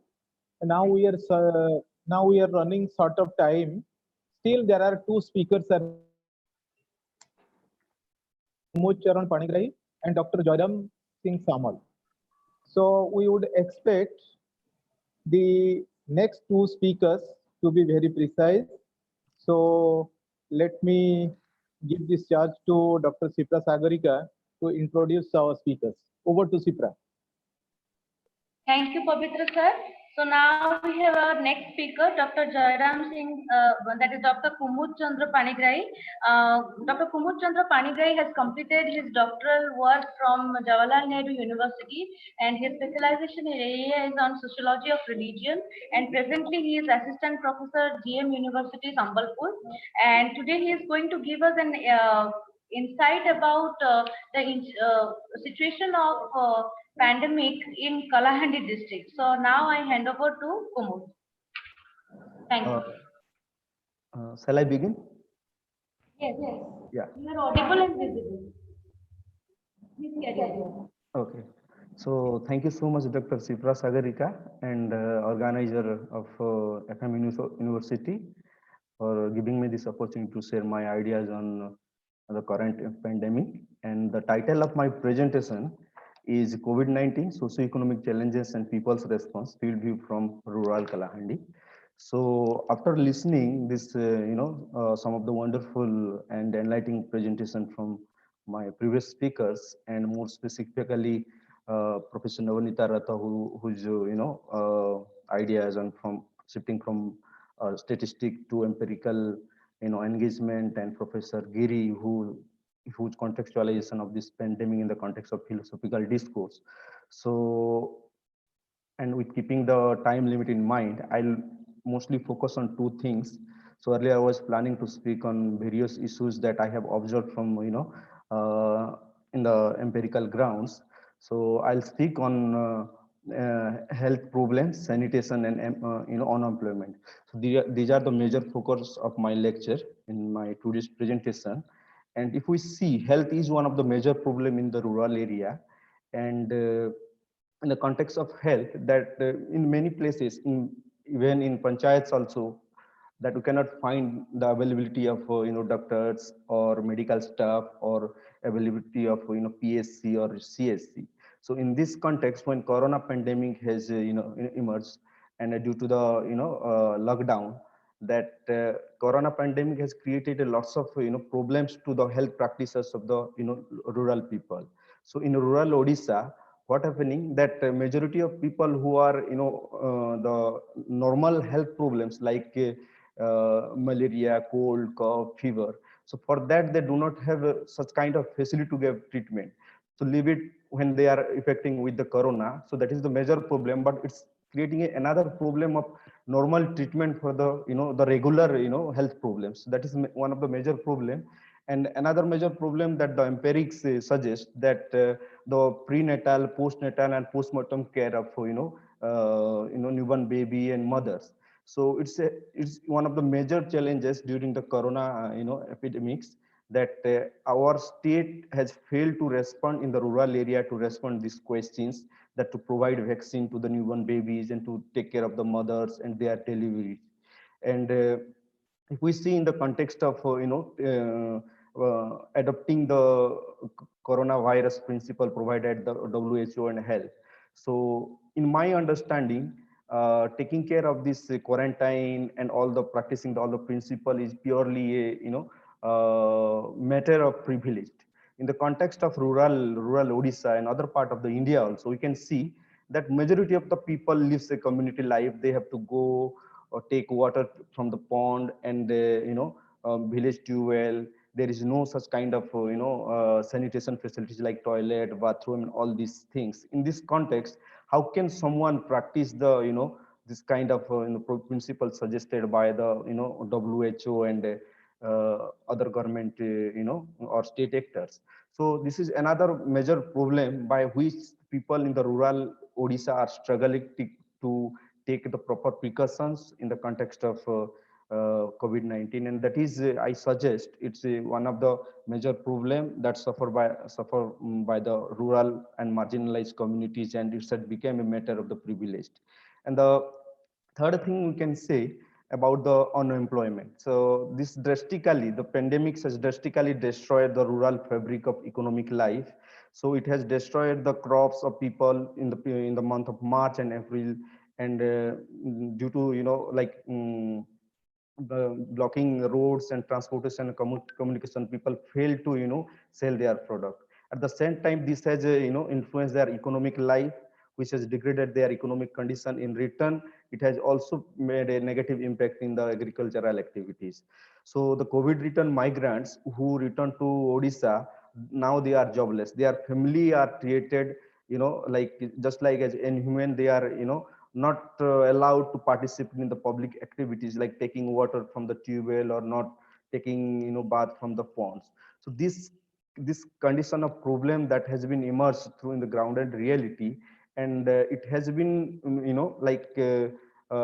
Now we are running short of time. Still, there are two speakers, Kumud Charan Panigrahi and Dr. Jairam Singh Samal. So we would expect the next two speakers to be very precise. So let me give this charge to Dr. Sipra Sagarika to introduce our speakers. Over to Sipra. Thank you, Pavitra sir. So now we have our next speaker, Dr. Jairam Singh, that is Dr. Kumud Chandra Panigrahi. Dr. Kumud Chandra Panigrahi has completed his doctoral work from Jawaharlal Nehru University, and his specialization area is on sociology of religion, and presently he is assistant professor GM University Sambalpur, and today he is going to give us an insight about the situation of pandemic in Kalahandi district. So now I hand over to Kumud. Thank you. Shall I begin? Yes. Yeah. You are audible and visible. Please carry on. Okay. So thank you so much, Dr. Sipra Sagarika, and organizer of FM University, for giving me this opportunity to share my ideas on the current pandemic. And the title of my presentation is COVID-19 Socioeconomic Challenges and People's Response, Field View from Rural Kalahandi. So after listening this, some of the wonderful and enlightening presentation from my previous speakers, and more specifically, Professor Navanita Ratha, whose ideas and from shifting from statistic to empirical, engagement, and Professor Giri, whose contextualization of this pandemic in the context of philosophical discourse. So, and with keeping the time limit in mind, I'll mostly focus on two things. So earlier I was planning to speak on various issues that I have observed from, in the empirical grounds. So I'll speak on health problems, sanitation, and unemployment. So these are the major focus of my lecture in my today's presentation. And if we see, health is one of the major problem in the rural area, and in the context of health, that in many places, even in panchayats also, that we cannot find the availability of doctors or medical staff, or availability of PSC or CSC. So in this context, when corona pandemic has emerged, and due to the lockdown, that corona pandemic has created a lots of problems to the health practices of the rural people. So in rural Odisha, what happening, that majority of people who are the normal health problems like malaria, cold, cough, fever. So for that, they do not have such kind of facility to give treatment. So leave it when they are affecting with the corona. So that is the major problem, but it's creating another problem of normal treatment for the the regular health problems. That is one of the major problem. And another major problem that the empirics suggest, that the prenatal, postnatal, and postmortem care of newborn baby and mothers. So it's one of the major challenges during the corona epidemics, that our state has failed to respond in the rural area to respond these questions, that to provide vaccine to the newborn babies and to take care of the mothers and their delivery. And if we see in the context of adopting the coronavirus principle provided the WHO and health. So in my understanding, taking care of this quarantine and all the practicing all the principle is purely a matter of privilege. In the context of rural Odisha and other part of the India also, we can see that majority of the people lives a community life. They have to go or take water from the pond and village tube well. There is no such kind of sanitation facilities like toilet, bathroom, and all these things. In this context, how can someone practice the this kind of principle suggested by the WHO and other government or state actors? So this is another major problem by which people in the rural Odisha are struggling to take the proper precautions in the context of COVID-19, and that is, I suggest, it's one of the major problem that suffer by the rural and marginalized communities, and it had become a matter of the privileged. And the third thing we can say about the unemployment. So this drastically, the pandemic has drastically destroyed the rural fabric of economic life. So it has destroyed the crops of people in the month of March and April, and due to blocking roads and transportation and communication, people fail to sell their product. At the same time, this has influenced their economic life, which has degraded their economic condition. In return, it has also made a negative impact in the agricultural activities. So the COVID return migrants who return to Odisha, now they are jobless. Their family are treated just like as inhuman. They are not allowed to participate in the public activities like taking water from the tube well, or not taking bath from the ponds. So this condition of problem that has been emerged through in the grounded reality, and it has been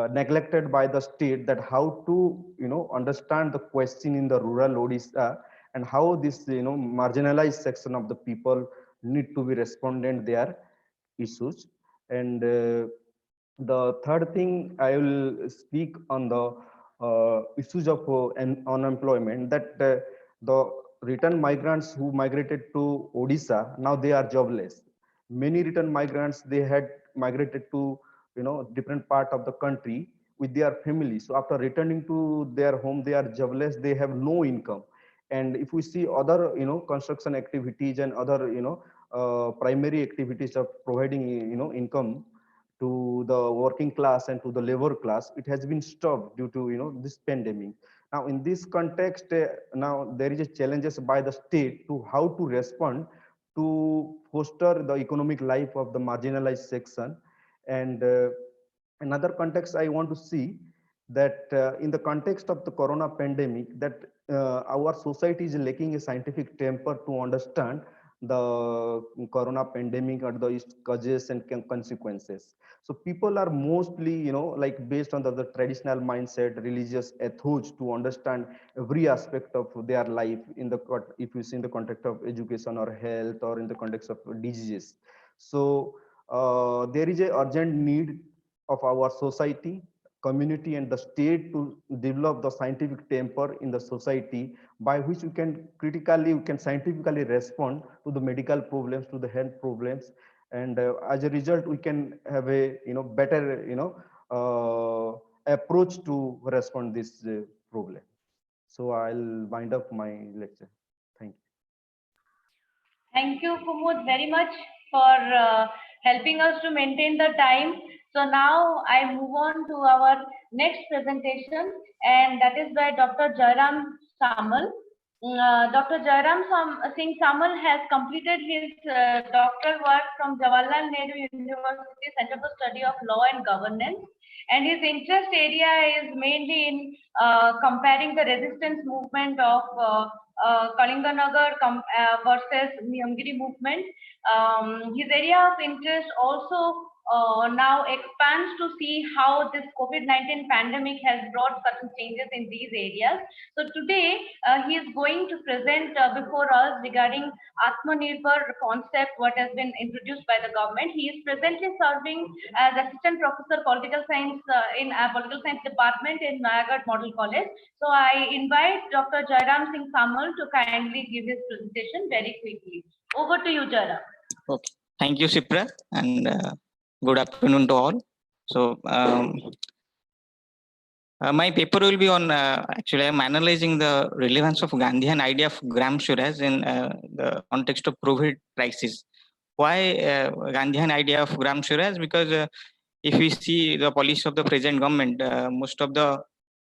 neglected by the state, that how to understand the question in the rural Odisha, and how this marginalized section of the people need to be respondent their issues. And the third thing I will speak on the issues of unemployment, that the return migrants who migrated to Odisha, now they are jobless. Many return migrants, they had migrated to, different part of the country with their family. So after returning to their home, they are jobless, they have no income. And if we see other, construction activities and other, primary activities of providing, income to the working class and to the labor class, it has been stopped due to, this pandemic. Now, in this context, now there is a challenges by the state to how to respond to foster the economic life of the marginalized section. And another context I want to see that in the context of the corona pandemic, that our society is lacking a scientific temper to understand the corona pandemic or the causes and consequences. So people are mostly, like based on the traditional mindset, religious ethos to understand every aspect of their life in the, if you see in the context of education or health or in the context of diseases. So there is a urgent need of our society, community and the state to develop the scientific temper in the society by which we can scientifically respond to the medical problems, to the health problems, and as a result we can have a better approach to respond this problem. So I'll wind up my lecture. Thank you. Thank you, Kumud, very much for helping us to maintain the time. So now I move on to our next presentation, and that is by Dr. Jairam Samal. Dr. Jairam Singh Samal has completed his doctoral work from Jawaharlal Nehru University Center for Study of Law and Governance, and his interest area is mainly in comparing the resistance movement of Kalinganagar versus Niyamgiri movement. His area of interest also now expands to see how this COVID-19 pandemic has brought certain changes in these areas. So today he is going to present before us regarding Atmanirbhar concept, what has been introduced by the government. He is presently serving as Assistant Professor Political Science in Political Science Department in Nayagarh Model College. So I invite Dr. Jairam Singh Samal to kindly give his presentation very quickly. Over to you, Jairam. Okay, thank you, Sipra, and good afternoon to all. So my paper will be on, actually I'm analyzing the relevance of Gandhian idea of Gram Swaraj in the context of COVID crisis. Why Gandhian idea of Gram Swaraj? Because if we see the policy of the present government, most of the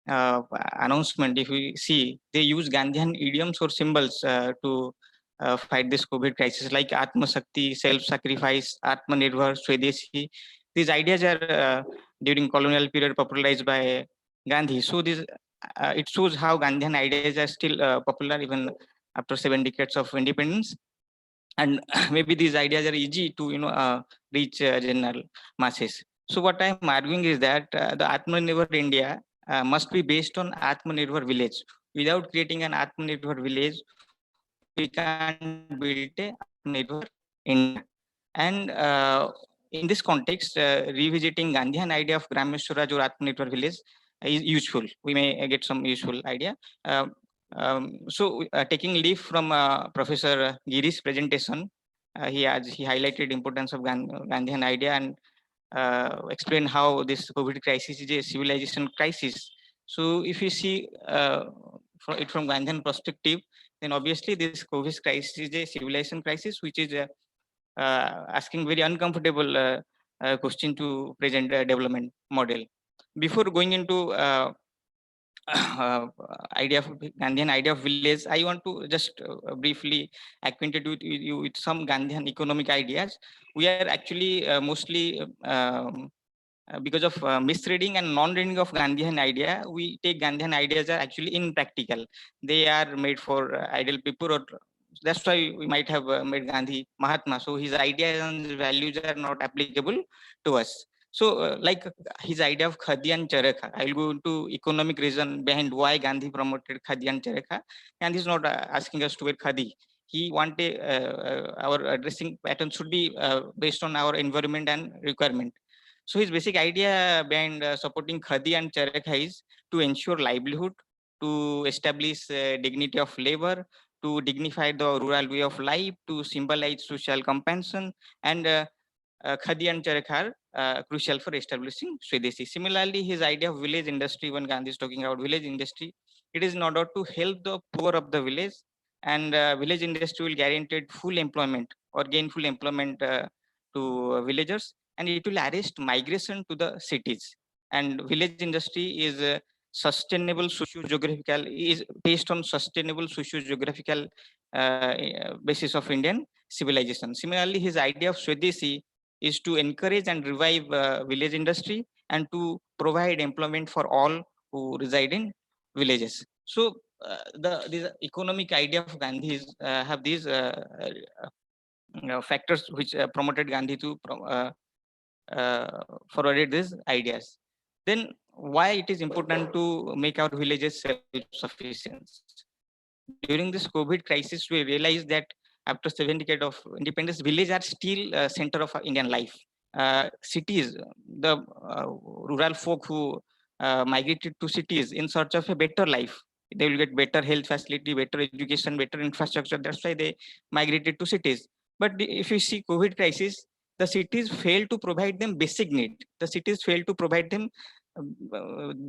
announcement, if we see, they use Gandhian idioms or symbols to fight this COVID crisis, like Atma Shakti, self-sacrifice, Atmanirbhar, Swadeshi. These ideas are during colonial period popularized by Gandhi. So this it shows how Gandhian ideas are still popular even after 7 decades of independence. And maybe these ideas are easy to reach general masses. So what I'm arguing is that the Atmanirbhar India must be based on Atmanirbhar village. Without creating an Atmanirbhar village, we can't build a Atmanirbhar India. And in this context, revisiting Gandhian idea of Gram Swaraj or Atmanirbhar village is useful. We may get some useful idea. So taking leaf from Professor Giri's presentation, he highlighted importance of Gandhian idea and explained how this COVID crisis is a civilization crisis. So if you see it from Gandhian perspective, then obviously this COVID crisis is a civilization crisis, which is asking very uncomfortable question to present development model. Before going into idea of Gandhian idea of village, I want to just briefly acquainted with you with some Gandhian economic ideas. We are actually mostly because of misreading and non-reading of Gandhian idea, we take Gandhian ideas are actually impractical. They are made for ideal people, or that's why we might have made Gandhi Mahatma. So his ideas and values are not applicable to us. So like his idea of Khadi and Charakha, I'll go into economic reason behind why Gandhi promoted Khadi and Charakha. Gandhi is not asking us to wear Khadi. He wanted our dressing pattern should be based on our environment and requirement. So his basic idea behind supporting Khadi and Charakha is to ensure livelihood, to establish dignity of labor, to dignify the rural way of life, to symbolize social compassion, and Khadi and Charakhar crucial for establishing Swadeshi. Similarly, his idea of village industry, when Gandhi is talking about village industry, it is in order to help the poor of the village, and village industry will guarantee full employment or gainful employment to villagers, and it will arrest migration to the cities. And village industry is sustainable socio-geographical, is based on sustainable socio-geographical basis of Indian civilization. Similarly, his idea of Swadeshi is to encourage and revive village industry and to provide employment for all who reside in villages. So the economic idea of Gandhi is, have these factors which promoted Gandhi to forwarded these ideas. Then why it is important to make our villages self-sufficient? During this COVID crisis, we realized that after 7 decades of independence, villages are still center of Indian life. Cities, the rural folk who migrated to cities in search of a better life, they will get better health facility, better education, better infrastructure. That's why they migrated to cities. But if you see COVID crisis, the cities fail to provide them basic need. The cities fail to provide them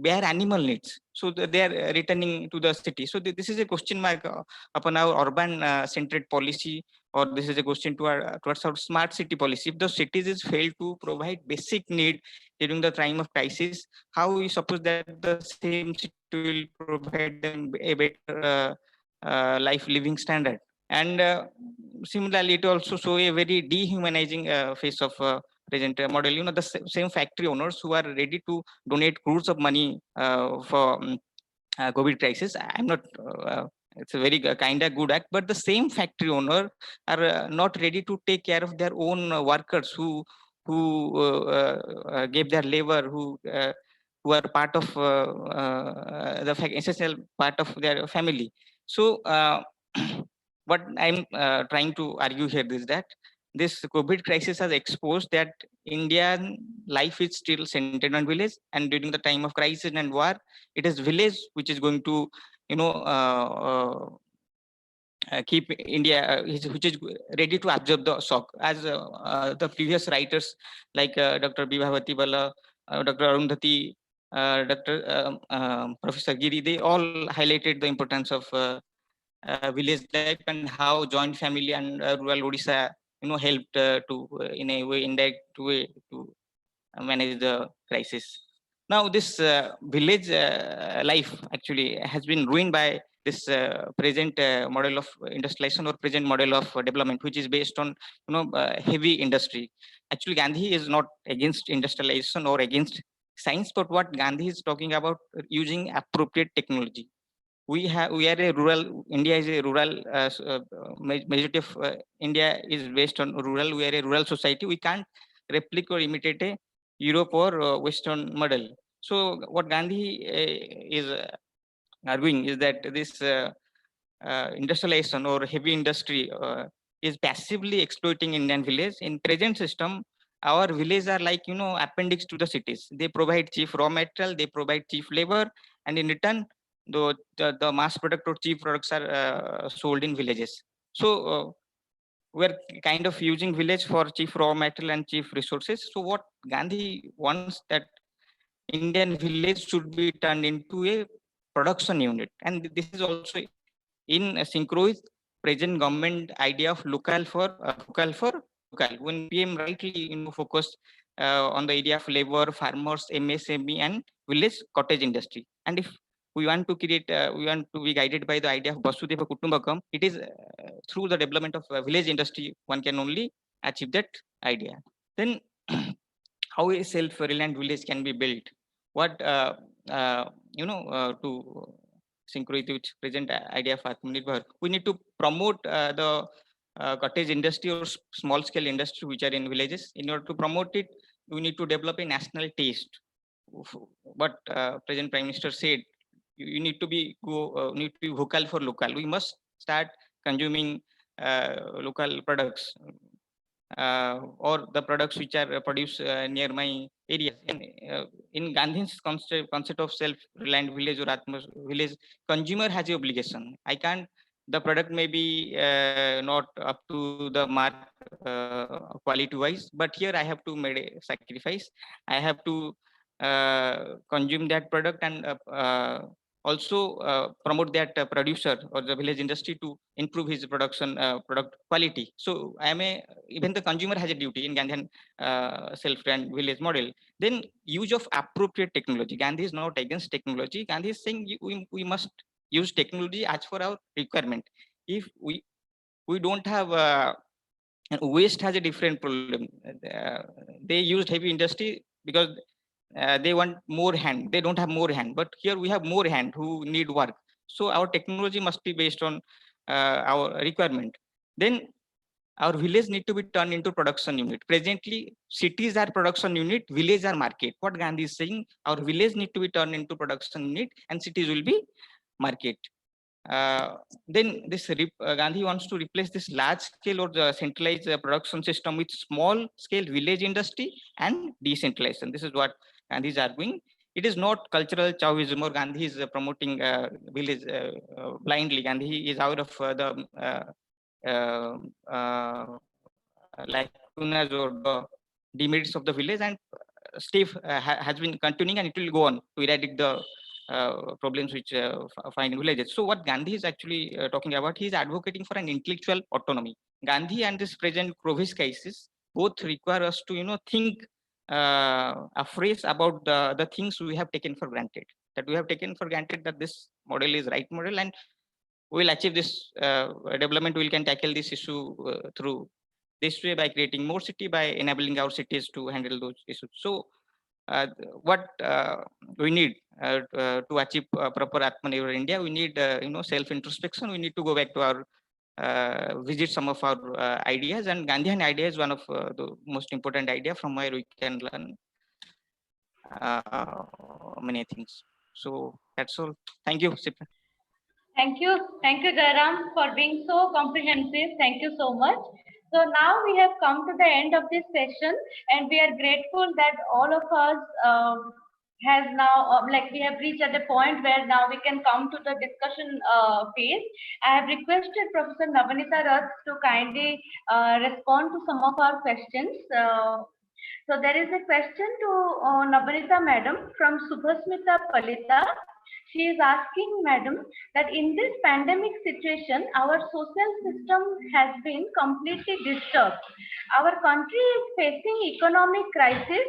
bare animal needs. So they are returning to the city. So this is a question mark upon our urban centered policy, or this is a question to our towards our smart city policy. If the cities is failed to provide basic need during the time of crisis, how we suppose that the same city will provide them a better life living standard? And similarly, it also show a very dehumanizing face of present model. You know, the same factory owners who are ready to donate crores of money for COVID crisis. I'm not. It's a very kind of good act, but the same factory owner are not ready to take care of their own workers who gave their labor, who are part of the essential part of their family. So what I'm trying to argue here is that this COVID crisis has exposed that Indian life is still centered on village, and during the time of crisis and war, it is village which is going to, you know, keep India, which is ready to absorb the shock. As the previous writers like Dr. Bibhavati Bala, Dr. Arundhati, Professor Giri, they all highlighted the importance of village life and how joint family and rural Odisha, you know, helped to in a way, indirect way, to manage the crisis. Now this village life actually has been ruined by this present model of industrialization or present model of development, which is based on, you know, heavy industry. Actually, Gandhi is not against industrialization or against science, but what Gandhi is talking about, using appropriate technology. We are a rural, India is a rural, majority of India is based on rural. We are a rural society. We can't replicate or imitate a Europe or Western model. So what Gandhi is arguing is that this industrialization or heavy industry is passively exploiting Indian village. In present system, our villages are like, you know, appendix to the cities. They provide cheap raw material, they provide cheap labor, and in return, the mass product or cheap products are sold in villages. So we're kind of using village for cheap raw material and cheap resources. So what Gandhi wants, that Indian village should be turned into a production unit, and this is also in synchro with present government idea of local for local. When PM rightly, you know, focused on the area of labor, farmers, MSME, and village cottage industry. And if we want to create, we want to be guided by the idea of Vasudhaiva Kutumbakam, it is through the development of village industry one can only achieve that idea. Then how a self-reliant village can be built? What you know, to synchronize with present idea of Atmanirbhar, we need to promote the cottage industry or small scale industry which are in villages. In order to promote it, we need to develop a national taste. What present Prime Minister said, you need to be vocal for local. We must start consuming local products or the products which are produced near my areas. In Gandhi's concept of self-reliant village or village, consumer has the obligation. I can't the product may be not up to the mark quality wise, but here I have to make a sacrifice. I have to consume that product and also promote that producer or the village industry to improve his production product quality. So even the consumer has a duty in Gandhian self-run village model. Then use of appropriate technology. Gandhi is not against technology. Gandhi is saying we must use technology as for our requirement. If we don't have waste has a different problem. They used heavy industry because they want more hand. They don't have more hand, but here we have more hand who need work. So our technology must be based on our requirement. Then our village need to be turned into production unit. Presently, cities are production unit, village are market. What Gandhi is saying, our village need to be turned into production unit and cities will be market. Then this Gandhi wants to replace this large scale or the centralized production system with small scale village industry and decentralization. This is what Gandhi is arguing. It is not cultural Chaoism or Gandhi is promoting village blindly. Gandhi is out of the lacunas or the demerits of the village, and Steve has been continuing, and it will go on to eradicate the problems which find in villages. So what Gandhi is actually talking about, he is advocating for an intellectual autonomy. Gandhi and this present Clovis crisis both require us to think afresh about the things we have taken for granted. That we have taken for granted that this model is right model, and we will achieve this development. We can tackle this issue through this way by creating more city, by enabling our cities to handle those issues. So what we need to achieve proper Atmanirbhar India, we need self introspection. We need to go back to our visit some of our ideas, and Gandhian idea is one of the most important idea from where we can learn many things. So that's all. Thank you, Sipra. Thank you, Jairam, for being so comprehensive. Thank you so much. So now we have come to the end of this session, and we are grateful that all of us has now, we have reached at a point where now we can come to the discussion phase. I have requested Professor Navanita Rath to kindly respond to some of our questions. So there is a question to Navanita Madam from Subhasmita Palita. She is asking, Madam, that in this pandemic situation, our social system has been completely disturbed. Our country is facing economic crisis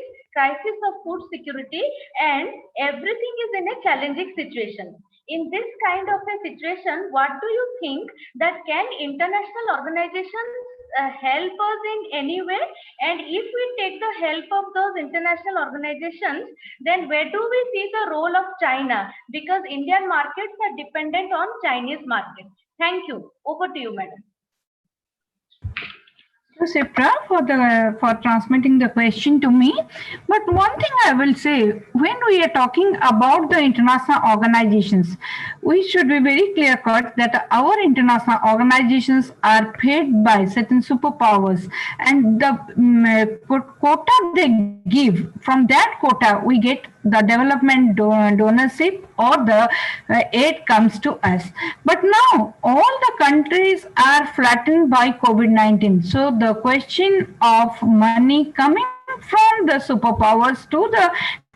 of food security, and everything is in a challenging situation. In this kind of a situation, what do you think that can international organizations help us in any way? And if we take the help of those international organizations, then where do we see the role of China? Because Indian markets are dependent on Chinese markets. Thank you. Over to you, Madam. Thank you, Sipra, for transmitting the question to me. But one thing I will say, when we are talking about the international organizations, we should be very clear cut that our international organizations are paid by certain superpowers, and the quota they give, from that quota we get the development donorship or the aid comes to us. But now all the countries are flattened by COVID-19. So the question of money coming from the superpowers to the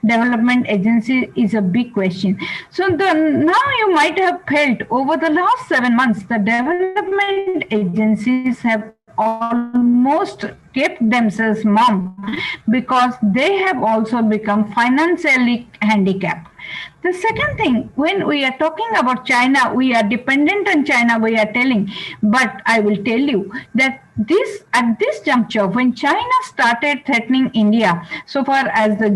development agency is a big question. So now you might have felt over the last 7 months, the development agencies have almost kept themselves mum because they have also become financially handicapped. The second thing, when we are talking about China, we are dependent on China, we are telling, but I will tell you that at this juncture, when China started threatening India, so far as the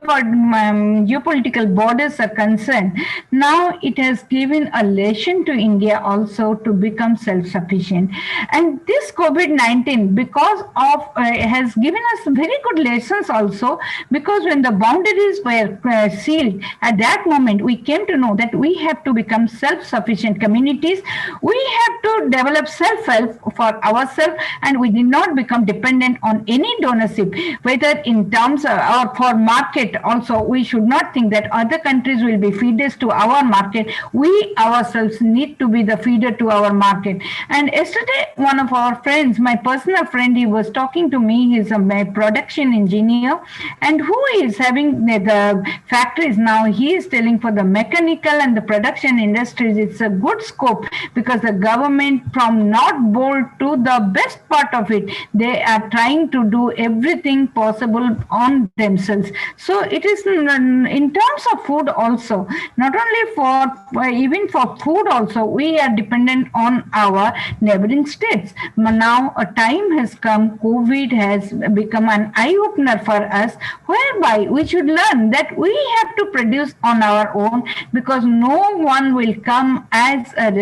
geopolitical borders are concerned, now it has given a lesson to India also to become self-sufficient. And this COVID-19, because of has given us very good lessons also, because when the boundaries were sealed, at that moment we came to know that we have to become self-sufficient communities. We have to develop self-help for ourselves, and we did not become dependent on any donorship, whether in terms of, or for market also, we should not think that other countries will be feeders to our market. We ourselves need to be the feeder to our market. And yesterday, one of our friends, my personal friend, he was talking to me. He's a production engineer, and who is having the factories now. He is telling for the mechanical and the production industries, it's a good scope because the government, from North Bolt to the best part of it, they are trying to do everything possible on themselves. So it is in terms of food also, not only for even for food also, we are dependent on our neighboring states. Now a time has come, COVID has become an eye-opener for us, whereby we should learn that we have to produce on our own, because no one will come as a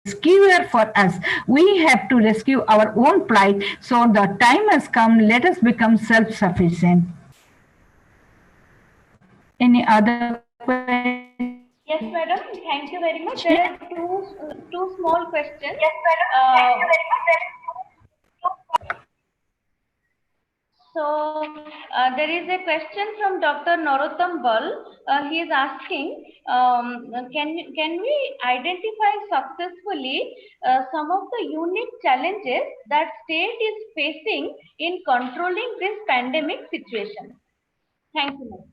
rescuer for us. We have to rescue our own plight. So the time has come, let us become self-sufficient. Any other questions? Yes, madam. Thank you very much. There are two small questions. Yes, madam. Thank you very much. So there is a question from Dr. Narottam Bal. He is asking, can we identify successfully some of the unique challenges that state is facing in controlling this pandemic situation? Thank you, ma'am.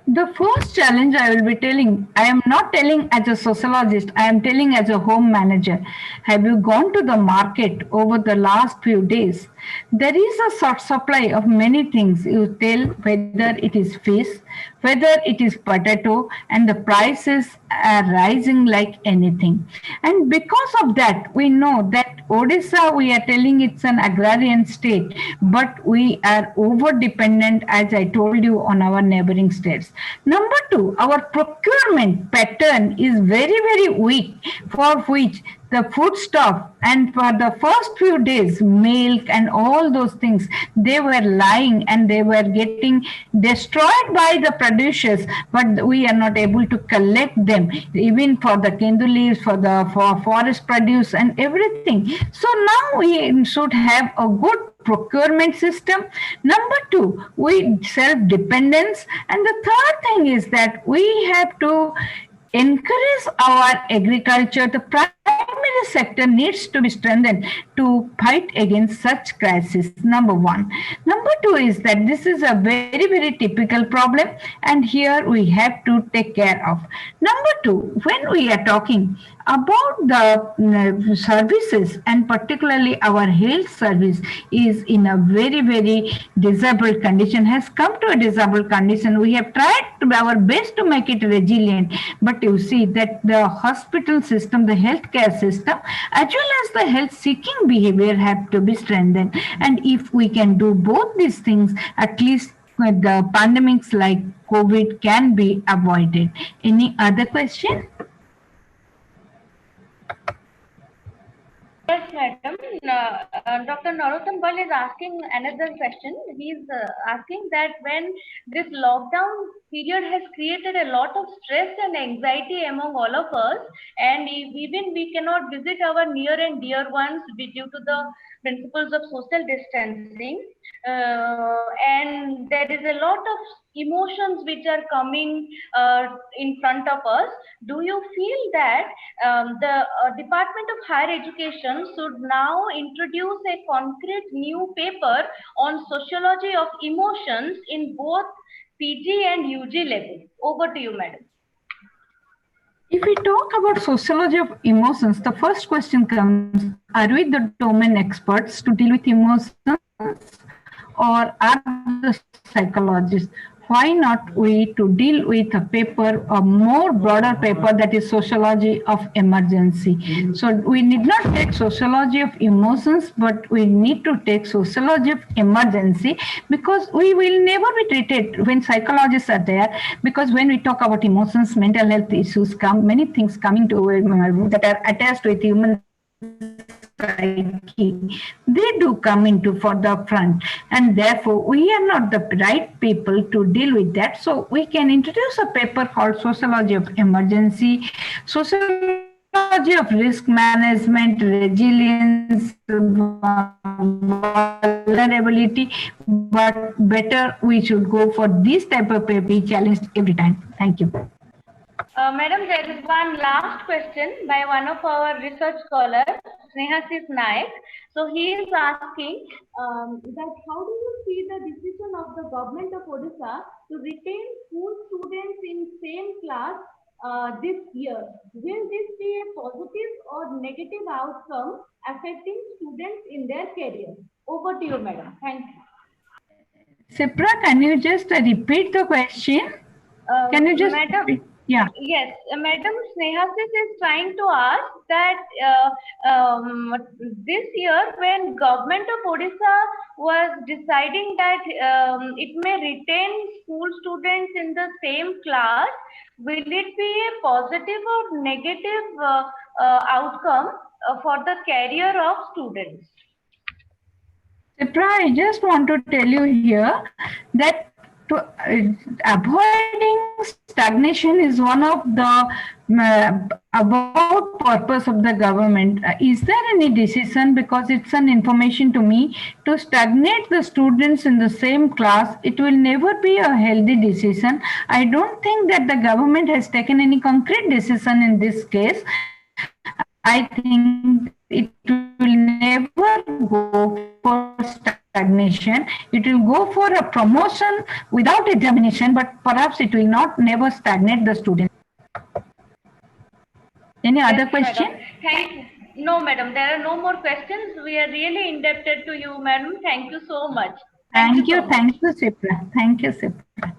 The first challenge I will be telling, I am not telling as a sociologist, I am telling as a home manager. Have you gone to the market over the last few days? There is a short supply of many things. You tell whether it is fish, whether it is potato, and the prices are rising like anything. And because of that, we know that Odisha, we are telling it's an agrarian state, but we are over dependent, as I told you, on our neighboring states. Number two, our procurement pattern is very, very weak, for which the foodstuff, and for the first few days, milk and all those things, they were lying and they were getting destroyed by the producers, but we are not able to collect them, even for the kendu leaves, for forest produce and everything. So now we should have a good procurement system. Number two, we self-dependence. And the third thing is that we have to encourage our agriculture. The primary sector needs to be strengthened to fight against such crisis. Number one. Number two is that this is a very, very typical problem, and here we have to take care of. Number two, when we are talking about the services, and particularly our health service is in a very, very disabled condition, has come to a disabled condition. We have tried our best to make it resilient, but you see that the hospital system, the healthcare system, as well as the health seeking behavior have to be strengthened. And if we can do both these things, at least the pandemics like COVID can be avoided. Any other question? Yes, madam. Dr. Narottam Bal is asking another question. He is asking that when this lockdown period has created a lot of stress and anxiety among all of us, and even we cannot visit our near and dear ones due to the principles of social distancing, and there is a lot of emotions which are coming in front of us. Do you feel that the Department of Higher Education should now introduce a concrete new paper on sociology of emotions in both PG and UG level? Over to you, madam. If we talk about sociology of emotions, the first question comes, are we the domain experts to deal with emotions, or are the psychologists? Why not we to deal with a paper, a more broader paper, that is sociology of emergency? So we need not take sociology of emotions, but we need to take sociology of emergency, because we will never be treated when psychologists are there. Because when we talk about emotions, mental health issues come, many things coming to that are attached with human psyche, they do come into for the front, and therefore we are not the right people to deal with that. So we can introduce a paper called Sociology of Emergency, Sociology methodology of risk management, resilience, vulnerability, but better we should go for this type of be challenged every time. Thank you. Madam, there is one last question by one of our research scholars, Snehasis Naik. So he is asking that how do you see the decision of the government of Odisha to retain school students in same class this year? Will this be a positive or negative outcome affecting students in their career? Over to you, madam. Thank you. Sipra, can you just repeat the question? Can you just madam, repeat? Yeah. Yes, Madam Snehasis is trying to ask that this year when government of Odisha was deciding that it may retain school students in the same class, will it be a positive or negative outcome for the career of students? Sipra, I just want to tell you here that avoiding stagnation is one of the about purpose of the government. Is there any decision, because it's an information to me, to stagnate the students in the same class? It will never be a healthy decision. I don't think that the government has taken any concrete decision in this case. I think it will never go for stagnation. It will go for a promotion without examination, but perhaps it will not never stagnate the student. Any other question? Madam. Thank you. No, madam, there are no more questions. We are really indebted to you, madam. Thank you so much. Thank you, Sipra. Thank you, Sipra.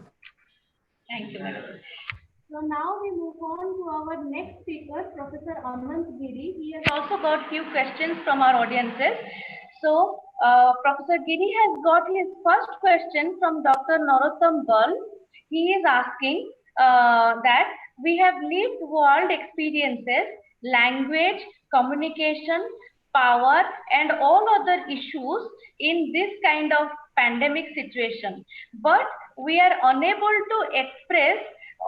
Thank you, madam. So now we move on to our next speaker, Professor Anant Giri. He has also got few questions from our audiences. So Professor Giri has got his first question from Dr. Narottam Bal. He is asking that we have lived world experiences, language, communication, power, and all other issues in this kind of pandemic situation. But we are unable to express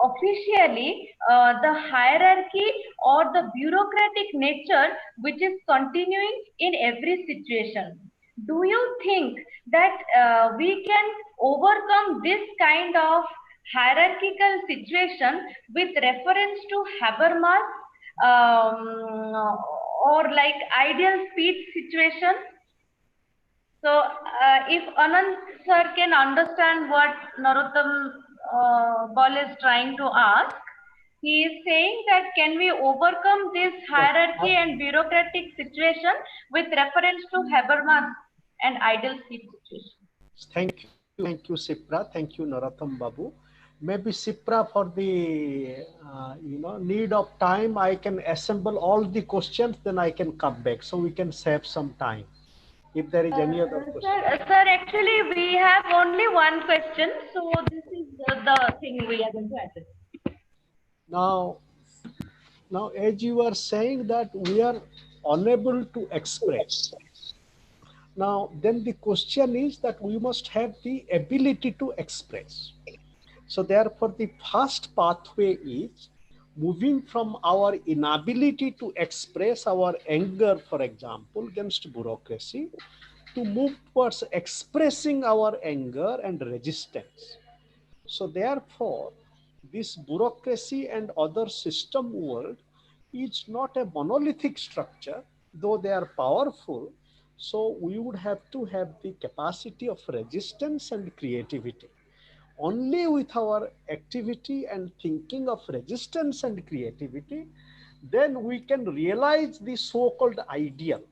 officially the hierarchy or the bureaucratic nature which is continuing in every situation. Do you think that we can overcome this kind of hierarchical situation with reference to Habermas or like ideal speech situation? So if Anand sir can understand what Narottam Bal is trying to ask, he is saying that can we overcome this hierarchy and bureaucratic situation with reference to Habermas and ideal speech situation? Thank you, Sipra. Thank you, Narottam Babu. Maybe Sipra, for the need of time, I can assemble all the questions, then I can come back, so we can save some time. If there is any other question. Sir, actually we have only one question, so this is the thing we are going to address. Now, as you are saying that we are unable to express. Now, then the question is that we must have the ability to express. So therefore, the first pathway is moving from our inability to express our anger, for example, against bureaucracy, to move towards expressing our anger and resistance. So therefore, this bureaucracy and other system world is not a monolithic structure, though they are powerful. So we would have to have the capacity of resistance and creativity. Only with our activity and thinking of resistance and creativity, then we can realize the so-called ideal.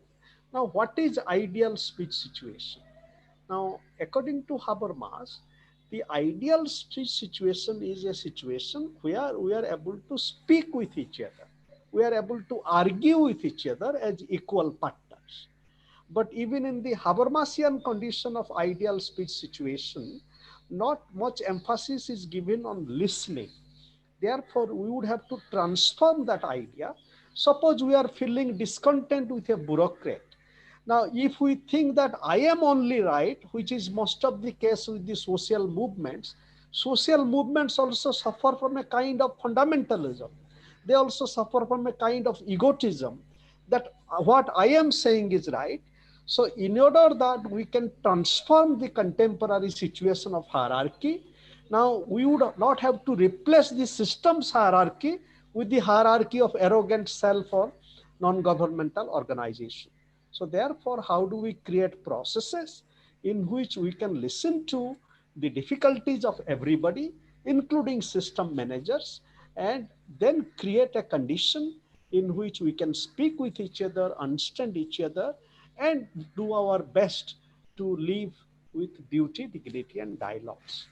Now, what is ideal speech situation? Now, according to Habermas, the ideal speech situation is a situation where we are able to speak with each other. We are able to argue with each other as equal partners. But even in the Habermasian condition of ideal speech situation, not much emphasis is given on listening. Therefore, we would have to transform that idea. Suppose we are feeling discontent with a bureaucrat. Now, if we think that I am only right, which is most of the case with the social movements also suffer from a kind of fundamentalism. they also suffer from a kind of egotism that what I am saying is right. So in order that we can transform the contemporary situation of hierarchy, now we would not have to replace the system's hierarchy with the hierarchy of arrogant self or non-governmental organization. So therefore, how do we create processes in which we can listen to the difficulties of everybody, including system managers, and then create a condition in which we can speak with each other, understand each other, and do our best to live with beauty, dignity, and dialogues.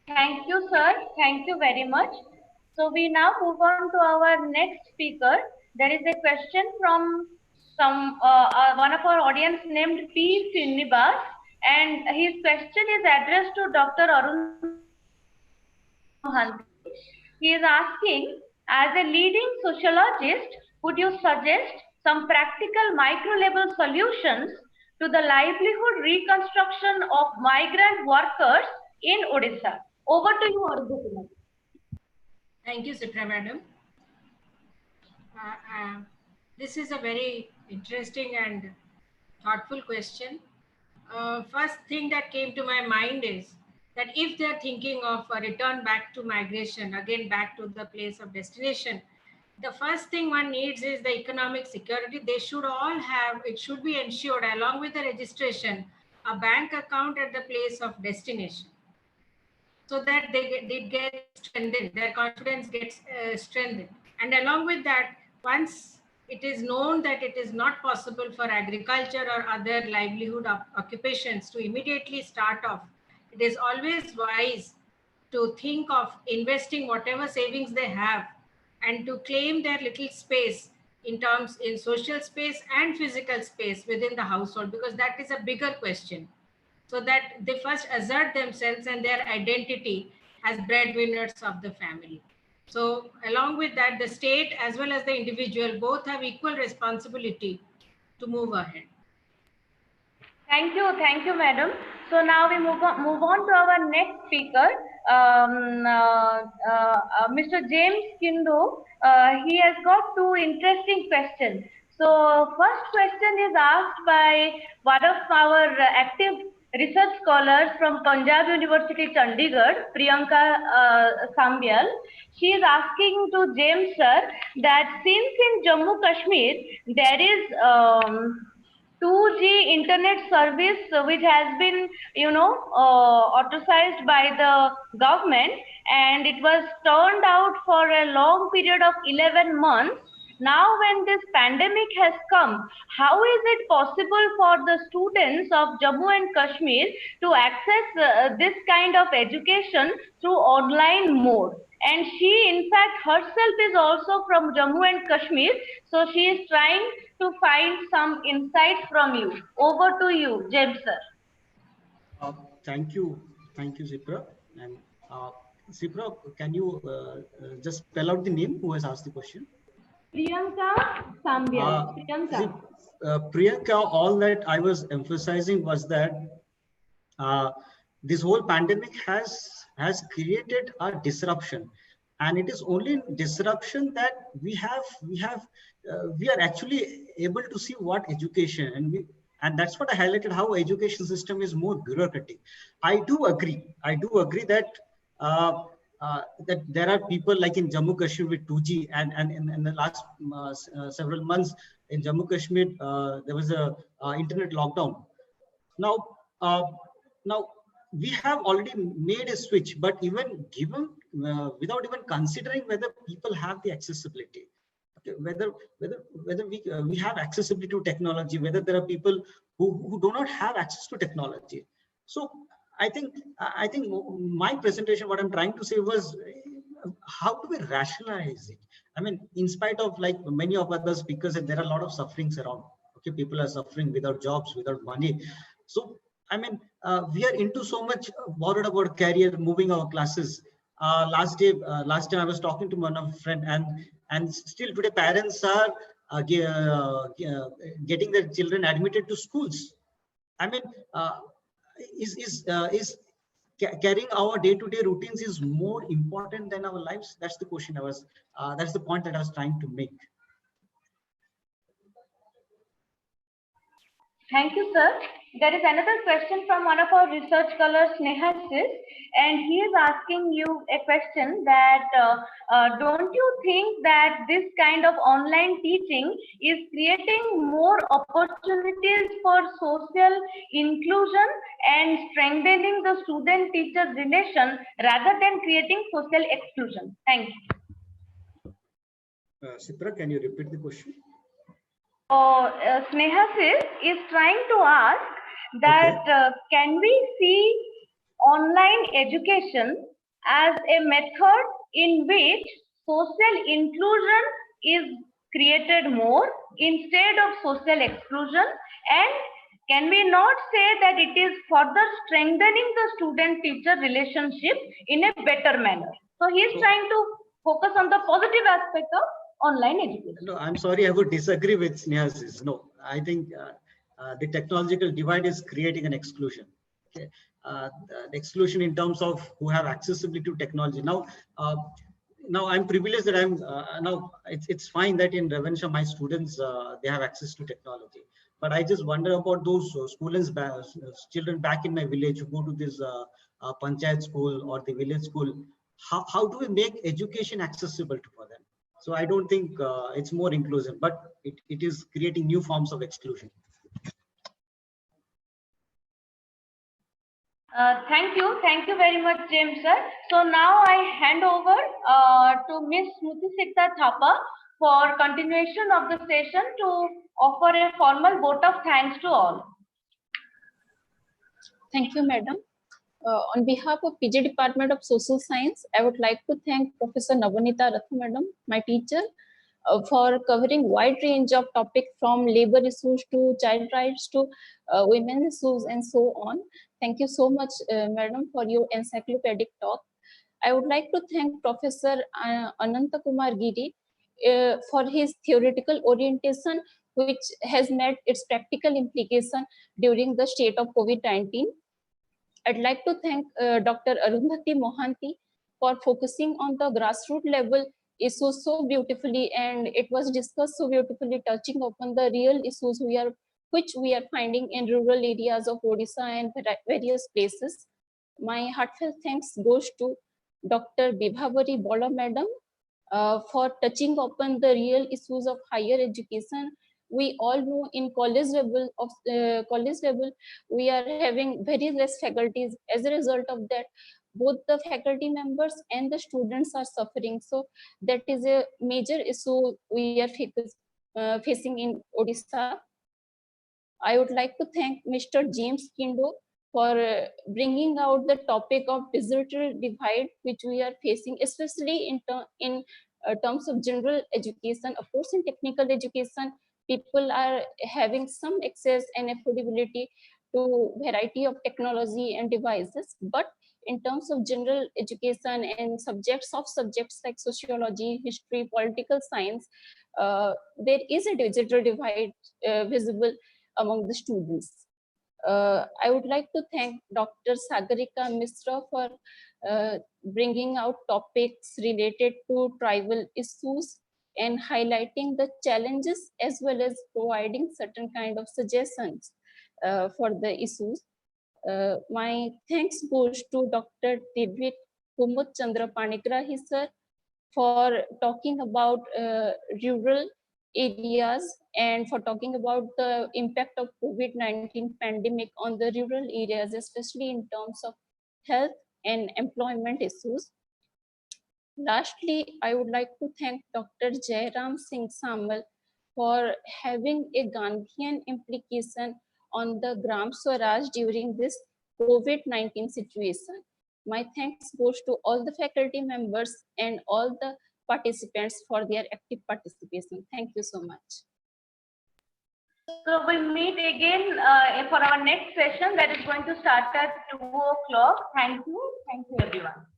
Thank you, sir. Thank you very much. So we now move on to our next speaker. There is a question from one of our audience named P. Srinivas, and his question is addressed to Dr. Arun Mohanty. He is asking, as a leading sociologist, would you suggest some practical micro-level solutions to the livelihood reconstruction of migrant workers in Odisha? Over to you, Arun. Thank you, Sipra madam. This is a very interesting and thoughtful question. First thing that came to my mind is that if they're thinking of a return back to migration, again back to the place of destination, the first thing one needs is the economic security. They should all have, it should be ensured along with the registration, a bank account at the place of destination, so that they get strengthened, their confidence gets strengthened. And along with that, once it is known that it is not possible for agriculture or other livelihood occupations to immediately start off, it is always wise to think of investing whatever savings they have and to claim their little space in social space and physical space within the household, because that is a bigger question. So that they first assert themselves and their identity as breadwinners of the family. So along with that, the state as well as the individual both have equal responsibility to move ahead. Thank you, madam. So now we move on to our next speaker, Mr. James Kindo. He has got two interesting questions. So first question is asked by one of our active research scholars from Punjab University, Chandigarh, Priyanka Sambyal. She is asking to James sir that since in Jammu Kashmir there is 2G internet service which has been, authorized by the government, and it was turned out for a long period of 11 months. Now when this pandemic has come, how is it possible for the students of Jammu and Kashmir to access this kind of education through online mode? And she, in fact, herself is also from Jammu and Kashmir, so she is trying to find some insights from you. Over to you, James sir. Thank you, Zipra. And Zipra, can you just spell out the name who has asked the question? Priyanka Sambyal. Priyanka, all that I was emphasizing was that this whole pandemic has created a disruption, and it is only disruption that we are actually able to see what education, and that's what I highlighted, how education system is more bureaucratic. I do agree that that there are people like in Jammu Kashmir with 2G, and in the last several months in Jammu Kashmir there was a internet lockdown. Now we have already made a switch, but even given without even considering whether people have the accessibility, okay, whether we have accessibility to technology, whether there are people who do not have access to technology. So I think my presentation, what I'm trying to say was, how do we rationalize it? I mean, in spite of like many of other speakers, there are a lot of sufferings around. Okay, people are suffering without jobs, without money. So I mean, we are into so much worried about career, moving our classes. Last time I was talking to one of a friend, and still today parents are getting their children admitted to schools. I mean, is carrying our day-to-day routines is more important than our lives? That's the question I was, that's the point that I was trying to make. Thank you, sir. There is another question from one of our research scholars, Snehasis, and he is asking you a question that don't you think that this kind of online teaching is creating more opportunities for social inclusion and strengthening the student-teacher relation rather than creating social exclusion? Thank you. Sipra, can you repeat the question? Snehasis is trying to ask that can we see online education as a method in which social inclusion is created more instead of social exclusion, and can we not say that it is further strengthening the student-teacher relationship in a better manner? So he is trying to focus on the positive aspect of online education. No, I'm sorry, I would disagree with Snehasis. No, I think the technological divide is creating an exclusion. Okay, the exclusion in terms of who have accessibility to technology. Now, now I'm privileged that I'm now. It's fine that in Ravenisha my students they have access to technology, but I just wonder about those students, children back in my village who go to this panchayat school or the village school. How do we make education accessible for them? So I don't think it's more inclusive, but it is creating new forms of exclusion. Thank you very much, James sir. So now I hand over to Ms. Smriti Thapa for continuation of the session to offer a formal vote of thanks to all. Thank you, madam. On behalf of PG Department of Social Science, I would like to thank Professor Navanita Rathu madam, my teacher, for covering wide range of topics from labor issues to child rights to women's issues and so on. Thank you so much, madam, for your encyclopedic talk. I would like to thank Professor Ananta Kumar Giri for his theoretical orientation, which has met its practical implication during the state of COVID-19. I'd like to thank Dr. Arundhati Mohanty for focusing on the grassroots level issues so beautifully, and it was discussed so beautifully, touching upon the real issues which we are finding in rural areas of Odisha and various places. My heartfelt thanks goes to Dr. Bibhavari Bola madam for touching upon the real issues of higher education. We all know in college level we are having very less faculties. As a result of that, both the faculty members and the students are suffering. So that is a major issue we are facing in Odisha. I would like to thank Mr. James Kindo for bringing out the topic of digital divide which we are facing, especially in terms of general education. Of course, in technical education, people are having some access and affordability to variety of technology and devices, but in terms of general education and subjects like sociology, history, political science, there is a digital divide visible among the students. I would like to thank Dr. Sagarika Misra for bringing out topics related to tribal issues and highlighting the challenges as well as providing certain kind of suggestions for the issues. My thanks goes to Dr. David Kumud Chandra Panigrahi sir for talking about rural areas and for talking about the impact of COVID-19 pandemic on the rural areas, especially in terms of health and employment issues. Lastly, I would like to thank Dr. Jairam Singh Samal for having a Gandhian implication on the Gram Swaraj during this COVID-19 situation. My thanks goes to all the faculty members and all the participants for their active participation. Thank you so much. So we meet again for our next session that is going to start at 2 o'clock. Thank you everyone.